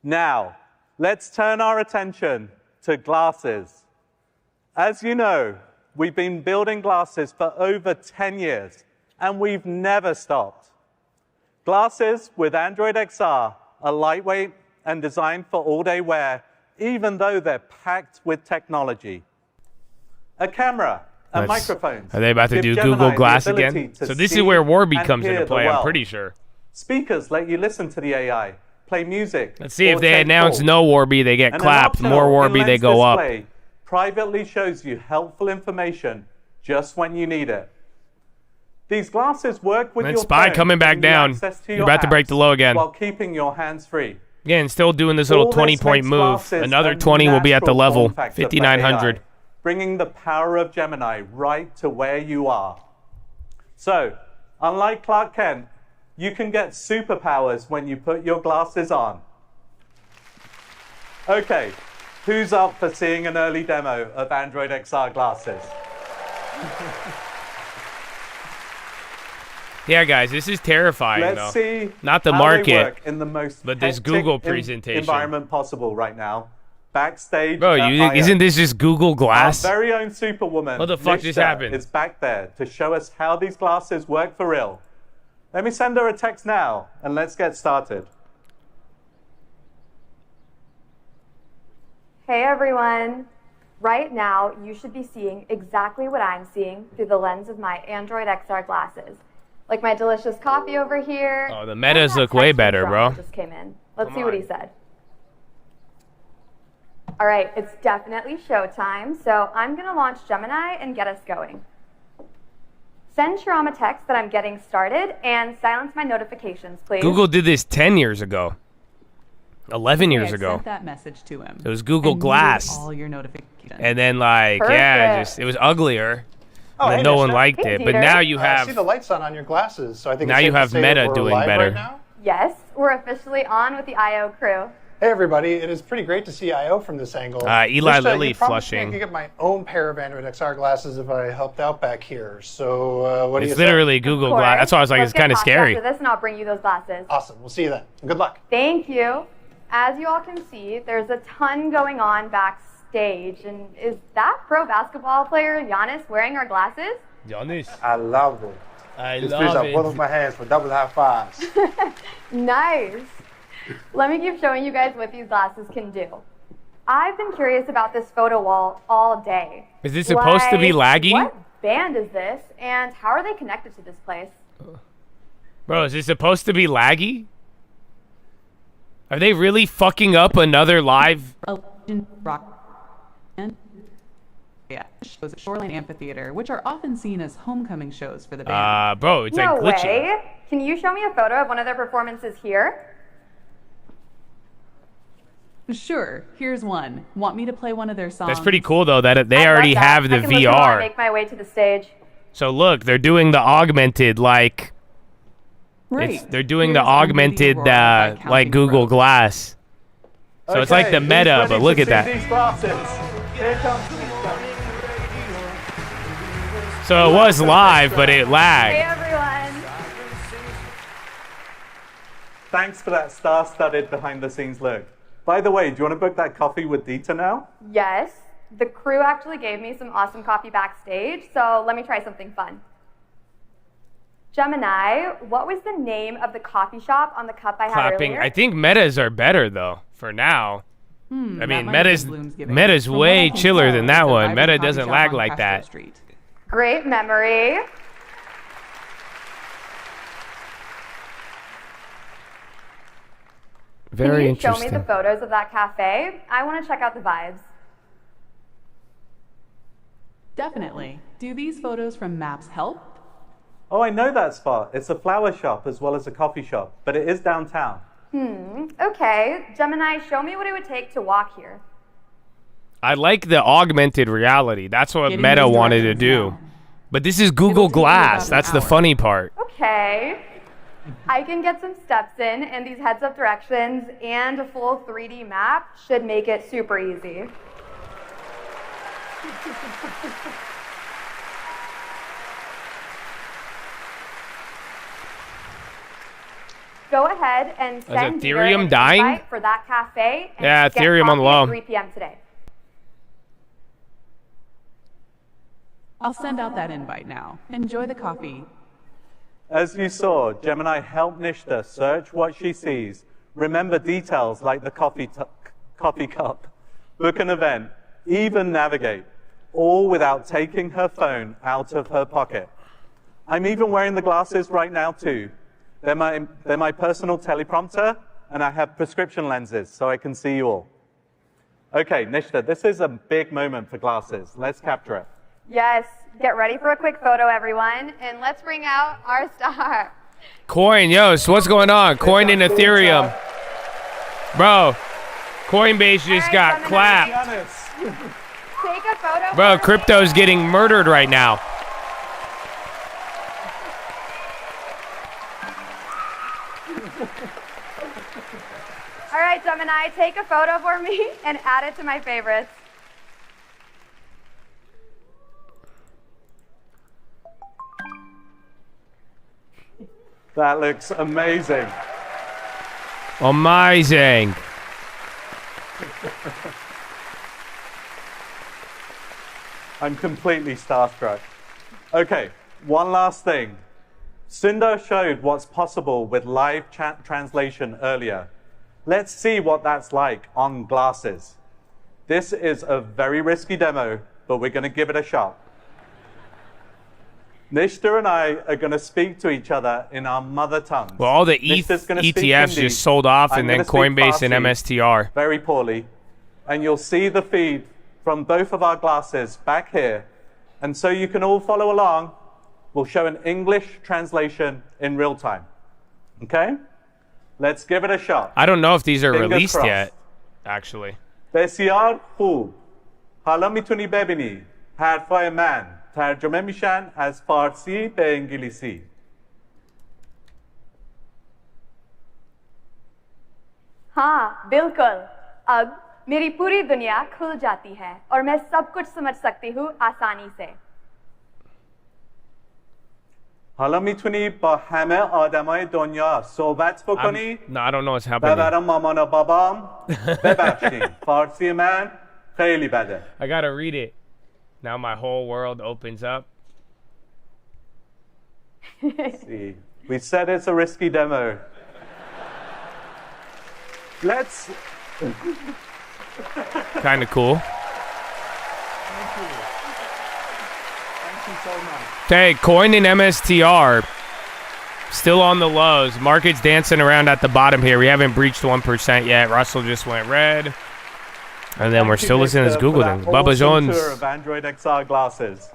T: Now, let's turn our attention to glasses. As you know, we've been building glasses for over 10 years, and we've never stopped. Glasses with Android XR are lightweight and designed for all-day wear, even though they're packed with technology. A camera and microphones.
A: Are they about to do
T: Gemini
A: Google Glass
T: the ability
A: again?
T: to
A: So this
T: see
A: is where Warby
T: and
A: comes
T: hear
A: into
T: the
A: play, I'm
T: world.
A: pretty sure.
T: Speakers let you listen to the AI, play music.
A: Let's see if
T: or
A: they
T: take
A: announce
T: calls.
A: no Warby, they get
T: And an
A: clapped.
T: optional
A: More Warby, they
T: in-lens
A: go up.
T: display privately shows you helpful information just when you need it. These glasses work with
A: And
T: your
A: Spy
T: phone,
A: coming back
T: giving you
A: down.
T: access to
A: You're
T: your
A: about to break
T: apps
A: the low again.
T: while keeping your hands free.
A: Again, still doing this little
T: All
A: 20-point
T: makes
A: move.
T: glasses
A: Another
T: a
A: 20 will be at the
T: natural
A: level,
T: form factor for
A: 5,900.
T: AI, bringing the power of Gemini right to where you are. So, unlike Clark Kent, you can get superpowers when you put your glasses on. Okay, who's up for seeing an early demo of Android XR glasses?
A: Yeah, guys, this is terrifying,
T: Let's
A: though.
T: see
A: Not the
T: how
A: market,
T: they work in the most
A: but this
T: hectic
A: Google presentation.
T: environment possible right now. Backstage.
A: Bro,
T: at I/O.
A: isn't this just Google Glass?
T: Our very own superwoman,
A: What the fuck just
T: Nishta,
A: happened?
T: is back there to show us how these glasses work for real. Let me send her a text now, and let's get started.
U: Hey everyone! Right now, you should be seeing exactly what I'm seeing through the lens of my Android XR glasses. Like my delicious coffee over here.
A: Oh, the metas look way better, bro.
U: Just came in. Let's see what he said. All right, it's definitely showtime, so I'm gonna launch Gemini and get us going. Send Shram a text that I'm getting started and silence my notifications, please.
A: Google did this 10 years ago. 11 years
V: I
A: ago.
V: sent that message to him.
A: It was Google
V: and
A: Glass.
V: muted all your notifications.
A: And then, like, yeah, just it was uglier.
W: Oh,
A: and
W: hey,
A: no one
W: Nishta.
A: liked it. But now you
W: I
A: have
W: see the lights on your glasses, so I think
A: now
W: it's
A: you
W: safe to
A: have
W: say that
A: Meta
W: we're
A: doing
W: live
A: better.
W: Right now.
U: Yes, we're officially on with the I/O crew.
W: Hey everybody, it is pretty great to see I/O from this angle.
A: Eli
W: Nishta,
A: Lilly
W: you promised me
A: flushing.
W: I could get my own pair of Android XR glasses if I helped out back here. So what do you
A: It's
W: say?
A: literally Google Glass. That's why I was like,
U: Let's
A: it's kind of
U: get coffee
A: scary.
U: After this, and I'll bring you those glasses.
W: Awesome. We'll see you then. Good luck.
U: Thank you. As you all can see, there's a ton going on backstage. And is that pro basketball player Giannis wearing our glasses?
A: Giannis.
W: I love it.
A: I
W: This
A: love
W: frees up
A: it.
W: both of my hands for double high fives.
U: Nice. Let me keep showing you guys what these glasses can do. I've been curious about this photo wall all day.
A: Is this supposed to be laggy?
U: What band is this, and how are they connected to this place?
A: Bro, is this supposed to be laggy? Are they really fucking up another live?
V: shows at Shoreline Amphitheater, which are often seen as homecoming shows for the band.
A: Bro, it's
U: No
A: like glitchy.
U: way. Can you show me a photo of one of their performances here?
V: Sure, here's one. Want me to play one of their songs?
A: That's pretty cool though that they
U: I love
A: already
U: that.
A: have the
U: I can listen while I
A: VR.
U: make my way to the stage.
A: So look, they're doing the augmented like.
V: Right.
A: They're doing
V: Here's
A: the augmented
V: Aurora by Counting
A: like Google Glass. So it's like the
T: Okay,
A: meta,
T: who's
A: but
T: ready
A: look
T: to
A: at
T: see
A: that.
T: these glasses? Here comes these glasses.
A: So it was live, but it
U: Hey
A: lagged.
U: everyone.
T: Thanks for that star-studded behind-the-scenes look. By the way, do you want to book that coffee with Dita now?
U: Yes, the crew actually gave me some awesome coffee backstage, so let me try something fun. Gemini, what was the name of the coffee shop on the cup I had
A: Clapping.
U: earlier?
A: I think metas are better though for now. I
V: that
A: mean,
V: might have
A: meta's
V: been Bloom's giving.
A: meta's
V: From what I
A: way
V: can
A: chiller
V: tell,
A: than
V: it's
A: that
V: a
A: one.
V: vibrant
A: Meta
V: coffee
A: doesn't
V: shop
A: lag
V: on
A: like
V: Castro
A: that.
V: Street.
U: Great memory.
A: Very
U: Can you
A: interesting.
U: show me the photos of that cafe? I want to check out the vibes.
V: Definitely. Do these photos from Maps help?
T: Oh, I know that spot. It's a flower shop as well as a coffee shop, but it is downtown.
U: Okay. Gemini, show me what it would take to walk here.
A: I like the augmented reality. That's what
V: Getting
A: Meta
V: those
A: wanted to
V: directions
A: do.
V: now.
A: But this is Google
V: take you
A: Glass.
V: about an
A: That's the
V: hour.
A: funny part.
U: Okay. I can get some steps in, and these heads-up directions and a full 3D map should make it super easy. Go ahead and send Dieter
A: Ethereum
U: an
A: dying?
U: invite for that cafe. And
A: Yeah,
U: get
A: Ethereum on the
U: coffee at
A: low.
U: 3 p.m. today.
V: I'll send out that invite now. Enjoy the coffee.
T: As you saw, Gemini helped Nishta search what she sees, remember details like the coffee cup, book an event, even navigate, all without taking her phone out of her pocket. I'm even wearing the glasses right now too. They're my personal teleprompter, and I have prescription lenses so I can see you all. Okay, Nishta, this is a big moment for glasses. Let's capture it.
U: Yes, get ready for a quick photo, everyone, and let's bring out our star.
A: Coin, yo, so what's going on? Coin in Ethereum. Bro, Coinbase just got clapped.
U: Take a photo.
A: Bro,
U: for me.
A: crypto's getting murdered right now.
U: All right, Gemini, take a photo for me and add it to my favorites.
T: That looks amazing.
A: Amazing.
T: I'm completely starstruck. Okay, one last thing. Sundar showed what's possible with live chat translation earlier. Let's see what that's like on glasses. This is a very risky demo, but we're going to give it a shot. Nishta and I are going to speak to each other in our mother tongues.
A: Well, all the
T: Nishta's gonna speak
A: ETFs
T: Hindi.
A: just sold off,
T: I'm
A: and then
T: gonna speak
A: Coinbase and
T: Farsi
A: MSTR.
T: very poorly. And you'll see the feed from both of our glasses back here. And so you can all follow along. We'll show an English translation in real time. Okay? Let's give it a shot.
A: I don't know if these are
T: Fingers
A: released
T: crossed.
A: yet, actually.
T: بسیار خوب. حالا میتونی ببینی حرفای من ترجمه میشن از فارسی به انگلیسی.
U: हाँ, बिल्कुल. अब मेरी पूरी दुनिया खुल जाती है और मैं सब कुछ समझ सकती हूँ आसानी से.
T: حالا میتونی با همه آدمای دنیا صحبت بکنی.
A: No, I don't know what's happening.
T: ببرم مامان و بابام. ببخشید. فارسی من خیلی بده.
A: I gotta read it. Now my whole world opens up.
T: See, we said it's a risky demo. Let's.
A: Kind of cool.
T: Thank you. Thank you so much.
A: Okay, Coin and MSTR still on the lows. Market's dancing around at the bottom here. We haven't breached 1% yet. Russell just went red. And then we're still listening to this Google thing. Bubba
T: awesome
A: Jones.
T: Tour of Android XR glasses.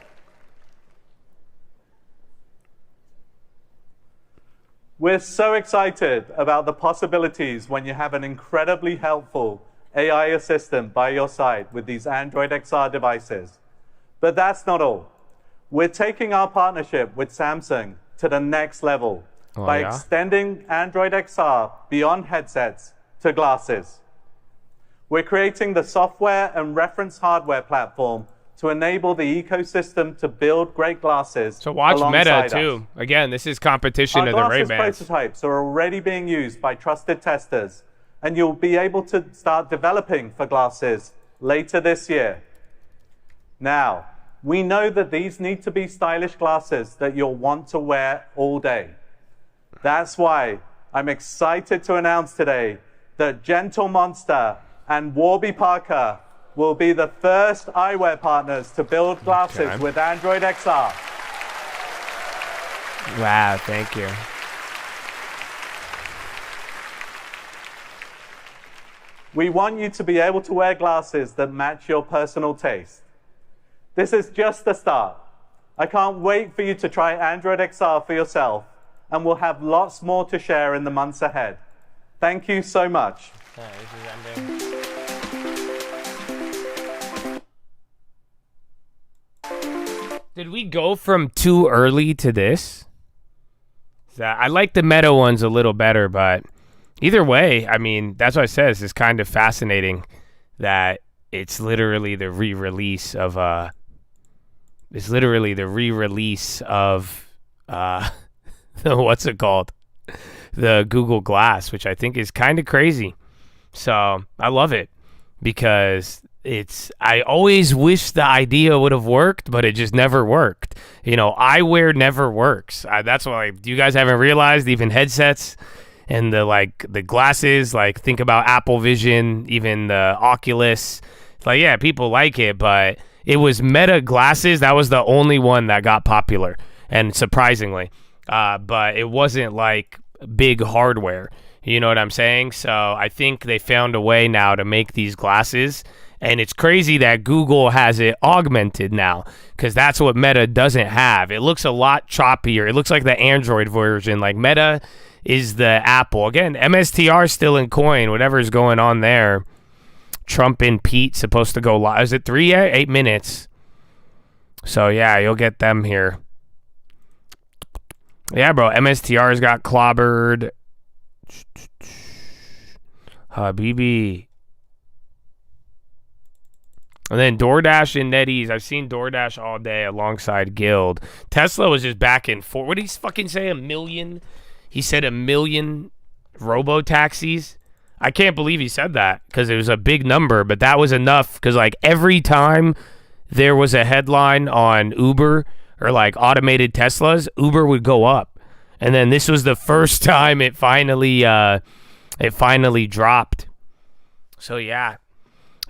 T: We're so excited about the possibilities when you have an incredibly helpful AI assistant by your side with these Android XR devices. But that's not all. We're taking our partnership with Samsung to the next level by extending Android XR beyond headsets to glasses. We're creating the software and reference hardware platform to enable the ecosystem to build great glasses.
A: So watch Meta too. Again, this is competition to the Ray-Bans.
T: Our glasses prototypes are already being used by trusted testers, and you'll be able to start developing for glasses later this year. Now, we know that these need to be stylish glasses that you'll want to wear all day. That's why I'm excited to announce today that Gentle Monster and Warby Parker will be the first eyewear partners to build glasses with Android XR.
A: Wow, thank you.
T: We want you to be able to wear glasses that match your personal taste. This is just the start. I can't wait for you to try Android XR for yourself, and we'll have lots more to share in the months ahead. Thank you so much.
A: Okay, this is ending. Did we go from too early to this? I like the Meta ones a little better, but either way, I mean, that's what it says. It's kind of fascinating that it's literally the re-release of what's it called? The Google Glass, which I think is kind of crazy. So I love it because I always wish the idea would have worked, but it just never worked. You know, eyewear never works. That's why you guys haven't realized even headsets and the glasses, like think about Apple Vision, even the Oculus. Like, yeah, people like it, but it was Meta glasses. That was the only one that got popular, and surprisingly, but it wasn't like big hardware. You know what I'm saying? So I think they found a way now to make these glasses. And it's crazy that Google has it augmented now because that's what Meta doesn't have. It looks a lot choppier. It looks like the Android version. Like Meta is the Apple. Again, MSTR still in coin, whatever's going on there. Trump and Pete supposed to go live. Is it 3 yet? 8 minutes. So, yeah, you'll get them here. Yeah, bro. MSTR's got clobbered. Habibi. And then DoorDash and NetEase. I've seen DoorDash all day alongside Guild. Tesla was just back and forth. What did he fucking say? 1 million? He said 1 million robo-taxis. I can't believe he said that because it was a big number, but that was enough because like every time there was a headline on Uber or like automated Teslas, Uber would go up. And then this was the first time it finally dropped. So yeah.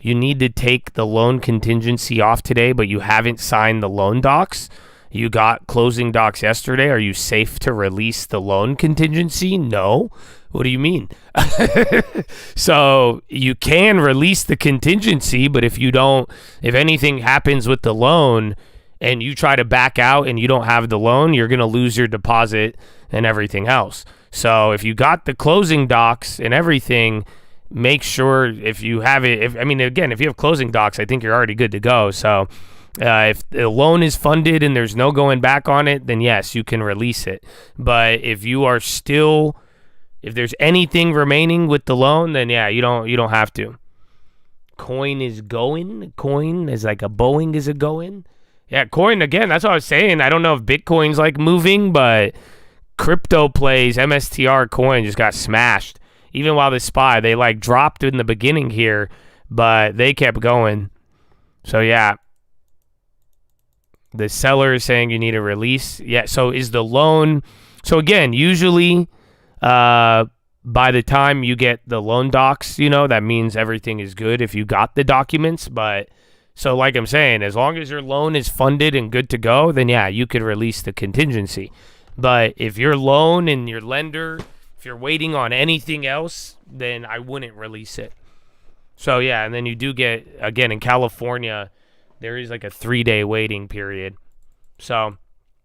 A: You need to take the loan contingency off today, but you haven't signed the loan docs. You got closing docs yesterday. Are you safe to release the loan contingency? No. What do you mean? So you can release the contingency, but if anything happens with the loan and you try to back out and you don't have the loan, you're going to lose your deposit and everything else. So if you got the closing docs and everything, make sure if you have it, if you have closing docs, I think you're already good to go. So if the loan is funded and there's no going back on it, then yes, you can release it. But if there's anything remaining with the loan, then yeah, you don't have to. Coin is going. Coin is like a Boeing is a going. Yeah, coin again. That's what I was saying. I don't know if Bitcoin's like moving, but crypto plays, MSTR coin just got smashed. Even while the SPY, they like dropped in the beginning here, but they kept going. So yeah, the seller is saying you need a release. Yeah. So is the loan? So again, usually, by the time you get the loan docs, that means everything is good if you got the documents. But so like I'm saying, as long as your loan is funded and good to go, then yeah, you could release the contingency. But if your loan and your lender, if you're waiting on anything else, then I wouldn't release it. So, yeah, and then you do get, again, in California, there is like a 3-day waiting period. So,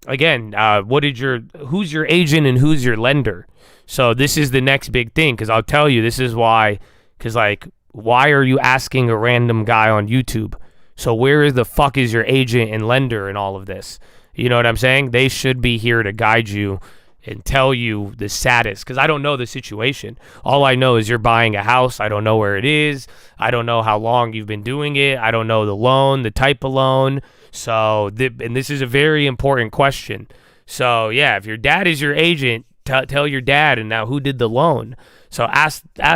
A: again, who's your agent and who's your lender? So this is the next big thing, because I'll tell you, this is why, because, like, why are you asking a random guy on YouTube? So where the fuck is your agent and lender in all of this? You know what I'm saying? They should be here to guide you and tell you the status, because I don't know the situation. All I know is you're buying a house. I don't know where it is. I don't know how long you've been doing it. I don't know the loan, the type of loan. So, and this is a very important question. So, yeah, if your dad is your agent, tell your dad, and now who did the loan? So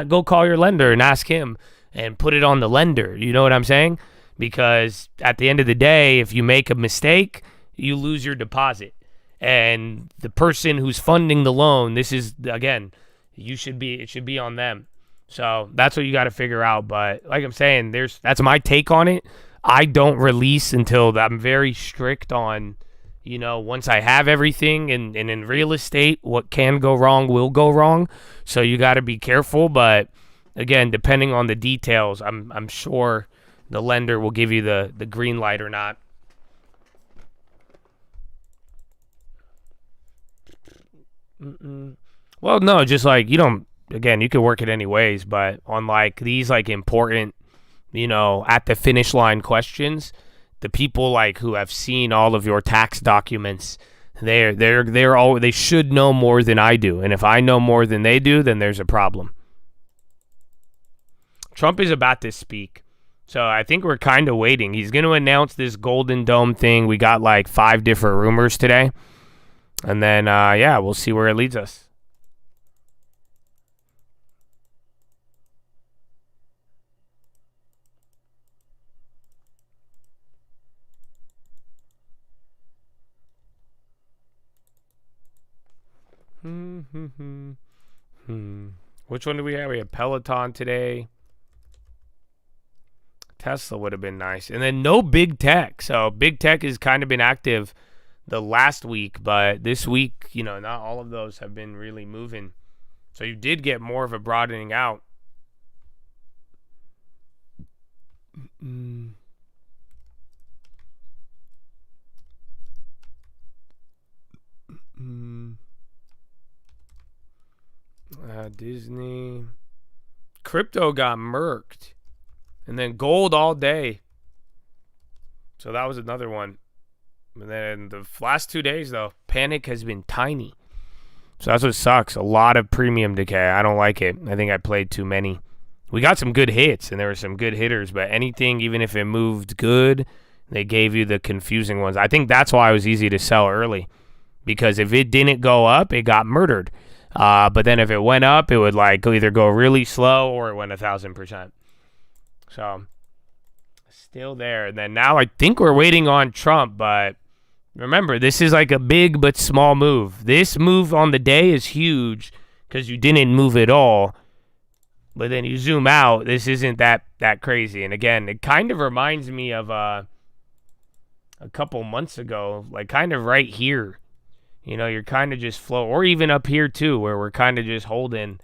A: go call your lender and ask him and put it on the lender. You know what I'm saying? Because at the end of the day, if you make a mistake, you lose your deposit. And the person who's funding the loan, this is, again, it should be on them. So that's what you got to figure out. But like I'm saying, that's my take on it. I don't release until I'm very strict on, once I have everything. And in real estate, what can go wrong will go wrong. So you got to be careful. But again, depending on the details, I'm sure the lender will give you the green light or not. Well, no, just like you can work it any ways, but on like these like important, at the finish line questions, the people like who have seen all of your tax documents, they should know more than I do. And if I know more than they do, then there's a problem. Trump is about to speak. So I think we're kind of waiting. He's going to announce this Golden Dome thing. We got like 5 different rumors today. And then, we'll see where it leads us. Which one do we have? We have Peloton today. Tesla would have been nice. And then no big tech. So big tech has kind of been active the last week, but this week, not all of those have been really moving. So you did get more of a broadening out. Disney. Crypto got murked. And then gold all day. So that was another one. And then the last 2 days, though, panic has been tiny. So that's what sucks. A lot of premium decay. I don't like it. I think I played too many. We got some good hits, and there were some good hitters, but anything, even if it moved good, they gave you the confusing ones. I think that's why it was easy to sell early, because if it didn't go up, it got murdered. But then if it went up, it would like either go really slow or it went 1,000%. So still there. And then now I think we're waiting on Trump, but remember, this is like a big but small move. This move on the day is huge because you didn't move at all. But then you zoom out, this isn't that crazy. And again, it kind of reminds me of a couple months ago, like kind of right here. You're kind of just flow, or even up here too, where we're kind of just holding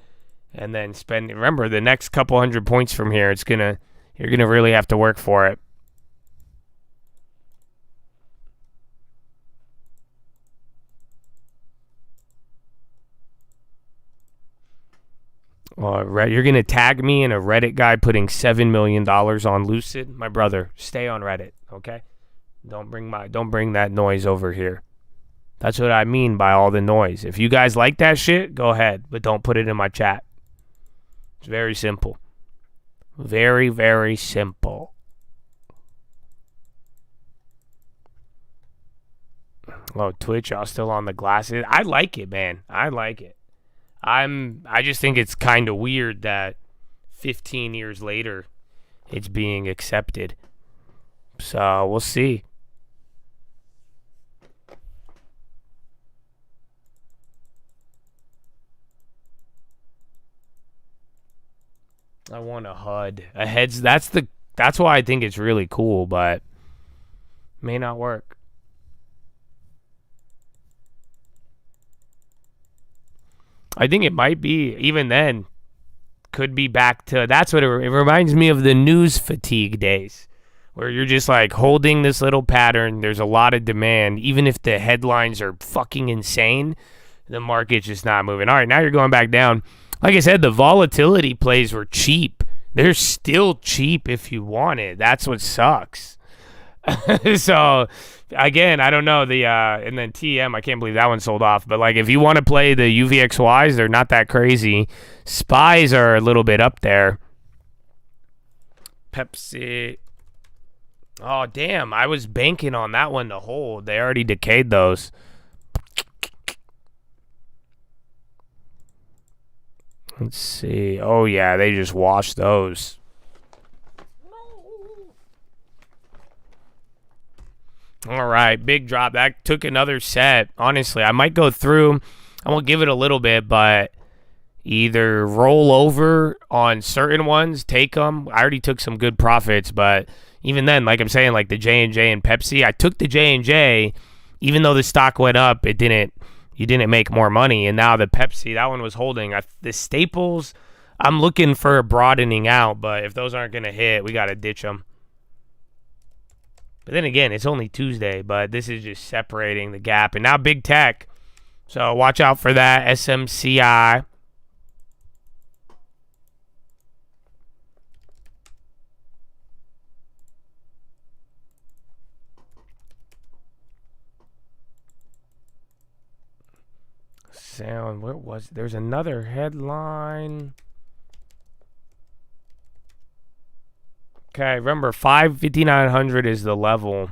A: and then spending. Remember, the next couple 100 points from here, you're gonna really have to work for it. You're going to tag me in a Reddit guy putting $7 million on Lucid? My brother, stay on Reddit, okay? Don't bring that noise over here. That's what I mean by all the noise. If you guys like that shit, go ahead, but don't put it in my chat. It's very simple. Very, very simple. Oh, Twitch, y'all still on the glasses? I like it, man. I like it. I just think it's kind of weird that 15 years later it's being accepted. So we'll see. I want a HUD. A heads. That's why I think it's really cool, but may not work. I think it might be, even then, could be back to, that's what it reminds me of, the news fatigue days, where you're just like holding this little pattern. There's a lot of demand. Even if the headlines are fucking insane, the market's just not moving. All right, now you're going back down. Like I said, the volatility plays were cheap. They're still cheap if you want it. That's what sucks. So, again, I don't know. And then TM, I can't believe that one sold off. But, like, if you want to play the UVXYs, they're not that crazy. SPYs are a little bit up there. Pepsi. Oh, damn. I was banking on that one to hold. They already decayed those. Let's see. Oh, yeah, they just washed those. All right, big drop. That took another set. Honestly, I might go through. I won't give it a little bit, but either roll over on certain ones, take them. I already took some good profits, but even then, like I'm saying, like the J&J and Pepsi, I took the J&J, even though the stock went up, you didn't make more money. And now the Pepsi, that one was holding. The staples, I'm looking for a broadening out, but if those aren't going to hit, we got to ditch them. But then again, it's only Tuesday, but this is just separating the gap. And now big tech. So watch out for that. SMCI. Sound, where was, there's another headline. Okay, remember 5,900 is the level.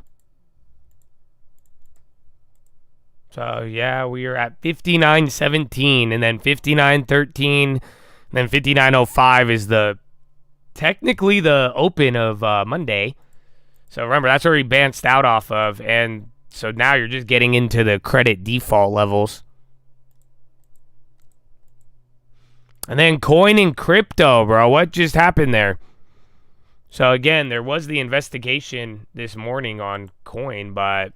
A: So yeah, we are at 59.17, and then 59.13, and then 59.05 is technically the open of Monday. So remember, that's where we bounced out off of, and so now you're just getting into the credit default levels. And then coin and crypto, bro. What just happened there? So, again, there was the investigation this morning on coin, but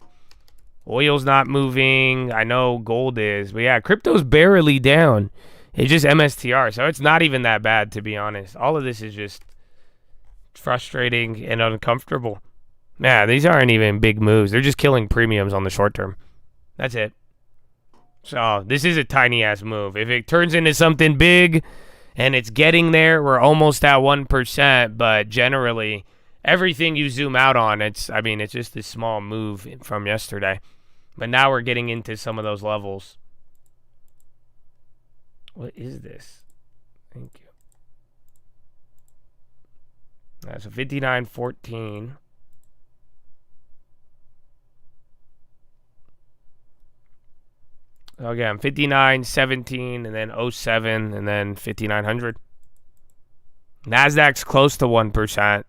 A: oil's not moving. I know gold is. But, yeah, crypto's barely down. It's just MSTR, so it's not even that bad, to be honest. All of this is just frustrating and uncomfortable. Yeah, these aren't even big moves. They're just killing premiums on the short term. That's it. So, this is a tiny-ass move. If it turns into something big and it's getting there, we're almost at 1%, but generally, everything you zoom out on, it's just a small move from yesterday. But now we're getting into some of those levels. What is this? Thank you. So 59.14. Again, 59.17, and then 07, and then 5,900. Nasdaq's close to 1%.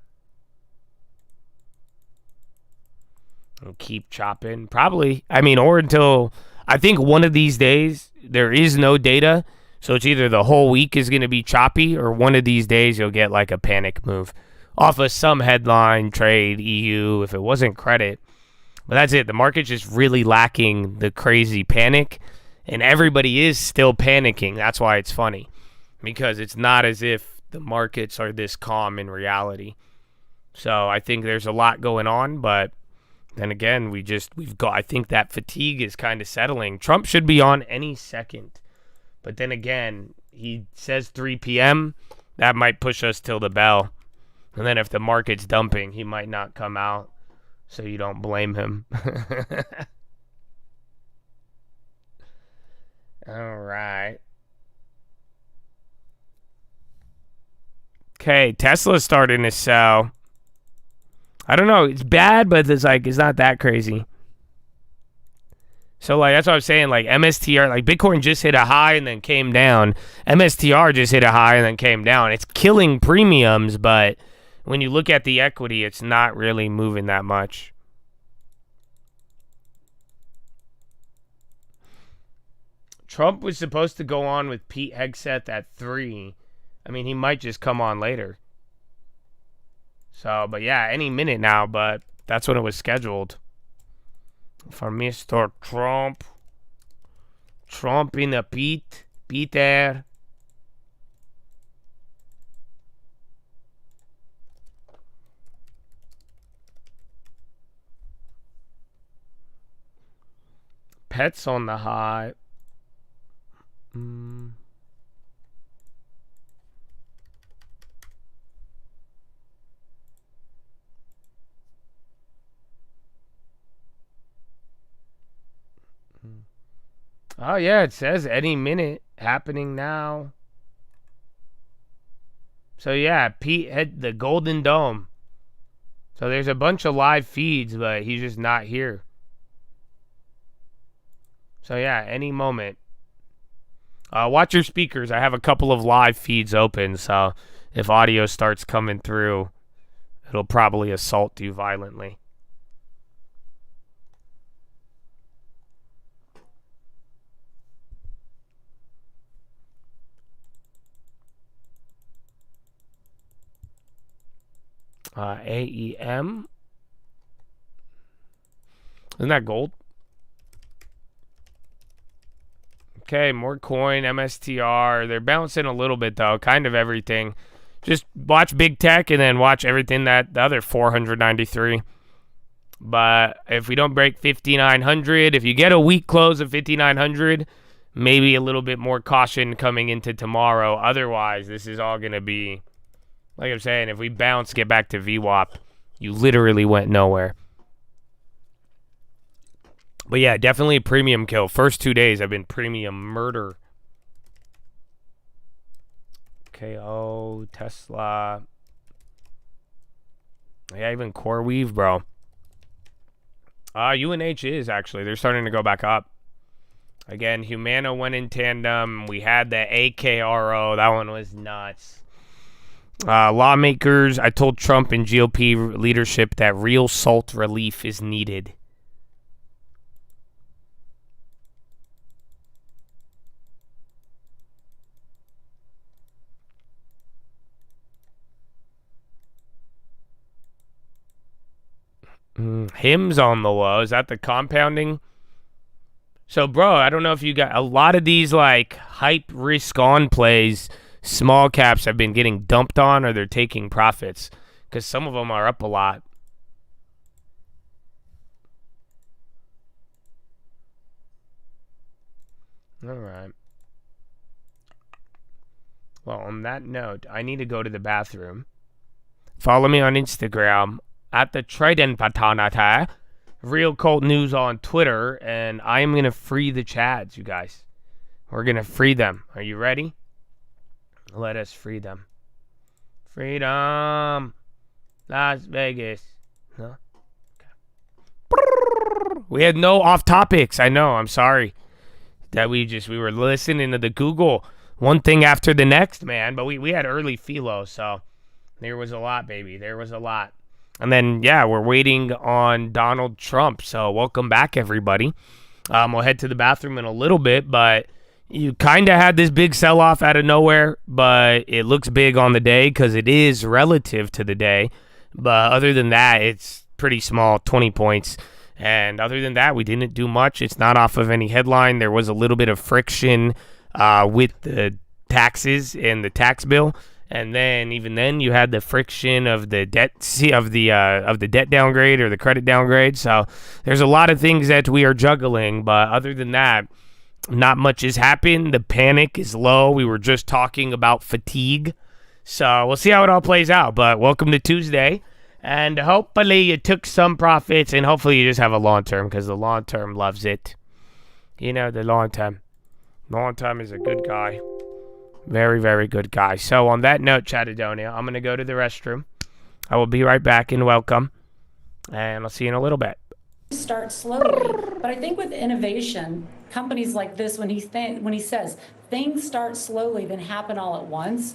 A: We'll keep chopping. Probably. Or until, I think one of these days, there is no data. So it's either the whole week is going to be choppy, or one of these days you'll get like a panic move off of some headline, trade, EU, if it wasn't credit. But that's it. The market's just really lacking the crazy panic. And everybody is still panicking. That's why it's funny. Because it's not as if the markets are this calm in reality. So I think there's a lot going on. But then again, I think that fatigue is kind of settling. Trump should be on any second. But then again, he says 3 p.m. That might push us till the bell. And then if the market's dumping, he might not come out. So you don't blame him. All right. Okay, Tesla's starting to sell. I don't know. It's bad, but it's not that crazy. So, that's what I was saying. MSTR, Bitcoin just hit a high and then came down. MSTR just hit a high and then came down. It's killing premiums, but when you look at the equity, it's not really moving that much. Trump was supposed to go on with Pete Hegseth at 3. He might just come on later. So, but yeah, any minute now, but that's when it was scheduled. For Mr. Trump. Trump in the Peter. pets on the high. Oh, yeah, it says any minute happening now. So, yeah, Pete had the Golden Dome. So there's a bunch of live feeds, but he's just not here. So, yeah, any moment. Watch your speakers. I have a couple of live feeds open, so if audio starts coming through, it'll probably assault you violently. AEM. Isn't that gold? Okay, more coin, MSTR. They're bouncing a little bit, though. Kind of everything. Just watch big tech and then watch everything that the other 493. But if we don't break 5,900, if you get a weak close of 5,900, maybe a little bit more caution coming into tomorrow. Otherwise, this is all going to be... Like I'm saying, if we bounce, get back to VWAP, you literally went nowhere. But yeah, definitely a premium kill. First 2 days have been premium murder. KO, Tesla. Yeah, even Core Weave, bro. UNH is actually. They're starting to go back up. Again, Humana went in tandem. We had the AKRO. That one was nuts. Lawmakers, I told Trump and GOP leadership that real salt relief is needed. Hymns on the low. Is that the compounding? So, bro, I don't know if you got a lot of these like hype risk on plays. Small caps have been getting dumped on or they're taking profits because some of them are up a lot. All right. Well, on that note, I need to go to the bathroom. Follow me on Instagram at the Trident Patanata. Real Cult News on Twitter. And I'm going to free the Chads, you guys. We're going to free them. Are you ready? Let us free them. Freedom. Las Vegas. No? Okay. We had no off topics. I know. I'm sorry. That we were listening to the Google one thing after the next, man. But we had early Philo, so there was a lot, baby. There was a lot. And then, yeah, we're waiting on Donald Trump. So welcome back, everybody. We'll head to the bathroom in a little bit, but you kind of had this big sell-off out of nowhere, but it looks big on the day because it is relative to the day. But other than that, it's pretty small, 20 points. And other than that, we didn't do much. It's not off of any headline. There was a little bit of friction with the taxes and the tax bill. And then even then, you had the friction of the debt of the debt downgrade or the credit downgrade. So there's a lot of things that we are juggling. But other than that, not much has happened. The panic is low. We were just talking about fatigue. So we'll see how it all plays out. But welcome to Tuesday. And hopefully you took some profits. And hopefully you just have a long term because the long term loves it. You know, the long term. Long term is a good guy. Very, very good guy. So on that note, Chattadonia, I'm going to go to the restroom. I will be right back and welcome. And I'll see you in a little bit.
B: Start slowly. But I think with innovation, companies like this, when he says things start slowly, then happen all at once.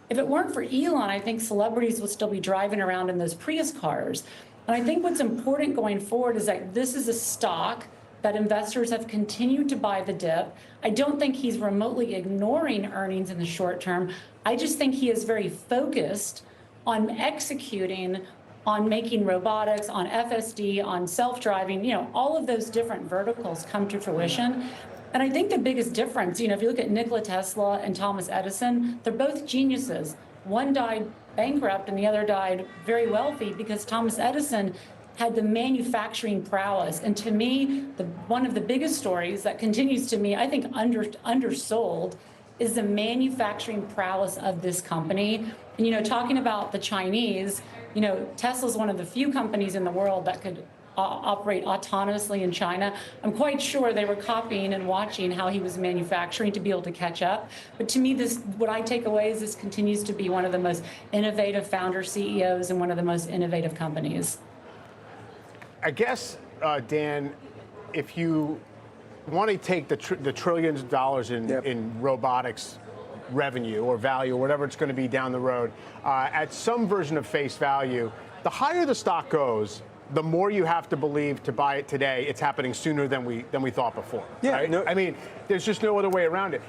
B: If it weren't for Elon, I think celebrities would still be driving around in those Prius cars. And I think what's important going forward is that this is a stock that investors have continued to buy the dip. I don't think he's remotely ignoring earnings in the short term. I just think he is very focused on executing on making robotics, on FSD, on self-driving, all of those different verticals come to fruition. And I think the biggest difference, if you look at Nikola Tesla and Thomas Edison, they're both geniuses. One died bankrupt and the other died very wealthy because Thomas Edison had the manufacturing prowess. And to me, one of the biggest stories that continues to me, I think, undersold is the manufacturing prowess of this company. And, you know, talking about the Chinese, you know, Tesla's one of the few companies in the world that could operate autonomously in China. I'm quite sure they were copying and watching how he was manufacturing to be able to catch up. But to me, what I take away is this continues to be one of the most innovative founder CEOs and one of the most innovative companies.
C: I guess, Dan, if you want to take the trillions of dollars in robotics revenue or value or whatever it's going to be down the road, at some version of face value, the higher the stock goes, the more you have to believe to buy it today, it's happening sooner than we thought before. Yeah, right? I mean, there's just no other way around it.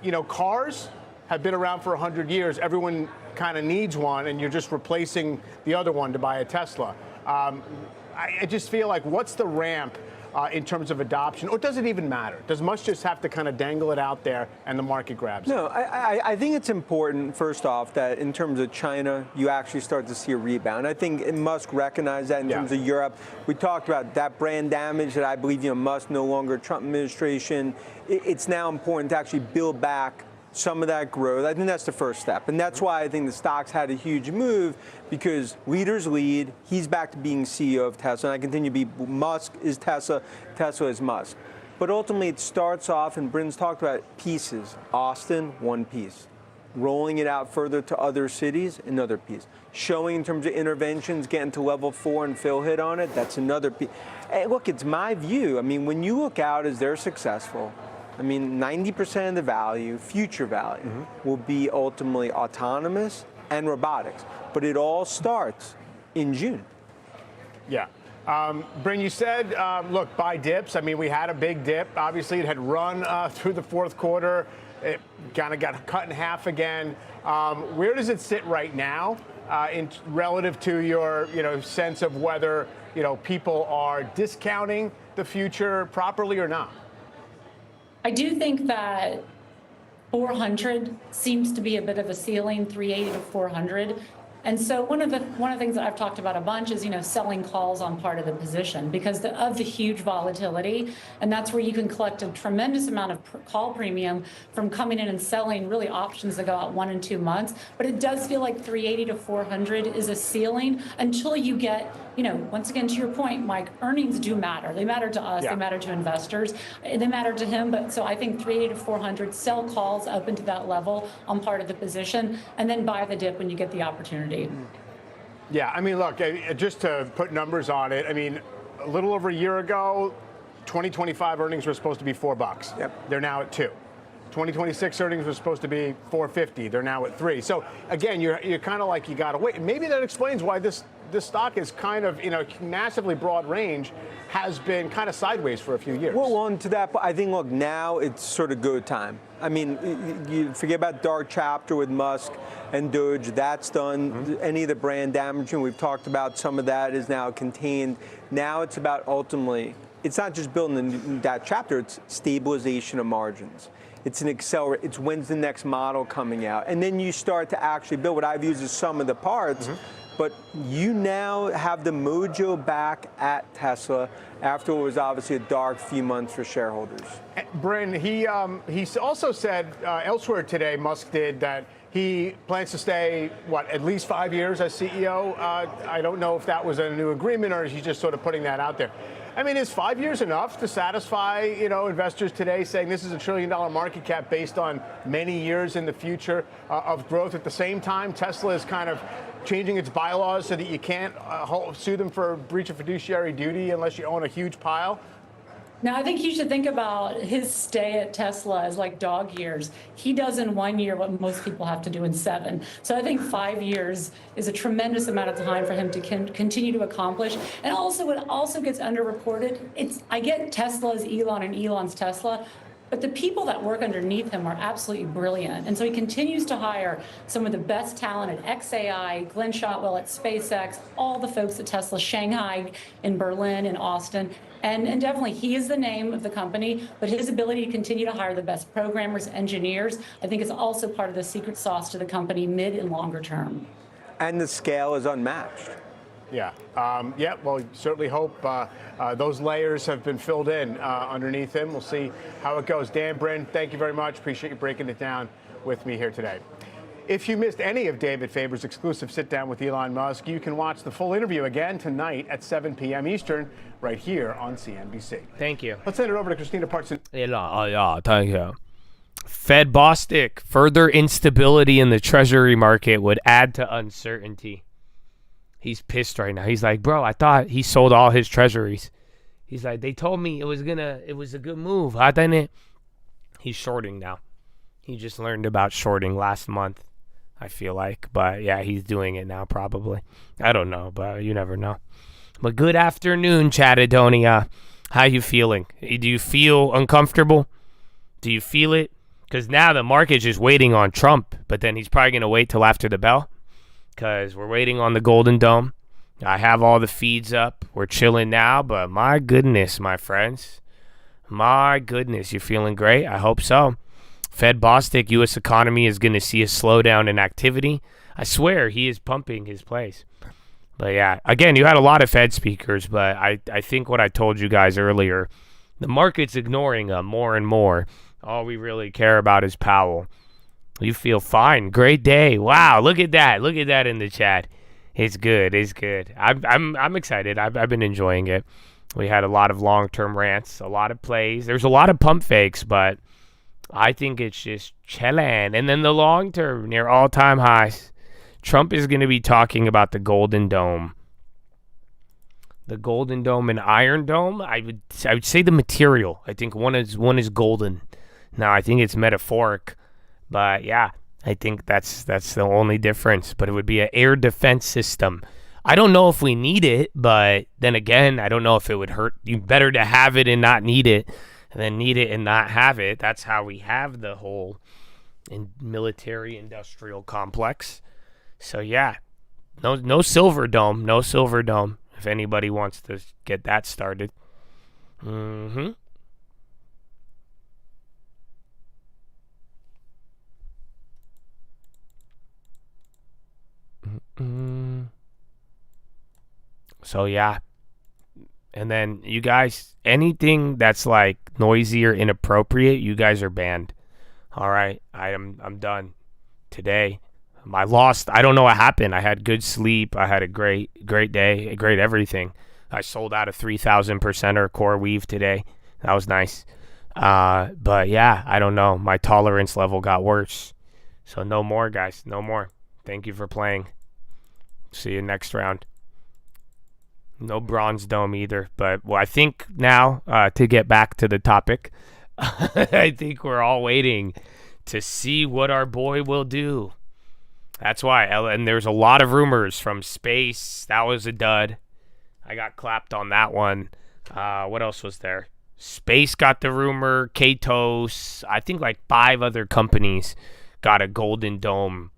C: You know, cars have been around for 100 years. Everyone kind of needs one, and you're just replacing the other one to buy a Tesla. I just feel like, what's the ramp in terms of adoption, or does it even matter? Does Musk just have to kind of dangle it out there and the market grabs it?
D: No, I think it's important, first off, that in terms of China, you actually start to see a rebound. I think Musk recognized that in terms of Europe. We talked about that brand damage that I believe, you know, Musk no longer Trump administration. It's now important to actually build back some of that growth. I think that's the first step. And that's why I think the stocks had a huge move, because leaders lead. He's back to being CEO of Tesla. And I continue to be Musk is Tesla, Tesla is Musk. But ultimately it starts off, and Bryn's talked about pieces. Austin, one piece. Rolling it out further to other cities, another piece. Showing in terms of interventions, getting to level 4, and Phil hit on it, that's another piece. Hey, look, it's my view. I mean, when you look out as they're successful, I mean, 90% of the value, future value, will be ultimately autonomous and robotics. But it all starts in June.
C: Yeah. Bryn, you said, look, buy dips. I mean, we had a big dip. Obviously, it had run through the fourth quarter. It kind of got cut in half again. Where does it sit right now relative to your sense of whether people are discounting the future properly or not?
B: I do think that 400 seems to be a bit of a ceiling, 380 to 400. And so one of the things that I've talked about a bunch is, selling calls on part of the position because of the huge volatility. And that's where you can collect a tremendous amount of call premium from coming in and selling really options that go out 1 and 2 months. But it does feel like 380 to 400 is a ceiling until you get, once again, to your point, Mike, earnings do matter. They matter to us. They matter to investors. They matter to him. But so I think 380 to 400, sell calls up into that level on part of the position, and then buy the dip when you get the opportunity.
C: Yeah, I mean, look, just to put numbers on it, I mean, a little over a year ago, 2025 earnings were supposed to be $4. Yep. They're now at $2. 2026 earnings were supposed to be $4.50. They're now at $3. So again, you're kind of like, you got to wait. And maybe that explains why this stock is kind of, massively broad range, has been kind of sideways for a few years.
D: Well, and to that, I think, look, now it's sort of go time. I mean, you forget about dark chapter with Musk and Doge. That's done. Any of the brand damage, and we've talked about some of that is now contained. Now it's about ultimately, it's not just building that chapter, it's stabilization of margins. It's an accelerate. It's when's the next model coming out, and then you start to actually build what I've used as some of the parts. But you now have the mojo back at Tesla after what was obviously a dark few months for shareholders.
C: Bryn, he also said elsewhere today, Musk did, that he plans to stay, at least 5 years as CEO. I don't know if that was a new agreement or is he just sort of putting that out there. I mean, is 5 years enough to satisfy, investors today saying this is $1 trillion market cap based on many years in the future of growth? At the same time, Tesla is kind of changing its bylaws so that you can't sue them for breach of fiduciary duty unless you own a huge pile.
B: Now, I think you should think about his stay at Tesla as like dog years. He does in 1 year what most people have to do in 7. So I think 5 years is a tremendous amount of time for him to continue to accomplish. And also, what also gets underreported, I get Tesla's Elon and Elon's Tesla, but the people that work underneath him are absolutely brilliant. And so he continues to hire some of the best talent at XAI, Glenn Shotwell at SpaceX, all the folks at Tesla, Shanghai, in Berlin, in Austin. And definitely, he is the name of the company, but his ability to continue to hire the best programmers, engineers, I think is also part of the secret sauce to the company mid and longer term.
D: And the scale is unmatched.
C: Yeah. Yeah. Well, certainly hope those layers have been filled in underneath him. We'll see how it goes. Dan Brin, thank you very much. Appreciate you breaking it down with me here today. If you missed any of David Faber's exclusive sit-down with Elon Musk, you can watch the full interview again tonight at 7 p.m. Eastern, right here on CNBC.
A: Thank you.
C: Let's send it over to Christina Parson.
A: Yeah, thank you. Fed Bostic, further instability in the treasury market would add to uncertainty. He's pissed right now. He's like, bro, I thought he sold all his treasuries. He's like, they told me it was a good move. How didn't it? He's shorting now. He just learned about shorting last month, I feel like. But yeah, he's doing it now probably. I don't know, but you never know. But good afternoon, Chattadonia. How you feeling? Do you feel uncomfortable? Do you feel it? Because now the market's just waiting on Trump, but then he's probably going to wait till after the bell because we're waiting on the Golden Dome. I have all the feeds up. We're chilling now, but my goodness, my friends. My goodness, you're feeling great? I hope so. Fed Bostic, U.S. economy is going to see a slowdown in activity. I swear he is pumping his place. But yeah, again, you had a lot of Fed speakers, but I think what I told you guys earlier, the market's ignoring them more and more. All we really care about is Powell. You feel fine. Great day. Wow, look at that. Look at that in the chat. It's good. It's good. I'm excited. I've been enjoying it. We had a lot of long-term rants, a lot of plays. There's a lot of pump fakes, but I think it's just chillin'. And then the long-term near all-time highs. Trump is going to be talking about the Golden Dome. The Golden Dome and Iron Dome. I would say the material. I think one is golden. Now I think it's metaphoric, but yeah, I think that's the only difference. But it would be an air defense system. I don't know if we need it, but then again, I don't know if it would hurt. You better to have it and not need it, than need it and not have it. That's how we have the whole military-industrial complex. So yeah, no silver dome, no silver dome. If anybody wants to get that started. So yeah. And then you guys, anything that's like noisy or inappropriate, you guys are banned. All right, I'm done today. I lost. I don't know what happened. I had good sleep. I had a great day, a great everything. I sold out a 3,000%er core weave today. That was nice. But yeah, I don't know. My tolerance level got worse. So no more, guys. No more. Thank you for playing. See you next round. No bronze dome either. But well, I think now to get back to the topic, I think we're all waiting to see what our boy will do. That's why. And there's a lot of rumors from space. That was a dud. I got clapped on that one. What else was there? Space got the rumor. Katos. I think like 5 other companies got a Golden Dome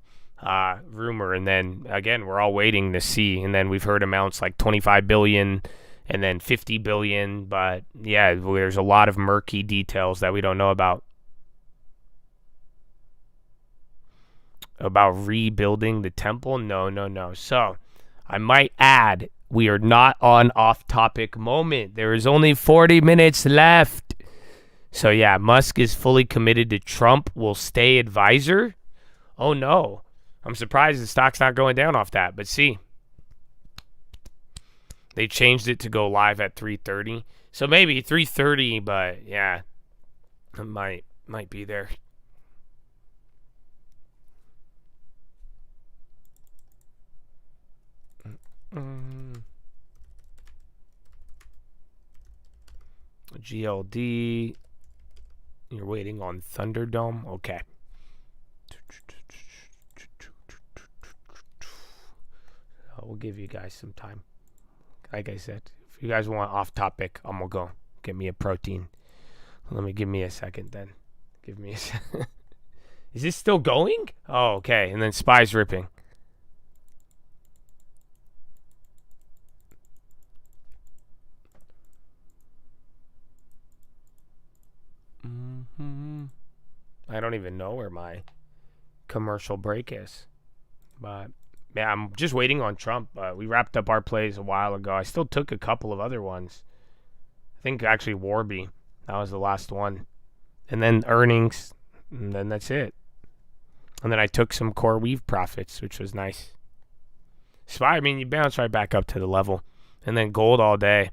A: rumor. And then, again, we're all waiting to see. And then we've heard amounts like 25 billion and then 50 billion. But, yeah, there's a lot of murky details that we don't know about. About rebuilding the temple? No. So, I might add, we are not on off-topic moment. There is only 40 minutes left. So, yeah, Musk is fully committed to Trump will stay advisor. Oh, no. I'm surprised the stock's not going down off that. But see, they changed it to go live at 3:30. So, maybe 3:30, but, yeah, it might be there. GLD. You're waiting on Thunderdome? Okay. We'll give you guys some time. Like I said, if you guys want off topic, I'm going to go get me a protein. Give me a second then. Give me a second. Is this still going? Oh, okay. And then Spy's ripping. I don't even know where my commercial break is, but Yeah, I'm just waiting on Trump. We wrapped up our plays a while ago. I still took a couple of other ones. I think actually Warby. That was the last one. And then earnings, and then that's it. And then I took some core weave profits, which was nice. SPY, I mean, you bounce right back up to the level. And then gold all day.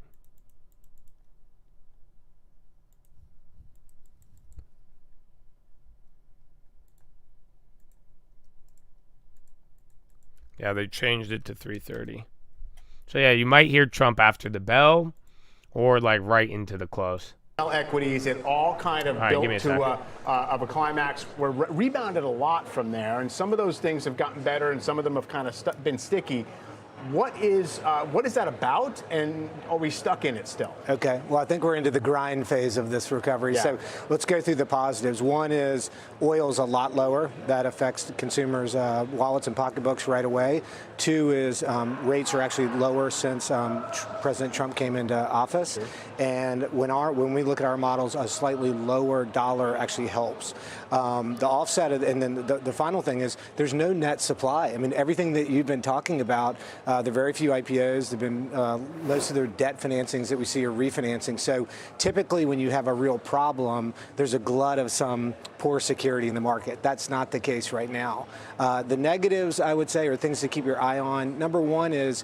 A: Yeah, they changed it to 3:30. So yeah, you might hear Trump after the bell or like right into the close.
C: Equities, it all kind of built to a climax. We're rebounded a lot from there, and some of those things have gotten better, and some of them have kind of been sticky. What is that about, and are we stuck in it still?
E: Okay, well, I think we're into the grind phase of this recovery. Yeah. So let's go through the positives. One is oil's a lot lower. That affects consumers' wallets and pocketbooks right away. Two is rates are actually lower since President Trump came into office. Mm-hmm. And when we look at our models, a slightly lower dollar actually helps. The offset, and then the final thing is there's no net supply. I mean, everything that you've been talking about, there are very few IPOs. There have been most of their debt financings that we see are refinancing. So typically when you have a real problem, there's a glut of some poor security in the market. That's not the case right now. The negatives, I would say, are things to keep your eye on. Number one is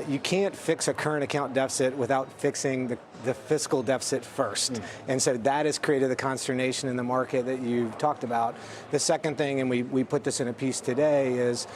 E: you can't fix a current account deficit without fixing the fiscal deficit first. And so that has created the consternation in the market that you've talked about. The second thing, and we put this in a piece today, is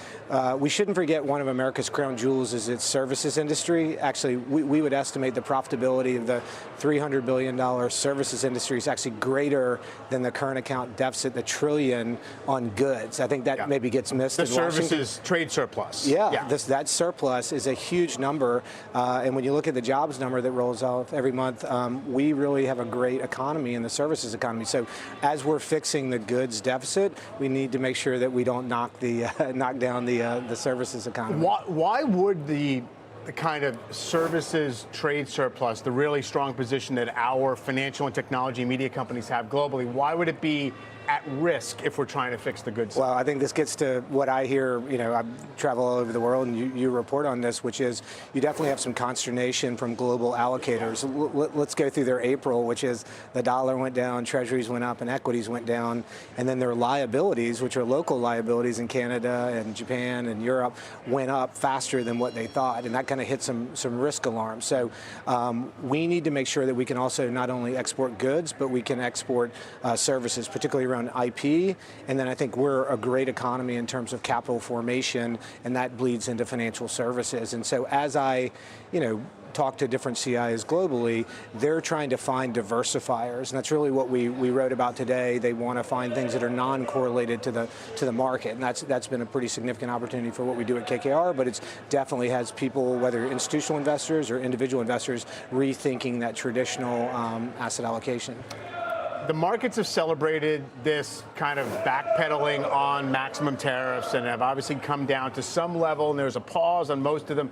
E: we shouldn't forget one of America's crown jewels is its services industry. Actually, we would estimate the profitability of the $300 billion services industry is actually greater than the current account deficit, the trillion on goods. I think that maybe gets missed.
C: The services trade surplus.
E: Yeah. That surplus is a huge number. And when you look at the jobs number that rolls off every month, we really have a great economy in the services economy. So as we're fixing the goods deficit, we need to make sure that we don't knock down the services economy.
C: Why would the kind of services trade surplus, the really strong position that our financial and technology media companies have globally, why would it be at risk if we're trying to fix the goods?
E: Well, I think this gets to what I hear. I travel all over the world, and you report on this, which is you definitely have some consternation from global allocators. Let's go through their April, which is the dollar went down, treasuries went up, and equities went down. And then their liabilities, which are local liabilities in Canada and Japan and Europe, went up faster than what they thought. And that kind of hit some risk alarms. So we need to make sure that we can also not only export goods, but we can export services, particularly around IP, and then I think we're a great economy in terms of capital formation, and that bleeds into financial services. And so as I, talk to different CIOs globally, they're trying to find diversifiers, and that's really what we wrote about today. They want to find things that are non-correlated to the market, and that's been a pretty significant opportunity for what we do at KKR, but it definitely has people, whether institutional investors or individual investors, rethinking that traditional asset allocation.
C: The markets have celebrated this kind of backpedaling on maximum tariffs and have obviously come down to some level, and there's a pause on most of them.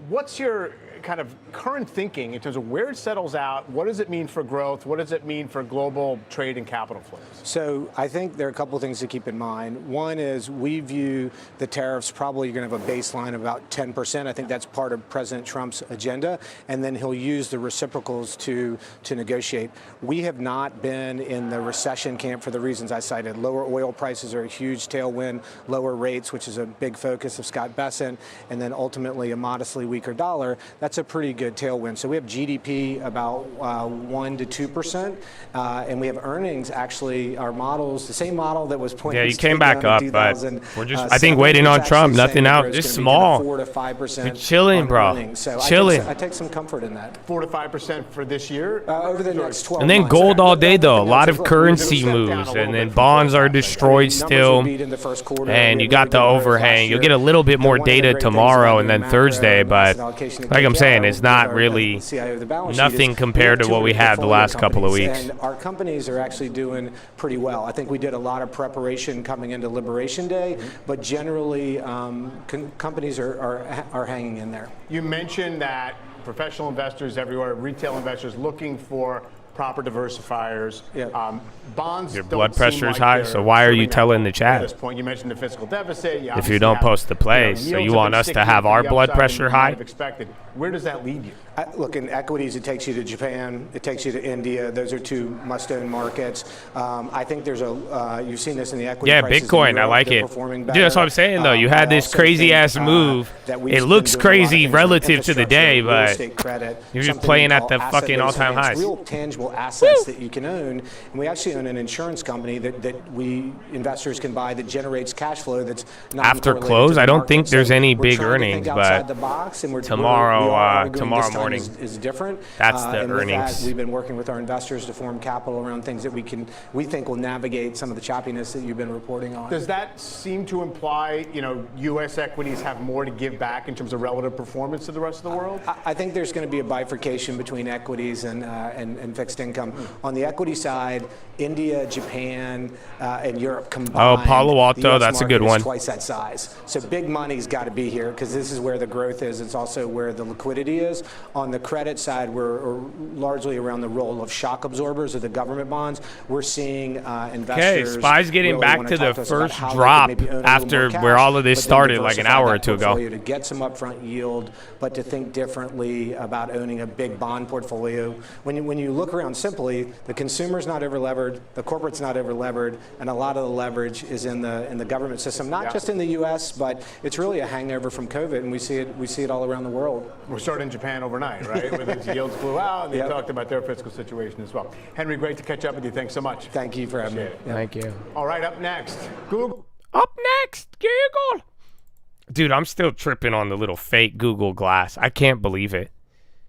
C: What's your kind of current thinking in terms of where it settles out? What does it mean for growth? What does it mean for global trade and capital flows?
E: So I think there are a couple of things to keep in mind. One is we view the tariffs probably going to have a baseline of about 10%. I think that's part of President Trump's agenda, and then he'll use the reciprocals to negotiate. We have not been in the recession camp for the reasons I cited. Lower oil prices are a huge tailwind, lower rates, which is a big focus of Scott Bessent, and then ultimately a modestly weaker dollar. That's a pretty good tailwind. So we have GDP about 1 to 2%, and we have earnings, actually, our models, the same model that was pointed.
A: Yeah, you came back up, but we're just, I think, waiting on Trump, nothing out, just small.
E: 4 to 5%.
A: You're chilling, bro.
E: So
A: chilling.
E: I take some comfort in that.
C: 4 to 5% for this year?
E: Over the next 12
A: and then
E: months.
A: gold all day, though. A lot of currency moves, and then bonds are destroyed still. And you got the overhang. You'll get a little bit more data tomorrow and then Thursday, but like I'm saying, it's not really nothing compared to what we had the last couple of weeks.
E: And our companies are actually doing pretty well. I think we did a lot of preparation coming into Liberation Day, but generally companies are hanging in there.
C: You mentioned that professional investors everywhere, retail investors looking for proper diversifiers. Bonds.
A: Your
C: don't
A: blood
C: seem
A: pressure is
C: like
A: high,
C: they're
A: so why are you
C: serving that
A: telling the
C: At
A: chat?
C: this point, you mentioned the fiscal deficit.
A: If you don't post the plays, so you want us to have our blood pressure high?
C: Expected. Where does that lead you?
E: Look, in equities, it takes you to Japan, it takes you to India. Those are two must-own markets. I think there's you've seen this in the equity prices.
A: Bitcoin, I like it. Dude, that's what I'm saying, though. You had this crazy-ass move. It looks crazy relative to the day, but you're just playing at the fucking all-time highs.
E: Real tangible assets that you can own. And we actually own an insurance company that we investors can buy that generates cash flow that's not
A: after close. I don't think there's any big earnings, but tomorrow morning
E: is different.
A: That's the
E: and
A: earnings.
E: We've been working with our investors to form capital around things that we think will navigate some of the choppiness that you've been reporting on.
C: Does that seem to imply, U.S. equities have more to give back in terms of relative performance to the rest of the world?
E: I think there's going to be a bifurcation between equities and fixed income. On the equity side, India, Japan, and Europe combined.
A: Oh, Palo Alto, that's a good one.
E: Twice that size. So big money's got to be here because this is where the growth is. It's also where the liquidity is. On the credit side, we're largely around the role of shock absorbers of the government bonds. We're seeing investors.
A: Okay, SPY's getting
E: really
A: back
E: want
A: to the
E: talk us
A: first
E: about how
A: drop
E: they can maybe own a
A: after
E: little more
A: where
E: cash,
A: all of this
E: but then
A: started like an
E: diversify
A: hour or
E: that
A: two ago.
E: portfolio to get some upfront yield, but to think differently about owning a big bond portfolio. When you look around simply, the consumer's not over-levered, the corporate's not over-levered, and a lot of the leverage is in the government system, not just in the U.S., but it's really a hangover from COVID, and we see it all around the world.
C: We're starting in Japan overnight, right? Where the yields flew out, and they talked about their fiscal situation as well. Henry, great to catch up with you. Thanks so much.
E: Thank you for having me.
A: Thank you.
C: All right, up next, Google.
A: Up next, Google. Dude, I'm still tripping on the little fake Google Glass. I can't believe it.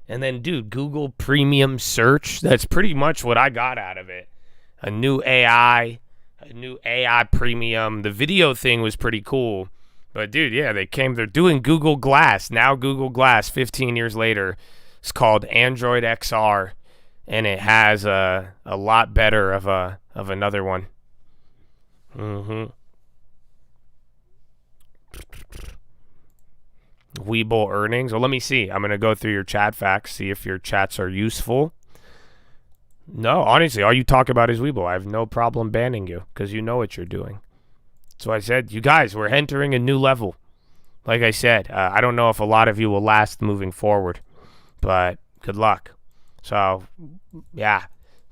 A: And then, dude, Google Premium Search. That's pretty much what I got out of it. A new AI Premium. The video thing was pretty cool. But, dude, yeah, they're doing Google Glass. Now Google Glass, 15 years later. It's called Android XR. And it has a lot better of another one. Webull earnings. Well, let me see. I'm going to go through your chat facts, see if your chats are useful. No, honestly, all you talk about is Webull. I have no problem banning you because you know what you're doing. So I said, you guys, we're entering a new level. Like I said, I don't know if a lot of you will last moving forward, but good luck. So, yeah,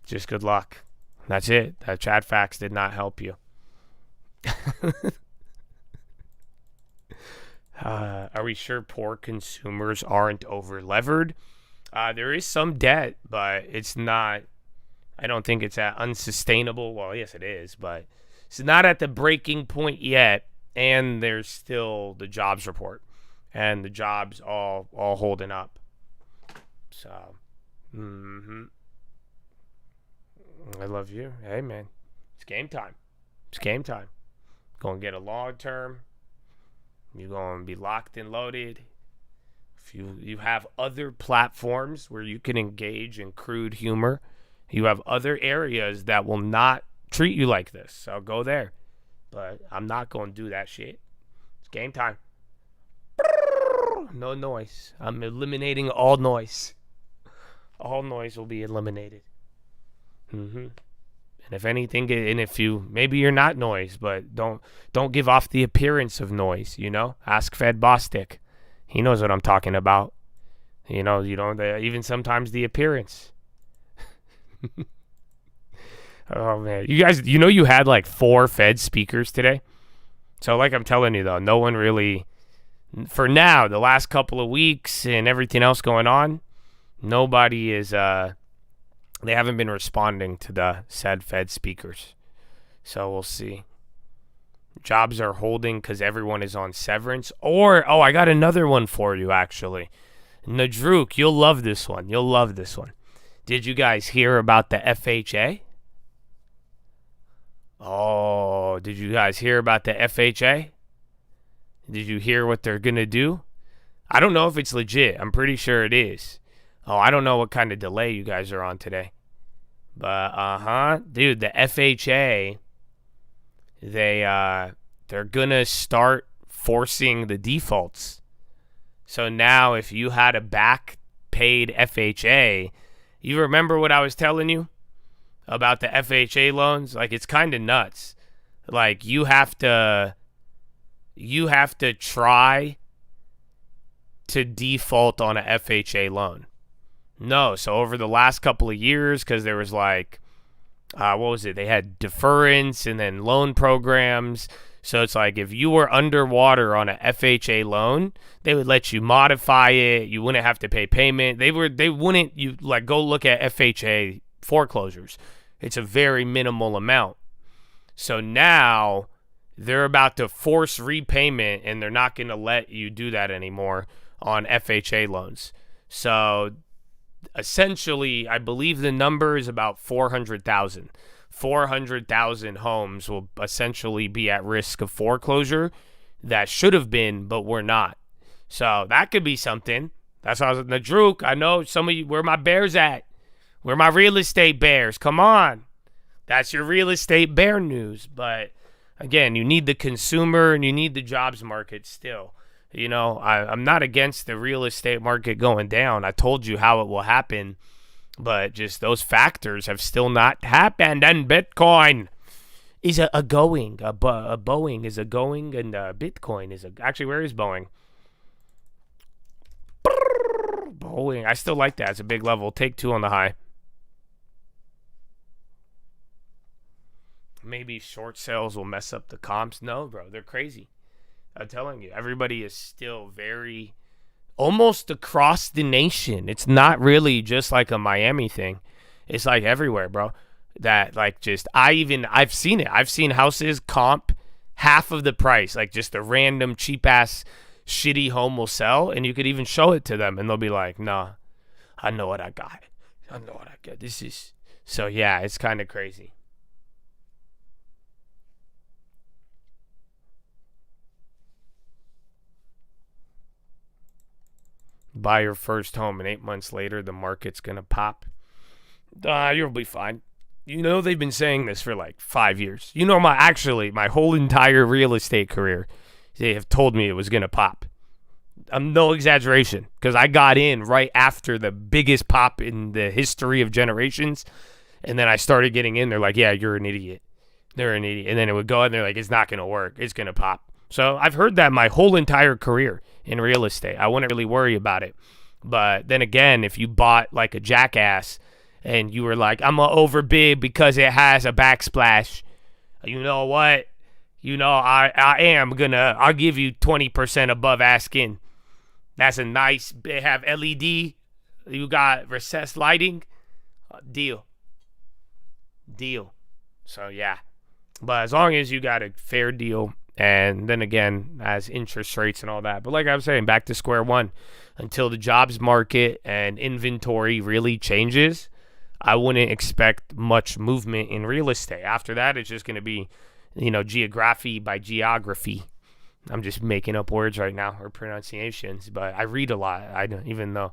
A: just good luck. That's it. That chat facts did not help you. Are we sure poor consumers aren't over-levered? There is some debt, but it's not, I don't think it's unsustainable. Well, yes, it is, but it's not at the breaking point yet, and there's still the jobs report, and the jobs all holding up. So, I love you. Hey, man, it's game time. It's game time. Gonna get a long term. You're going to be locked and loaded. If you have other platforms where you can engage in crude humor, you have other areas that will not treat you like this. So go there. But I'm not going to do that shit. It's game time. No noise. I'm eliminating all noise. All noise will be eliminated. And if anything, and if maybe you're not noise, but don't give off the appearance of noise, Ask Fed Bostic. He knows what I'm talking about. Even sometimes the appearance. Oh, man. You guys, you had like 4 Fed speakers today? So like I'm telling you, though, no one really, for now, the last couple of weeks and everything else going on, nobody is, they haven't been responding to the said Fed speakers. So we'll see. Jobs are holding because everyone is on severance. Or, I got another one for you, actually. Nadruk, you'll love this one. You'll love this one. Did you guys hear about the FHA? Oh, did you guys hear about the FHA? Did you hear what they're going to do? I don't know if it's legit. I'm pretty sure it is. Oh, I don't know what kind of delay you guys are on today. But, dude, the FHA, they're going to start forcing the defaults. So now if you had a back paid FHA, You remember what I was telling you about the FHA loans? Like, it's kind of nuts. Like, you have to try to default on a FHA loan. No, so over the last couple of years, because there was like, what was it? They had deference and then loan programs. So it's like if you were underwater on a FHA loan, they would let you modify it. You wouldn't have to pay payment. They wouldn't, you like go look at FHA foreclosures. It's a very minimal amount. So now they're about to force repayment, and they're not going to let you do that anymore on FHA loans. So essentially, I believe the number is about 400,000. 400,000 homes will essentially be at risk of foreclosure that should have been, but were not. So that could be something. That's how I was in the Druk. I know some of you, where my bears at? Where my real estate bears? Come on. That's your real estate bear news. But again, you need the consumer and you need the jobs market still. You know, I'm not against the real estate market going down. I told you how it will happen. But just those factors have still not happened. And Bitcoin is a going. Boeing is a going. And Bitcoin is a... Actually, where is Boeing? Boeing. I still like that. It's a big level. Take 2 on the high. Maybe short sales will mess up the comps. No, bro. They're crazy. I'm telling you. Everybody is still very... almost across the nation. It's not really just like a Miami thing. It's like everywhere, bro. That like just I've seen it. I've seen houses comp half of the price. Like just a random cheap ass shitty home will sell, and you could even show it to them and they'll be like, "Nah, I know what I got. I know what I got." This is so yeah, it's kind of crazy. Buy your first home, and 8 months later, the market's going to pop. You'll be fine. You know, they've been saying this for like 5 years. You know, my whole entire real estate career, they have told me it was going to pop. No exaggeration, because I got in right after the biggest pop in the history of generations, and then I started getting in. They're like, yeah, you're an idiot. They're an idiot. And then it would go, and they're like, it's not going to work. It's going to pop. So I've heard that my whole entire career in real estate. I wouldn't really worry about it. But then again, if you bought like a jackass and you were like, I'm going to overbid because it has a backsplash, you know what? You know, I'll give you 20% above asking. That's a nice, they have LED. You got recessed lighting. Deal. So yeah. But as long as you got a fair deal, and then again, as interest rates and all that. But like I was saying, back to square one. Until the jobs market and inventory really changes, I wouldn't expect much movement in real estate. After that, it's just going to be, you know, geography by geography. I'm just making up words right now, or pronunciations. But I read a lot, even though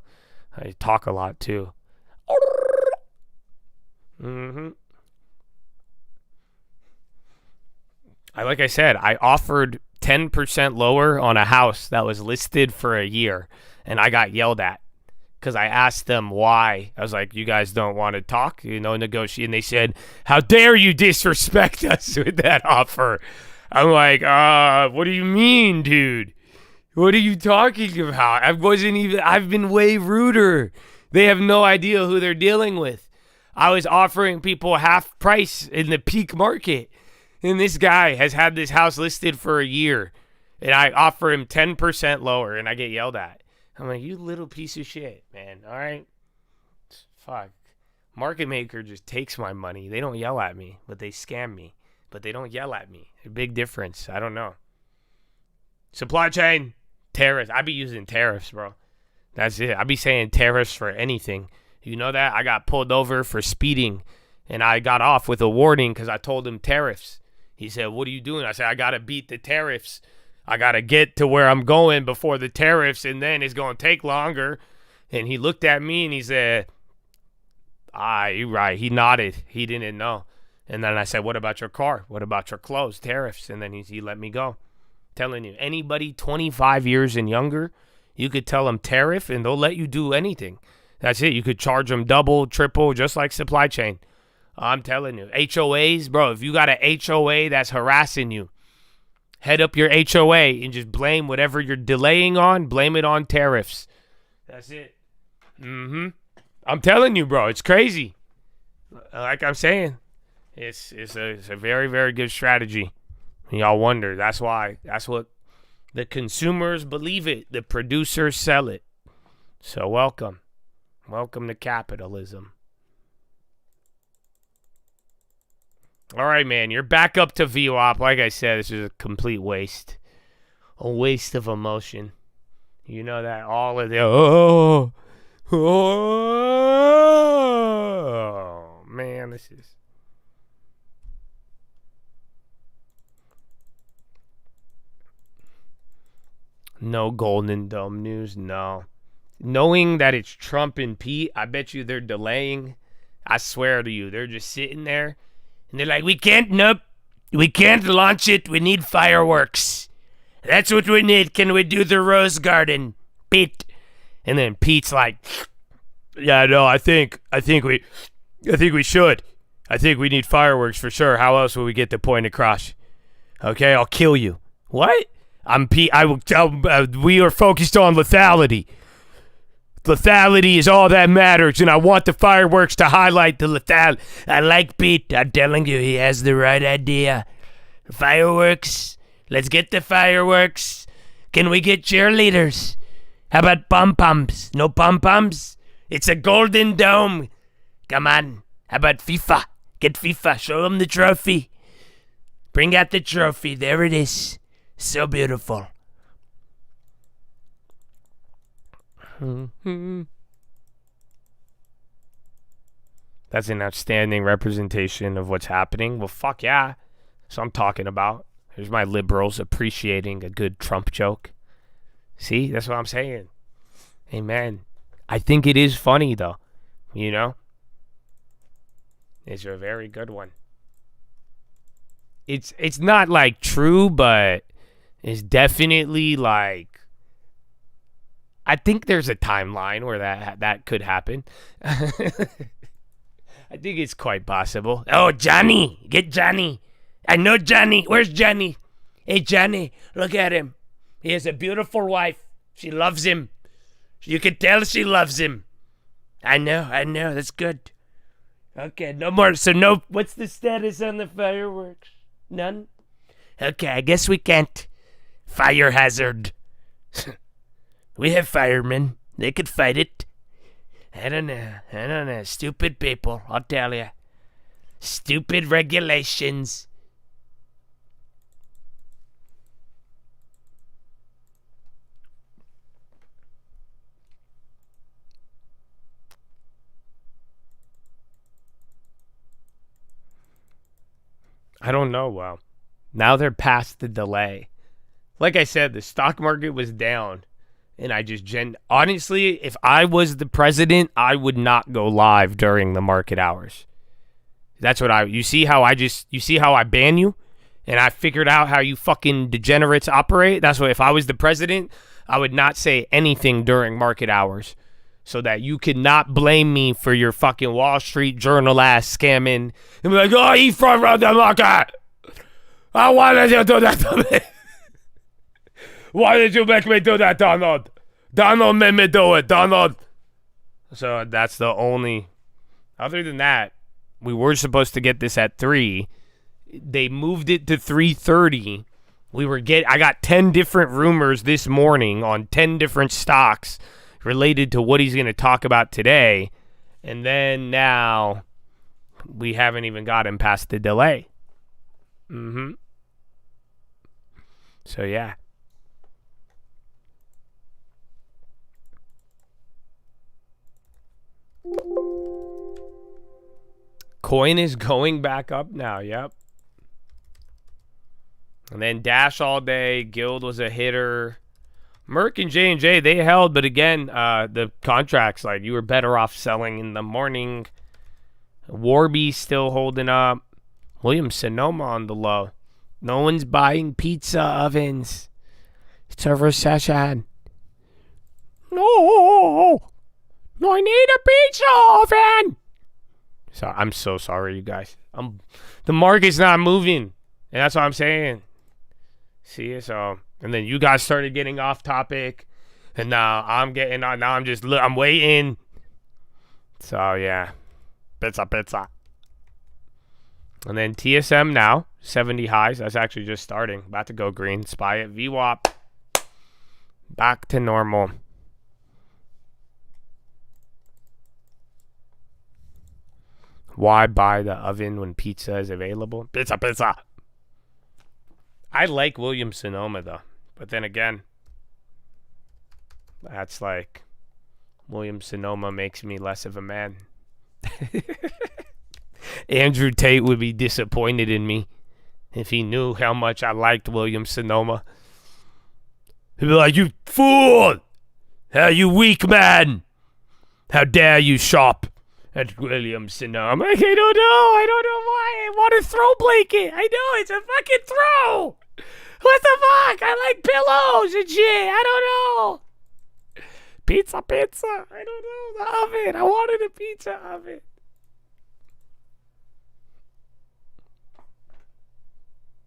A: I talk a lot too. Like I said, I offered 10% lower on a house that was listed for a year, and I got yelled at because I asked them why. I was like, you guys don't want to talk, you know, negotiate. And they said, how dare you disrespect us with that offer? I'm like, what do you mean, dude? What are you talking about? I've been way ruder. They have no idea who they're dealing with. I was offering people half price in the peak market. And this guy has had this house listed for a year, and I offer him 10% lower, and I get yelled at. I'm like, you little piece of shit, man. All right? Fuck. Market maker just takes my money. They don't yell at me, but they scam me. But they don't yell at me. A big difference. I don't know. Supply chain. Tariffs. I be using tariffs, bro. That's it. I be saying tariffs for anything. You know that? I got pulled over for speeding, and I got off with a warning because I told him tariffs. He said, what are you doing? I said, I got to beat the tariffs. I got to get to where I'm going before the tariffs, and then it's going to take longer. And he looked at me, and he said, you're right. He nodded. He didn't know. And then I said, what about your car? What about your clothes? Tariffs. And then he let me go. Telling you, anybody 25 years and younger, you could tell them tariff, and they'll let you do anything. That's it. You could charge them double, triple, just like supply chain. I'm telling you. HOAs, bro, if you got an HOA that's harassing you, head up your HOA and just blame whatever you're delaying on, blame it on tariffs. That's it. I'm telling you, bro, it's crazy. Like I'm saying, it's a very, very good strategy. Y'all wonder. That's why. That's what the consumers believe it. The producers sell it. So welcome. Welcome to capitalism. All right, man. You're back up to VWAP. Like I said, this is a complete waste. A waste of emotion. You know that all of the man, this is no Golden Dome news, no. Knowing that it's Trump and Pete, I bet you they're delaying. I swear to you, they're just sitting there and they're like, we can't launch it. We need fireworks. That's what we need. Can we do the Rose Garden, Pete? And then Pete's like, yeah, no, I think we should. I think we need fireworks for sure. How else will we get the point across? Okay, I'll kill you. What? I'm Pete. We are focused on lethality. Lethality is all that matters, and I want the fireworks to highlight the lethality. I like Pete. I'm telling you, he has the right idea. Fireworks. Let's get the fireworks. Can we get cheerleaders? How about pom-poms? No pom-poms? It's a Golden Dome. Come on. How about FIFA? Get FIFA. Show them the trophy. Bring out the trophy. There it is. So beautiful. That's an outstanding representation of what's happening. Well, fuck yeah. That's what I'm talking about. Here's my liberals appreciating a good Trump joke. See? That's what I'm saying. Amen. I think it is funny, though. You know? It's a very good one. It's not, like, true, but it's definitely, like... I think there's a timeline where that could happen. I think it's quite possible. Oh, Johnny! Get Johnny! I know Johnny. Where's Johnny? Hey, Johnny, look at him. He has a beautiful wife. She loves him. You can tell she loves him. I know. That's good. Okay, no more. So no, what's the status on the fireworks? None? Okay, I guess we can't. Fire hazard. We have firemen. They could fight it. I don't know. Stupid people, I'll tell you. Stupid regulations. I don't know. Well, now they're past the delay. Like I said, the stock market was down. And I just honestly, if I was the president, I would not go live during the market hours. That's what you see how I ban you? And I figured out how you fucking degenerates operate? That's what, if I was the president, I would not say anything during market hours. So that you could not blame me for your fucking Wall Street Journal ass scamming. And be like, oh, he front run the market. Why did you do that to me? Why did you make me do that, Donald? Donald made me do it, Donald. So that's the only... Other than that, we were supposed to get this at 3. They moved it to 3:30. I got 10 different rumors this morning on 10 different stocks related to what he's going to talk about today. And then now, we haven't even gotten past the delay. So, yeah. Coin is going back up now, yep. And then Dash all day. Guild was a hitter. Merck and J&J, they held, but again, the contracts, like, you were better off selling in the morning. Warby still holding up. Williams-Sonoma on the low. No one's buying pizza ovens. It's a recession. No, I need a pizza oven. So I'm so sorry, you guys. The market's not moving, and that's what I'm saying. See, so and then you guys started getting off topic, and now I'm getting on. Now I'm waiting. So yeah, pizza. And then TSM now 70 highs. That's actually just starting. About to go green. Spy it. VWAP. Back to normal. Why buy the oven when pizza is available? Pizza. I like Williams-Sonoma though. But then again, that's like Williams-Sonoma makes me less of a man. Andrew Tate would be disappointed in me if he knew how much I liked Williams-Sonoma. He'd be like, you fool! How you weak man! How dare you shop at Williams-Sonoma? I'm like, I don't know why. I want a throw blanket. I know, it's a fucking throw! What the fuck? I like pillows and shit. I don't know. Pizza. I don't know. The oven. I wanted a pizza oven.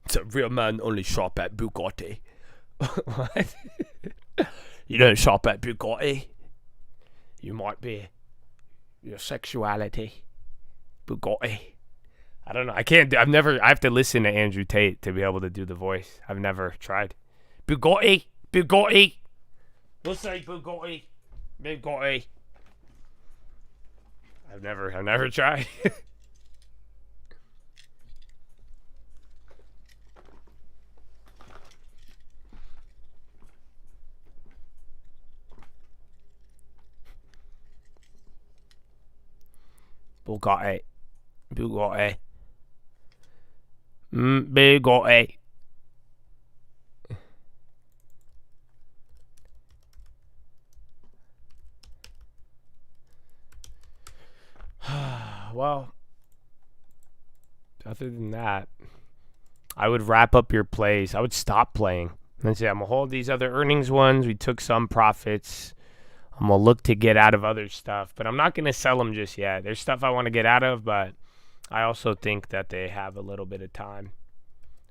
A: It's a real man only shop at Bugatti. What? You don't shop at Bugatti. You might be. Your sexuality. Bugatti. I don't know. I have to listen to Andrew Tate to be able to do the voice. I've never tried. Bugatti. Let's say Bugatti. I've never tried. Bugatti. Bugatti. Well, other than that, I would wrap up your plays. I would stop playing and say, I'm going to hold these other earnings ones. We took some profits. I'm going to look to get out of other stuff, but I'm not going to sell them just yet. There's stuff I want to get out of, but I also think that they have a little bit of time.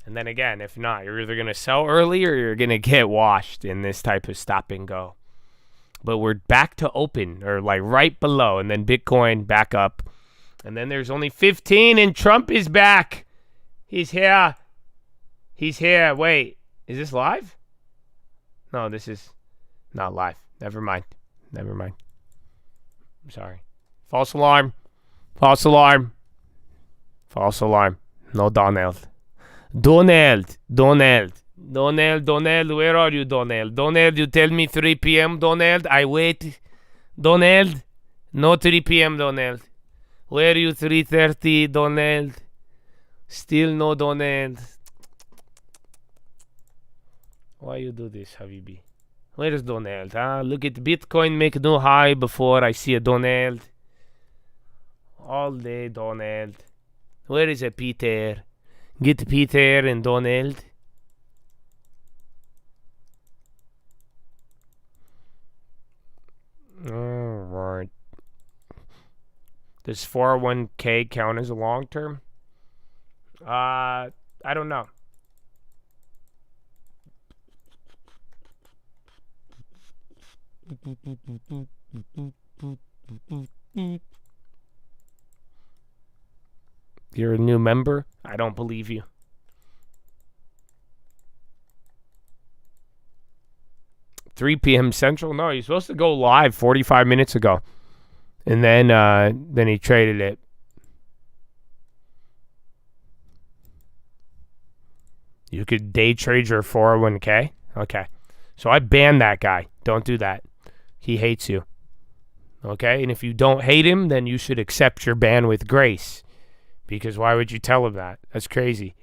A: And then again, if not, you're either going to sell early or you're going to get washed in this type of stop and go. But we're back to open, or like right below, and then Bitcoin back up. And then there's only 15, and Trump is back. He's here. Wait, is this live? No, this is not live. Never mind. I'm sorry. False alarm. No, Donald. Donald, where are you, Donald? Donald, you tell me 3 p.m., Donald. I wait. Donald, no 3 p.m., Donald. Where are you, 3:30, Donald? Still no Donald. Why you do this, Habibi? Where is Donald? Look at Bitcoin make new high before I see a Donald. All day, Donald. Where is a Peter? Get Peter and Donald. Alright. Does 401k count as a long term? I don't know. You're a new member? I don't believe you. $3 p.m. Central? No, you're supposed to go live 45 minutes ago. And then he traded it. You could day trade your 401k? Okay. So I banned that guy. Don't do that. He hates you. Okay? And if you don't hate him, then you should accept your ban with grace. Because why would you tell him that? That's crazy.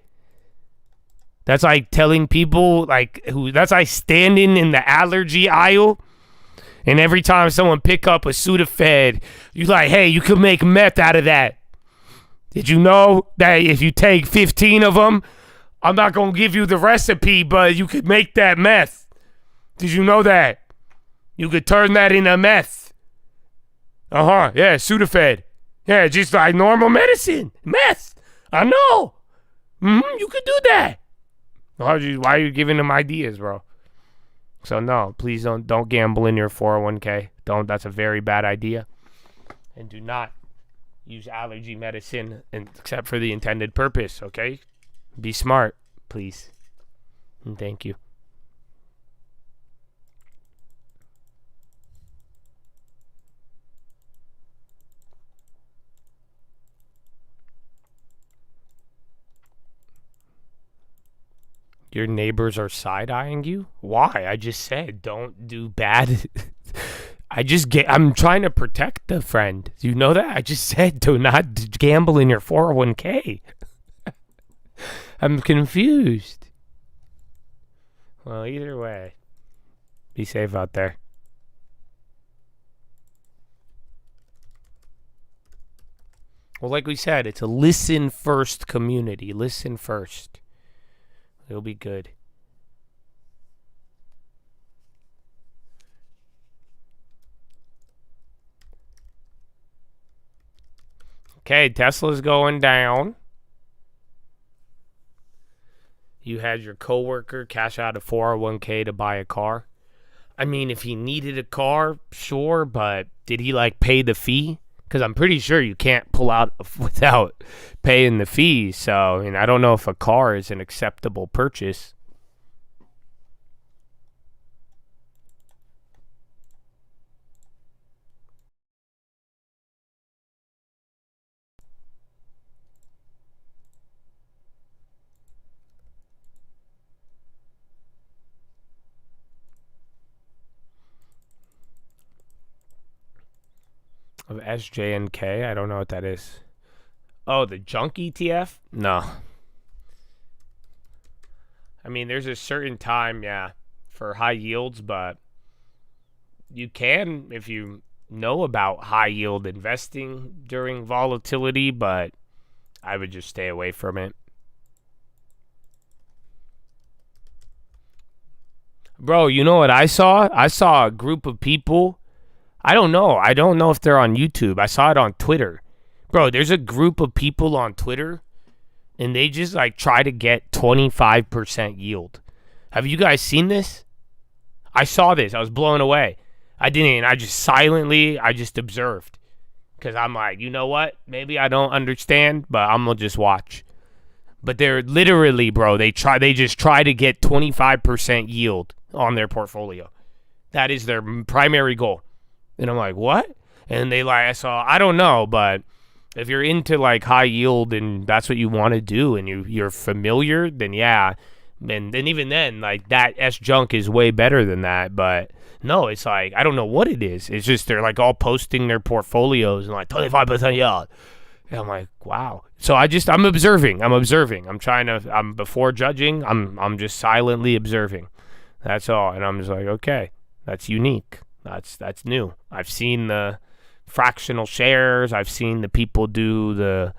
A: That's like telling people, that's like standing in the allergy aisle, and every time someone pick up a Sudafed, you like, hey, you could make meth out of that. Did you know that if you take 15 of them, I'm not going to give you the recipe, but you could make that meth. Did you know that? You could turn that into meth. Yeah, Sudafed. Yeah, just like normal medicine. Meth. I know. You could do that. Why are you giving them ideas, bro? So no, please don't gamble in your 401k. That's a very bad idea. And do not use allergy medicine except for the intended purpose, okay? Be smart, please. And thank you. Your neighbors are side-eyeing you? Why? I just said don't do bad. I'm trying to protect the friend. You know that? I just said do not gamble in your 401k. I'm confused. Well, either way, be safe out there. Well, like we said, it's a listen first community. Listen first. It'll be good. Okay, Tesla's going down. You had your coworker cash out a 401k to buy a car. I mean, if he needed a car, sure, but did he like pay the fee? Because I'm pretty sure you can't pull out without paying the fee. So, and I don't know if a car is an acceptable purchase. Of SJNK, I don't know what that is. Oh, the junk ETF? No. I mean, there's a certain time, yeah, for high yields, but you can if you know about high yield investing during volatility, but I would just stay away from it. Bro, you know what I saw? I saw a group of people. I don't know if they're on YouTube. I saw it on Twitter. Bro, there's a group of people on Twitter, and they just like try to get 25% yield. Have you guys seen this? I saw this. I was blown away. I just observed. Because I'm like, you know what? Maybe I don't understand, but I'm going to just watch. But they're literally, bro, they just try to get 25% yield on their portfolio. That is their primary goal. And I'm like, what? And I don't know, but if you're into like high yield and that's what you want to do and you're familiar, then yeah. And then even then, like that S junk is way better than that. But no, it's like, I don't know what it is. It's just they're like all posting their portfolios and like 25% yield. And I'm like, wow. So I'm observing. I'm before judging, I'm just silently observing. That's all. And I'm just like, okay, that's unique. That's new. I've seen the fractional shares. I've seen the people do the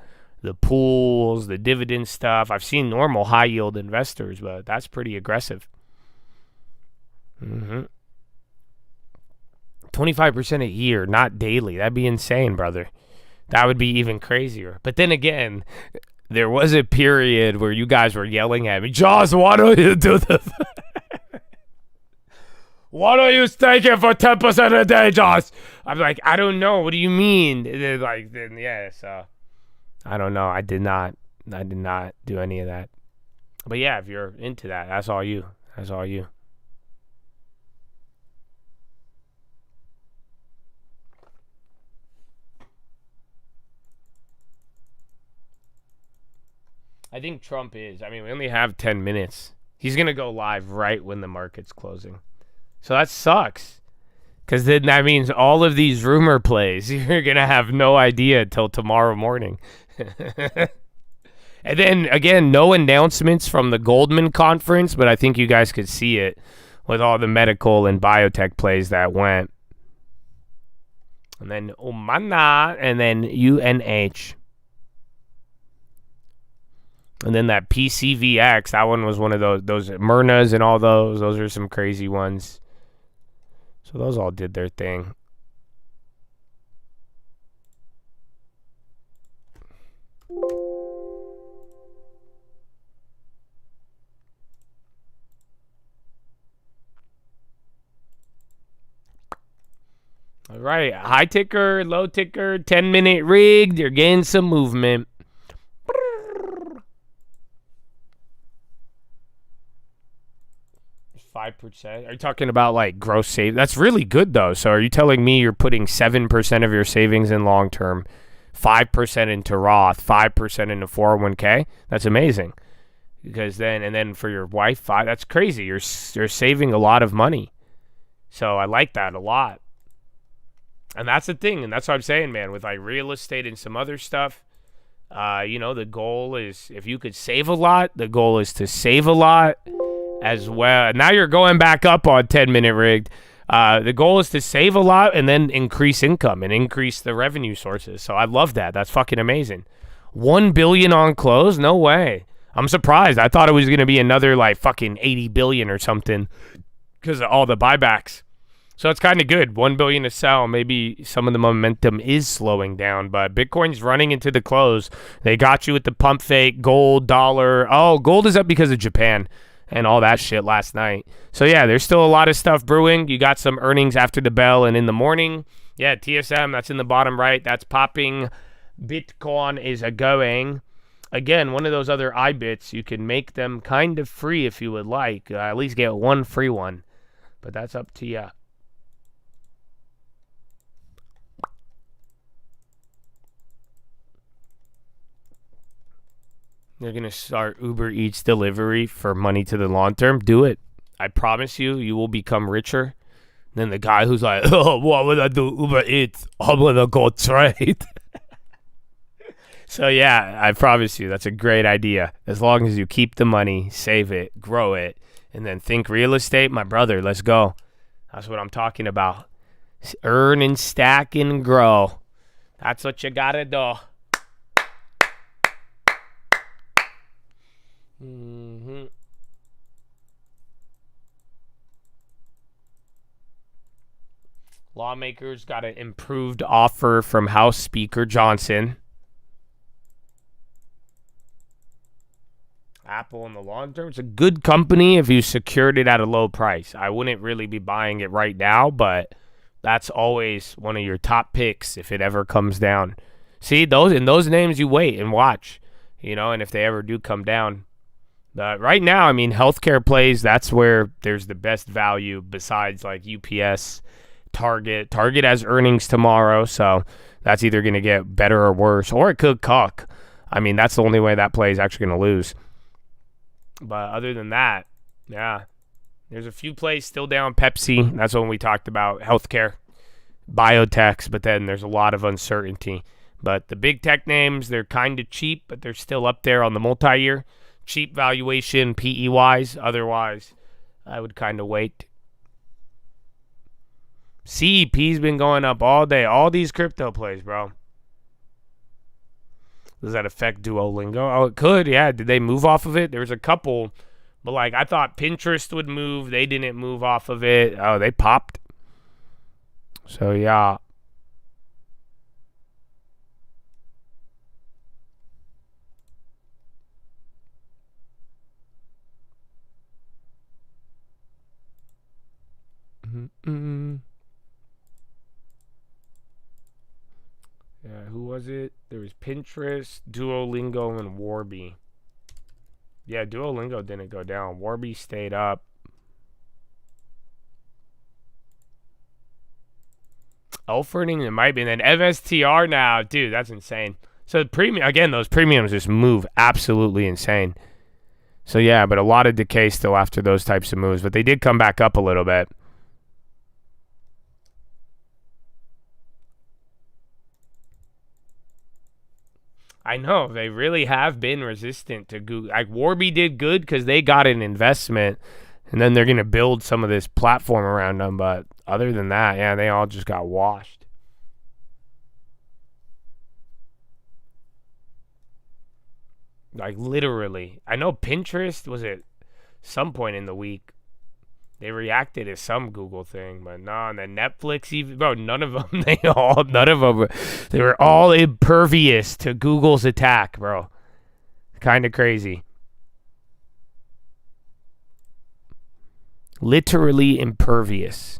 A: pools, the dividend stuff. I've seen normal high yield investors, but that's pretty aggressive. 25% a year, not daily. That'd be insane, brother. That would be even crazier. But then again, there was a period where you guys were yelling at me, Jaws, why don't you do the... Why don't you stake it for 10% a day, Josh? I'm like, I don't know. What do you mean? So I don't know. I did not do any of that. But yeah, if you're into that, that's all you. I think Trump is. I mean, we only have 10 minutes. He's going to go live right when the market's closing. So that sucks, because then that means all of these rumor plays, you're going to have no idea until tomorrow morning. And then, again, no announcements from the Goldman conference, but I think you guys could see it with all the medical and biotech plays that went. And then Omana, and then UNH. And then that PCVX, that one was one of those Myrnas and all those. Those are some crazy ones. So those all did their thing. All right, high ticker, low ticker, 10-minute rigged. You're getting some movement. 5%. Are you talking about like gross save? That's really good though. So are you telling me you're putting 7% of your savings in long term, 5% into Roth, 5% into 401k? That's amazing. Because then for your wife, 5. That's crazy. You're saving a lot of money. So I like that a lot. And that's the thing, and that's what I'm saying, man. With like real estate and some other stuff, the goal is, if you could save a lot, the goal is to save a lot as well. Now you're going back up on 10-minute rigged. The goal is to save a lot and then increase income and increase the revenue sources. So I love that. That's fucking amazing. $1 billion on close? No way. I'm surprised. I thought it was going to be another like fucking 80 billion or something because of all the buybacks. So it's kind of good. 1 billion to sell. Maybe some of the momentum is slowing down, but Bitcoin's running into the close. They got you with the pump fake, gold, dollar. Oh, gold is up because of Japan and all that shit last night. So yeah, there's still a lot of stuff brewing. You got some earnings after the bell and in the morning. Yeah, TSM, that's in the bottom right. That's popping. Bitcoin is a-going. Again, one of those other iBits, you can make them kind of free if you would like. At least get one free one. But that's up to you. They're going to start Uber Eats delivery for money to the long term. Do it. I promise you, you will become richer than the guy who's like, oh, what would I do? Uber Eats. I'm going to go trade. So, yeah, I promise you, that's a great idea. As long as you keep the money, save it, grow it, and then think real estate, my brother, let's go. That's what I'm talking about. Earn and stack and grow. That's what you got to do. Mm-hmm. Lawmakers got an improved offer from House Speaker Johnson. Apple in the long term, it's a good company if you secured it at a low price. I wouldn't really be buying it right now, but that's always one of your top picks if it ever comes down. See, those names you wait and watch, and if they ever do come down. Right now, I mean, healthcare plays, that's where there's the best value besides like UPS, Target. Target has earnings tomorrow, so that's either going to get better or worse, or it could cuck. I mean, that's the only way that play is actually going to lose. But other than that, yeah, there's a few plays still down. Pepsi, that's when we talked about healthcare, biotechs, but then there's a lot of uncertainty. But the big tech names, they're kind of cheap, but they're still up there on the multi-year. Cheap valuation, PE-wise. Otherwise, I would kind of wait. CEP's been going up all day. All these crypto plays, bro. Does that affect Duolingo? Oh, it could, yeah. Did they move off of it? There was a couple, but like I thought Pinterest would move. They didn't move off of it. Oh, they popped. So, yeah. Yeah, who was it? There was Pinterest, Duolingo, and Warby. Yeah, Duolingo didn't go down. Warby stayed up. Elferding, it might be. And then MSTR now. Dude, that's insane. So, those premiums just move absolutely insane. So, yeah, but a lot of decay still after those types of moves. But they did come back up a little bit. I know, they really have been resistant to Google. Like, Warby did good because they got an investment, and then they're going to build some of this platform around them. But other than that, yeah, they all just got washed. Like, literally. I know Pinterest was at some point in the week. They reacted to some Google thing, but no, and then Netflix even, bro, none of them, they were all impervious to Google's attack, bro. Kind of crazy. Literally impervious.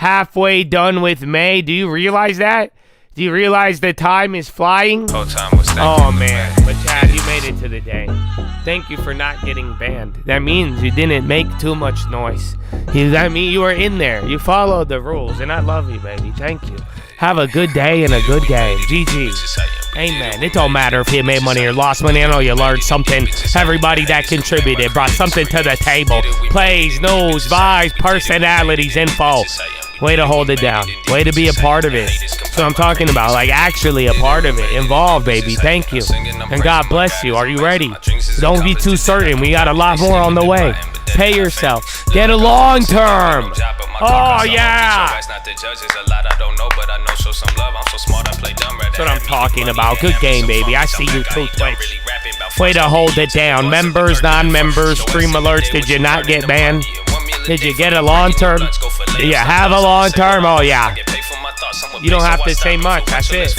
A: halfway done with May. Do you realize that? Do you realize the time is flying? Oh, man. But, Chad, you made it to the day. Thank you for not getting banned. That means you didn't make too much noise. That means you were in there. You followed the rules, and I love you, baby. Thank you. Have a good day and a good game. GG. Amen. It don't matter if you made money or lost money. I know you learned something. Everybody that contributed brought something to the table. Plays, news, vibes, personalities, info. Way to hold it down. Way to be a part of it. That's what I'm talking about. Like, actually a part of it. Involved, baby. Thank you. And God bless you. Are you ready? Don't be too certain. We got a lot more on the way. Pay yourself. Get a long term. Oh, yeah. That's what I'm talking about. Good game, baby. I see you too, Twitch. Way to hold it down. Members, non-members, stream alerts. Did you not get banned? Did you get a long term? Do you have a long term? Oh, yeah. You don't have to say much. That's it.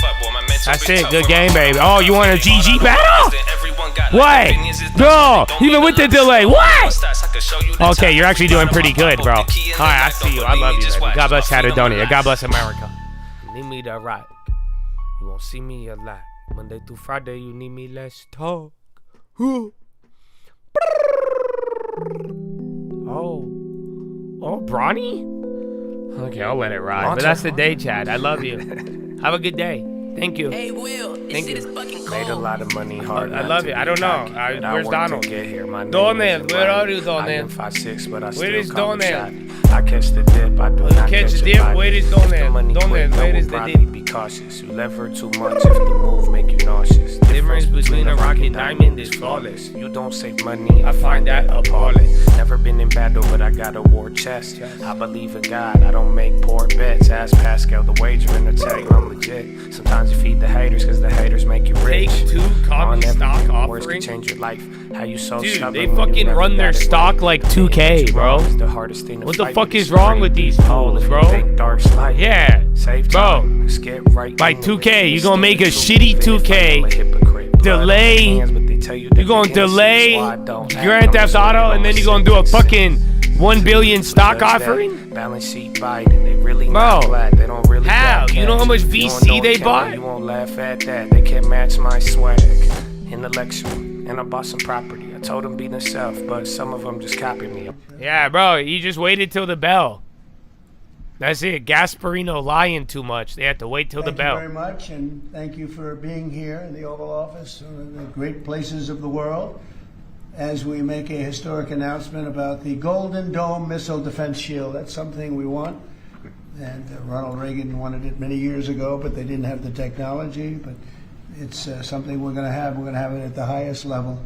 A: That's it. Good game, baby. Oh, you want a GG battle? What? No. Even with the delay. What? Okay, you're actually doing pretty good, bro. All right, I see you. I love you, baby. God bless Caledonia. God bless America. Need me to rock. You won't see me a lot. Monday through Friday, you need me, let's talk. Oh, Bronny? Okay, I'll let it ride. But that's the day, Chad. I love you. Have a good day. Thank you. Hey, Will. Thank you.
F: Made a lot of money hard.
A: I love it. I don't know. Where's Donald?
F: Get here.
A: Donald, where are you, Donald?
F: I am 5'6", but I still
A: where is
F: call
A: Donald?
F: I catch the dip. I do not
A: catch the dip. Where is Donald? Donald, where is the dip?
F: Be cautious. You lever too much if the move make you nauseous.
A: Difference between a rock and diamond is flawless.
F: You don't save money. I find that appalling. Never been in battle, but I got a war chest. I believe in God. I don't make poor bets. Ask Pascal the wager and I tell you I'm legit. Sometimes you feed the haters because the haters make you rich.
A: Take 2 common stock
F: words can
A: offering.
F: change your life. How you so
A: Dude,
F: stubborn
A: they
F: when you
A: fucking
F: never
A: run their
F: got it
A: stock
F: right.
A: like 2K, bro.
F: It's the hardest thing to
A: What the
F: fight
A: fuck
F: with
A: is wrong with these fools, bro? Yeah,
F: bro.
A: By 2K, you gonna make a shitty 2K, delay, you gonna delay Grand Theft Auto, and then you gonna do a fucking 1 billion stock offering?
F: Balance sheet biting. They really
A: Bro,
F: not black. They don't really
A: how? You know how much
F: You don't
A: VC
F: know
A: they
F: it,
A: bought?
F: You won't laugh at that. They can't match my swag. Intellectual. And I bought some property. I told them be themselves, but some of them just copied me.
A: Yeah, bro, you just waited till the bell. That's it. Gasparino lying too much. They had to wait till the bell.
G: Thank you very much, and thank you for being here in the Oval Office, one of the great places of the world, as we make a historic announcement about the Golden Dome Missile Defense Shield. That's something we want, and Ronald Reagan wanted it many years ago, but they didn't have the technology, but it's something we're going to have. We're going to have it at the highest level.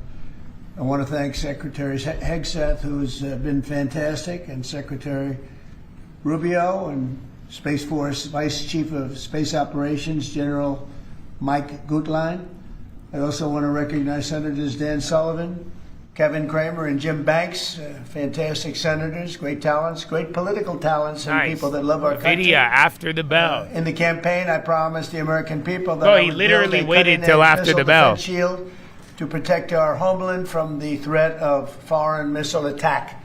G: I want to thank Secretary Hegseth, who's been fantastic, and Secretary Rubio and Space Force Vice Chief of Space Operations, General Mike Gutlein. I also want to recognize Senators Dan Sullivan, Kevin Cramer, and Jim Banks, fantastic senators, great talents, great political talents, and people that love our country.
A: Video after the bell.
G: In the campaign, I promised the American people that
A: Bro,
G: I
A: he
G: would
A: literally
G: build a
A: waited
G: cutting-edge
A: till after
G: missile
A: the bell.
G: defense shield to protect our homeland from the threat of foreign missile attack.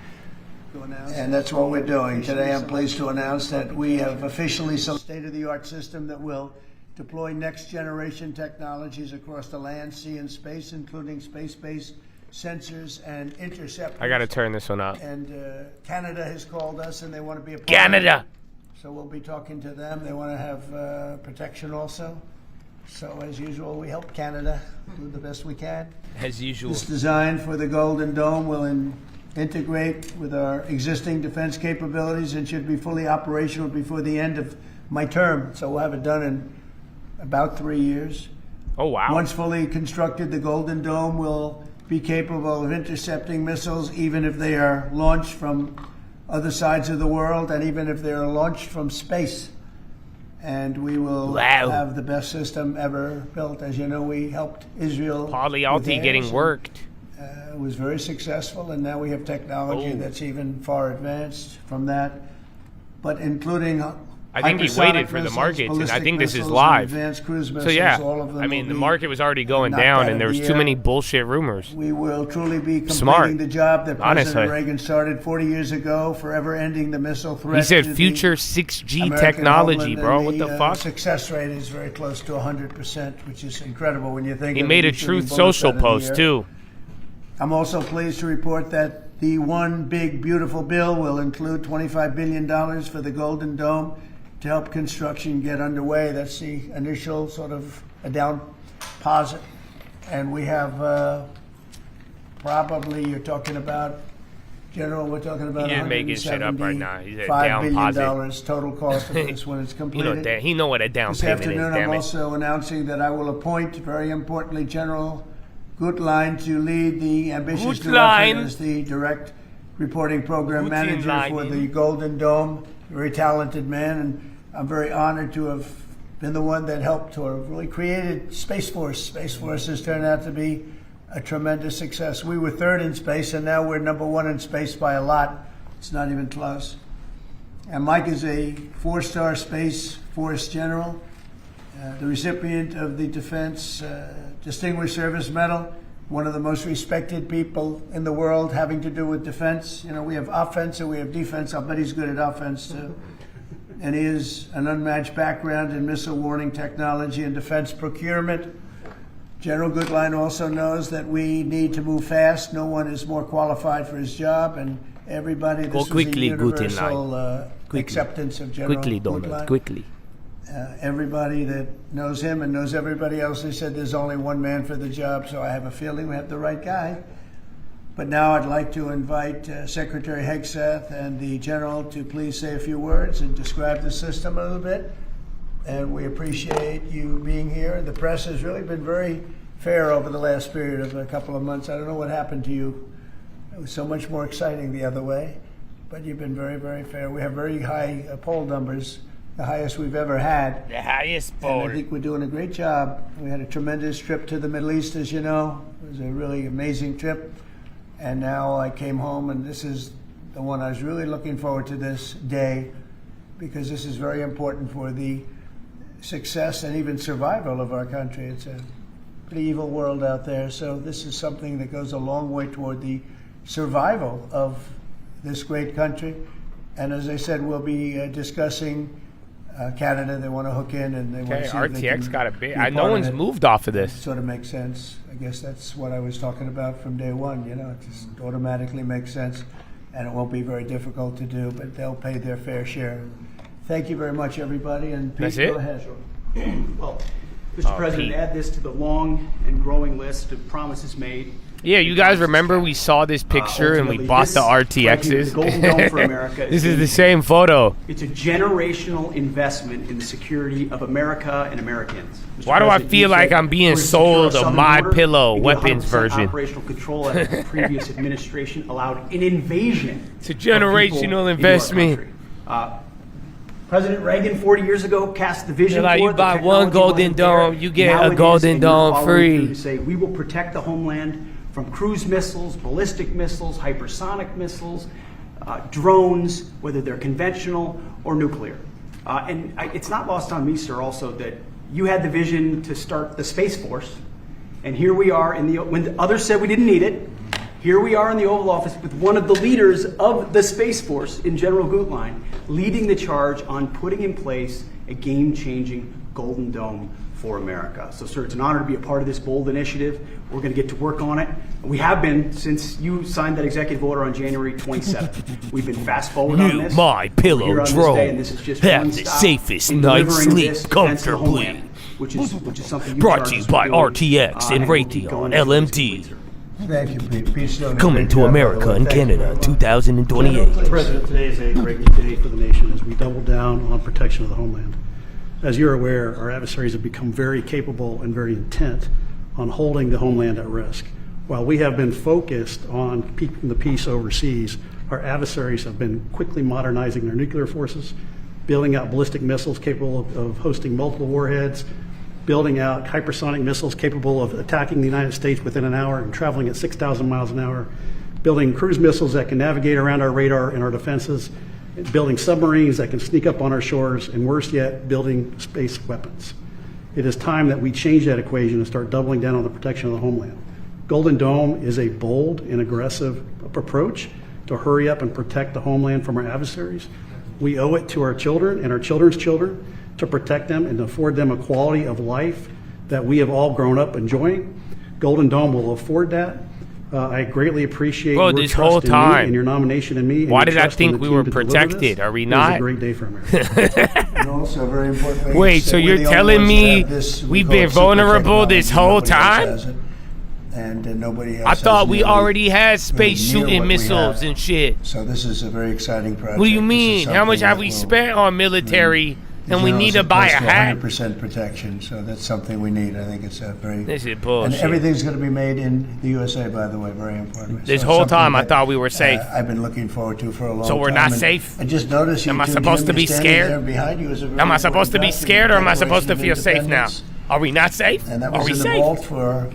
G: And that's what we're doing. Today I'm pleased to announce that we have officially a state-of-the-art system that will deploy next-generation technologies across the land, sea, and space, including space-based sensors and interceptors.
A: I gotta turn this one up.
G: And Canada has called us, and they want to be a part
A: Canada.
G: of it. So we'll be talking to them. They want to have protection also. So as usual, we help Canada do the best we can.
A: As usual.
G: This design for the Golden Dome will integrate with our existing defense capabilities and should be fully operational before the end of my term. So we'll have it done in about 3 years.
A: Oh, wow.
G: Once fully constructed, the Golden Dome will be capable of intercepting missiles even if they are launched from other sides of the world and even if they are launched from space. And we will have the best system ever built. As you know, we helped Israel.
A: Polyalti getting worked.
G: It was very successful, and now we have technology that's even far advanced from that. But including
A: I think he waited for the markets, and I think this is live. So yeah, I mean, the market was already going down, and there was too many bullshit rumors.
G: We will truly be completing the job that President Reagan started 40 years ago, forever ending the missile threat.
A: He said future 6G technology, bro. What the fuck?
G: Success rate is very close to 100%, which is incredible when you think.
A: He made a Truth Social post too.
G: I'm also pleased to report that the one big beautiful bill will include $25 billion for the Golden Dome to help construction get underway. That's the initial sort of a down deposit. And we have probably, you're talking about, General, we're talking about
A: He's making shit up right now. He's at
G: $5
A: down
G: billion total cost of this when it's completed.
A: He know what a down
G: this
A: payment is,
G: afternoon,
A: damn
G: I'm
A: it.
G: also announcing that I will appoint, very importantly, General Gutlein to lead the ambitious direction as the direct reporting program manager for the Golden Dome. Very talented man, and I'm very honored to have been the one that helped to have really created Space Force. Space Force has turned out to be a tremendous success. We were third in space, and now we're number one in space by a lot. It's not even close. And Mike is a 4-star Space Force general, the recipient of the Defense Distinguished Service Medal, one of the most respected people in the world having to do with defense. You know, we have offense and we have defense. I'll bet he's good at offense, too. And he has an unmatched background in missile warning technology and defense procurement. General Gutlein also knows that we need to move fast. No one is more qualified for his job, and everybody, this was a universal acceptance of General Gutlein.
A: Quickly.
G: Everybody that knows him and knows everybody else, they said there's only one man for the job, so I have a feeling we have the right guy. But now I'd like to invite Secretary Hegseth and the General to please say a few words and describe the system a little bit. And we appreciate you being here. The press has really been very fair over the last period of a couple of months. I don't know what happened to you. It was so much more exciting the other way. But you've been very, very fair. We have very high poll numbers, the highest we've ever had.
A: The highest poll.
G: And I think we're doing a great job. We had a tremendous trip to the Middle East, as you know. It was a really amazing trip. And now I came home, and this is the one I was really looking forward to this day, because this is very important for the success and even survival of our country. It's a pretty evil world out there, so this is something that goes a long way toward the survival of this great country. And as I said, we'll be discussing Canada. They want to hook in, and they want to see if they can
A: RTX got a bit.
G: be
A: No one's moved off of this.
G: It sort of makes sense. I guess that's what I was talking about from day one. You know, it just automatically makes sense, and it won't be very difficult to do, but they'll pay their fair share. Thank you very much, everybody. And Pete, go ahead.
H: Well, Mr. President, add this to the long and growing list of promises made.
A: Yeah, you guys remember we saw this picture and we bought the RTXs?
H: The Golden Dome for America.
A: This is the same photo.
H: It's a generational investment in the security of America and Americans.
A: Why do I feel like I'm being sold a My Pillow weapons version?
H: Operational control as the previous administration allowed an invasion.
A: It's a generational investment.
H: President Reagan 40 years ago cast the vision for it.
A: You buy one Golden Dome, you get a Golden Dome free.
H: To say we will protect the homeland from cruise missiles, ballistic missiles, hypersonic missiles, drones, whether they're conventional or nuclear. And it's not lost on me, sir, also that you had the vision to start the Space Force, and here we are when the others said we didn't need it. Here we are in the Oval Office with one of the leaders of the Space Force in General Gutlein leading the charge on putting in place a game-changing Golden Dome for America. So, sir, it's an honor to be a part of this bold initiative. We're going to get to work on it. We have been since you signed that executive order on January 27th. We've been fast forward on this.
A: My Pillow drone.
H: Have
A: the safest night's sleep comfortably.
H: Which is something
A: brought to you by RTX and Raytheon LMD.
G: Thank you, Pete. Peace
A: Coming to America and Canada, 2028.
W: Mr. President, today is a great day for the nation as we double down on protection of the homeland. As you're aware, our adversaries have become very capable and very intent on holding the homeland at risk. While we have been focused on keeping the peace overseas, our adversaries have been quickly modernizing their nuclear forces, building out ballistic missiles capable of hosting multiple warheads, building out hypersonic missiles capable of attacking the United States within an hour and traveling at 6,000 miles an hour, building cruise missiles that can navigate around our radar and our defenses, building submarines that can sneak up on our shores, and worse yet, building space weapons. It is time that we change that equation and start doubling down on the protection of the homeland. Golden Dome is a bold and aggressive approach to hurry up and protect the homeland from our adversaries. We owe it to our children and our children's children to protect them and to afford them a quality of life that we have all grown up enjoying. Golden Dome will afford that. I greatally appreciate your
A: this
W: trust
A: whole
W: in me
A: time.
W: and your nomination in me. And
A: Why
W: your
A: did I
W: trust in
A: think
W: the
A: we were
W: team to deliver this.
A: protected? Are we
W: It was
A: not?
W: a great day for America.
G: And also very important.
A: Wait, so you're telling me we've been vulnerable this whole time?
G: And nobody else
A: I thought we
G: nearly-
A: already had space
G: near
A: shooting
G: what we
A: missiles
G: have.
A: and shit.
G: So this is a very exciting project.
A: What do you
G: This is
A: mean? How much
G: something
A: have
G: that
A: we
G: will
A: spent on military and we need to buy a hat?
G: 100% protection, so that's something we need. I think it's a very.
A: This is bullshit.
G: And everything's going to be made in the USA, by the way, very important.
A: This
G: So
A: whole
G: something
A: time I
G: that,
A: thought we were safe.
G: I've been looking forward to for a long time.
A: So we're not
G: And
A: safe?
G: I just noticed you.
A: Am I
G: two
A: supposed to
G: gentlemen
A: be
G: standing
A: scared?
G: there behind you is a very
A: Am I supposed to be
G: important
A: scared or am I
G: document,
A: supposed to feel
G: Declaration of
A: safe now?
G: Independence.
A: Are we not safe?
G: And that
A: Are
G: was
A: we
G: in the
A: safe?
G: vault for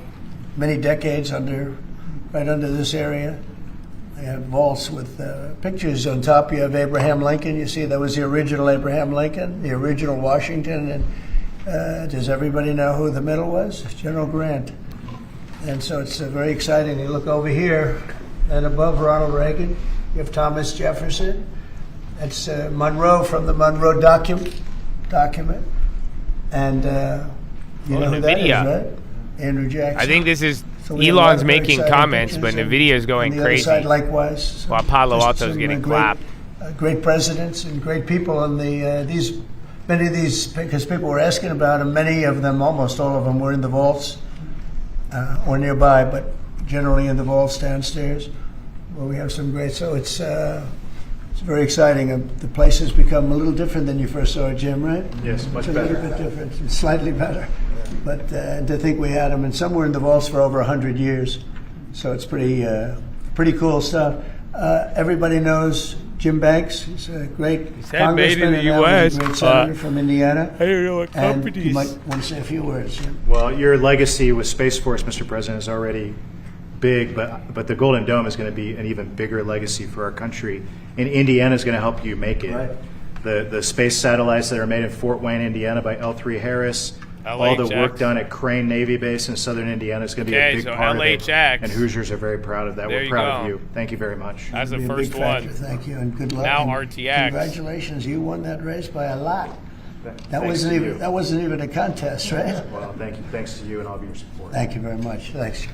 G: many decades right under this area. They have vaults with pictures on top. You have Abraham Lincoln. You see that was the original Abraham Lincoln, the original Washington. And does everybody know who the middle was? General Grant. And so it's very exciting. You look over here, and above Ronald Reagan, you have Thomas Jefferson. That's Monroe from the Monroe document. And you know who that is, right? Andrew Jackson.
A: I think this is
G: So we have a lot
A: Elon's
G: of very
A: making
G: exciting
A: comments, but
G: pictures, and
A: Nvidia is
G: on
A: going
G: the other
A: crazy.
G: side, likewise,
A: While Palo
G: just
A: Alto's
G: some
A: getting
G: great,
A: clapped.
G: Great presidents and great people, and many of these, because people were asking about them, many of them, almost all of them, were in the vaults or nearby, but generally in the vaults downstairs, where we have some great. So it's very exciting. The place has become a little different than you first saw it, Jim, right?
I: Yes, much
G: it's
I: better.
G: A little bit different, it's slightly better. But to think we had them, and some were in the vaults for over 100 years. So it's pretty cool stuff. Everybody knows Jim Banks. He's a great congressman
A: made in the
G: and now
A: US,
G: he's a great senator from Indiana.
A: I don't know what
G: And
A: companies.
G: you might want to say a few words, Jim.
I: Well, your legacy with Space Force, Mr. President, is already big, but the Golden Dome is going to be an even bigger legacy for our country. And Indiana is going to help you make it.
G: Right.
I: The space satellites that are made in Fort Wayne, Indiana by L3 Harris, all the work done at Crane Navy Base in southern Indiana is going to be a big part of it.
A: LHX.
I: And Hoosiers are very proud of that.
A: There
I: We're
A: you
I: proud
A: go.
I: of you. Thank you very much.
A: That's the
G: Be a
A: first
G: big factor.
A: one.
G: Thank you and good luck.
A: Now
G: And
A: RTX.
G: Congratulations, you won that race by a lot. That
I: Thanks to you.
G: wasn't even a contest, right?
I: Well, thank you. Thanks to you and all of your support.
G: Thank you very much. Thanks.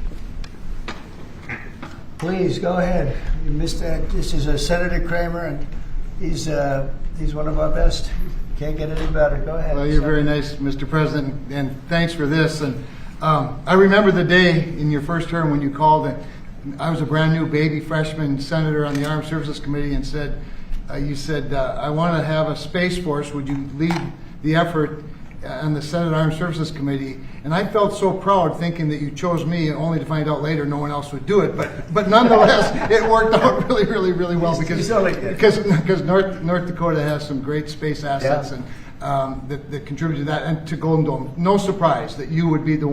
G: Please go ahead. You missed that. This is Senator Kramer, and he's one of our best. Can't get any better. Go ahead.
J: Well, you're very nice, Mr. President, and thanks for this. And I remember the day in your first term when you called, and I was a brand new baby freshman senator on the Armed Services Committee, and you said, I want to have a Space Force. Would you lead the effort on the Senate Armed Services Committee? And I felt so proud thinking that you chose me, only to find out later no one else would do it. But nonetheless, it worked out really, really, really well because North Dakota has some great space assets and that contribute to that and to Golden Dome. No surprise that you would be the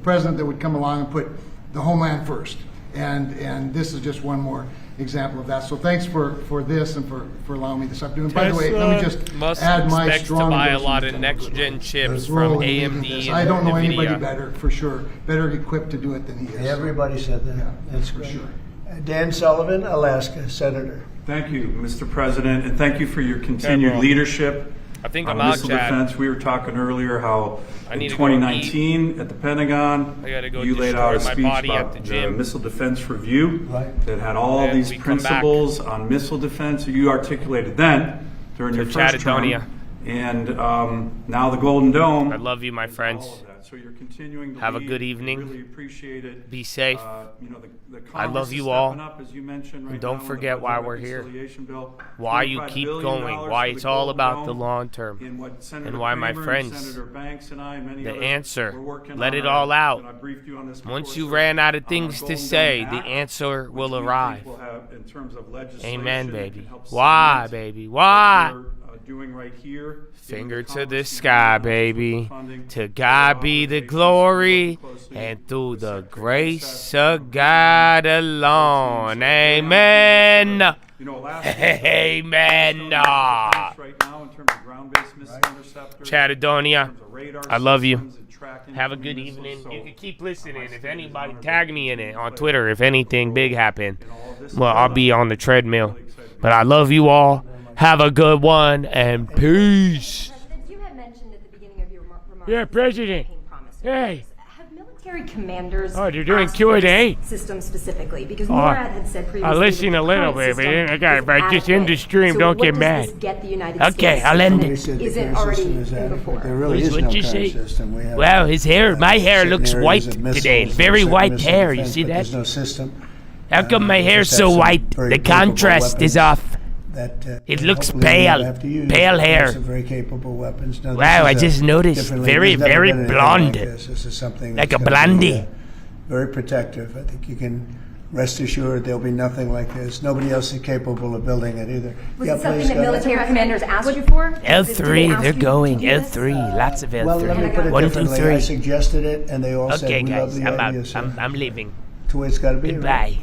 J: president that would come along and put the homeland first. And this is just one more example of that. So thanks for this and for allowing me this opportunity. By the way, let me just add my strong
A: to buy a
J: endorsement
A: lot of
J: to
A: next-gen chips
J: his
A: from
J: role in leading
A: AMD
J: this.
A: and
J: I don't know
A: NVIDIA.
J: anybody better, for sure, better equipped to do it than he is.
G: Everybody said that. That's
J: for
G: great.
J: sure.
G: Dan Sullivan, Alaska, Senator.
M: Thank you, Mr. President, and thank you for your continued leadership
A: I think
M: on
A: I'm out,
M: missile
A: Chad.
M: defense. We were talking earlier how
A: I
M: in
A: need to go
M: 2019 at the Pentagon,
A: I gotta go
M: you laid out a
A: destroy my
M: speech
A: body at
M: about
A: the
M: the
A: gym.
M: Missile Defense Review
G: Right.
M: that had all
A: And
M: these
A: we come back
M: principles on missile defense you articulated then during
A: To
M: your first term.
A: Chattadonia.
M: And now the Golden Dome.
A: I love you, my friends.
M: So you're continuing to
A: Have a
M: lead.
A: good
M: We
A: evening.
M: Really appreciate it.
A: Be safe.
M: You know, the
A: I
M: Congress
A: love
M: is
A: you all.
M: stepping up, as you mentioned, right
A: And don't
M: now,
A: forget
M: with the
A: why
M: budget
A: we're here.
M: reconciliation bill.
A: Why you
M: $25
A: keep
M: billion
A: going. Why
M: for
A: it's
M: the
A: all
M: Golden
A: about the
M: Dome,
A: long term.
M: and what Senator
A: And why, my
M: Kramer and
A: friends,
M: Senator Banks and I and many
A: the
M: others
A: answer,
M: were working
A: let
M: on
A: it all out.
M: and I briefed you on this
A: Once
M: before,
A: you
M: so,
A: ran out of things to
M: Golden
A: say,
M: Dome
A: the
M: Act,
A: answer will
M: which we think
A: arrive.
M: will have, in terms of legislation,
A: Amen,
M: can
A: baby.
M: help
A: Why,
M: cement
A: baby? Why?
M: your doing right here.
A: Finger to the sky, baby. To God be the glory, and through the grace of God alone. Amen. Amen. Chatadonia, I love you. Have a good evening. You can keep listening. If anybody, tag me in it on Twitter if anything big happened. Well, I'll be on the treadmill. But I love you all. Have a good one, and peace.
K: President, you had mentioned at the beginning of your remarks.
A: Yeah, President. Hey.
K: Have military commanders
A: Oh, they're doing
K: asked
A: Q&A?
K: for this system specifically? Because NORAD had said previously
A: I listen
K: that
A: a
K: the
A: little
K: current
A: bit,
K: system
A: but I got
K: is
A: but just in the
K: adequate.
A: stream.
K: So
A: Don't
K: what
A: get
K: does
A: mad.
K: this get the United
A: Okay,
K: States
A: I'll end
K: and
A: it.
K: Is it already in before?
W: There really is
A: What
W: no
A: you
W: current
A: say?
W: system. We have,
A: Wow, his hair, my hair
W: certain
A: looks
W: areas
A: white
W: of missiles,
A: today. Very
W: certain
A: white
W: missile
A: hair. You
W: defense,
A: see
W: but
A: that?
W: There's no system.
A: How come my
W: we
A: hair's
W: just have
A: so
W: some
A: white?
W: very
A: The
W: capable
A: contrast is
W: weapons
A: off.
W: That,
A: It looks
W: hopefully we
A: pale.
W: won't have to use.
A: Pale hair.
W: Some very capable weapons. No, this
A: Wow, I
W: is
A: just noticed.
W: differently-
A: Very,
W: there's never
A: very
W: been anything
A: blonde.
W: Like this is something
A: Like
W: that's
A: a
W: gonna be,
A: blondie.
W: very protective. I think you can rest assured there'll be nothing like this. Nobody else is capable of building it either.
K: Was
W: Yeah,
K: it something
W: please
K: that
W: go ahead.
K: military commanders asked you for?
A: L3, they're going. L3, lots of L3.
W: Well, let me put it
A: 1, 2,
W: differently.
A: 3.
W: I suggested it, and they all
A: Okay,
W: said we love
A: guys,
W: the idea. So
A: I'm leaving.
W: it's the way it's got to be.
A: Goodbye.
W: Right?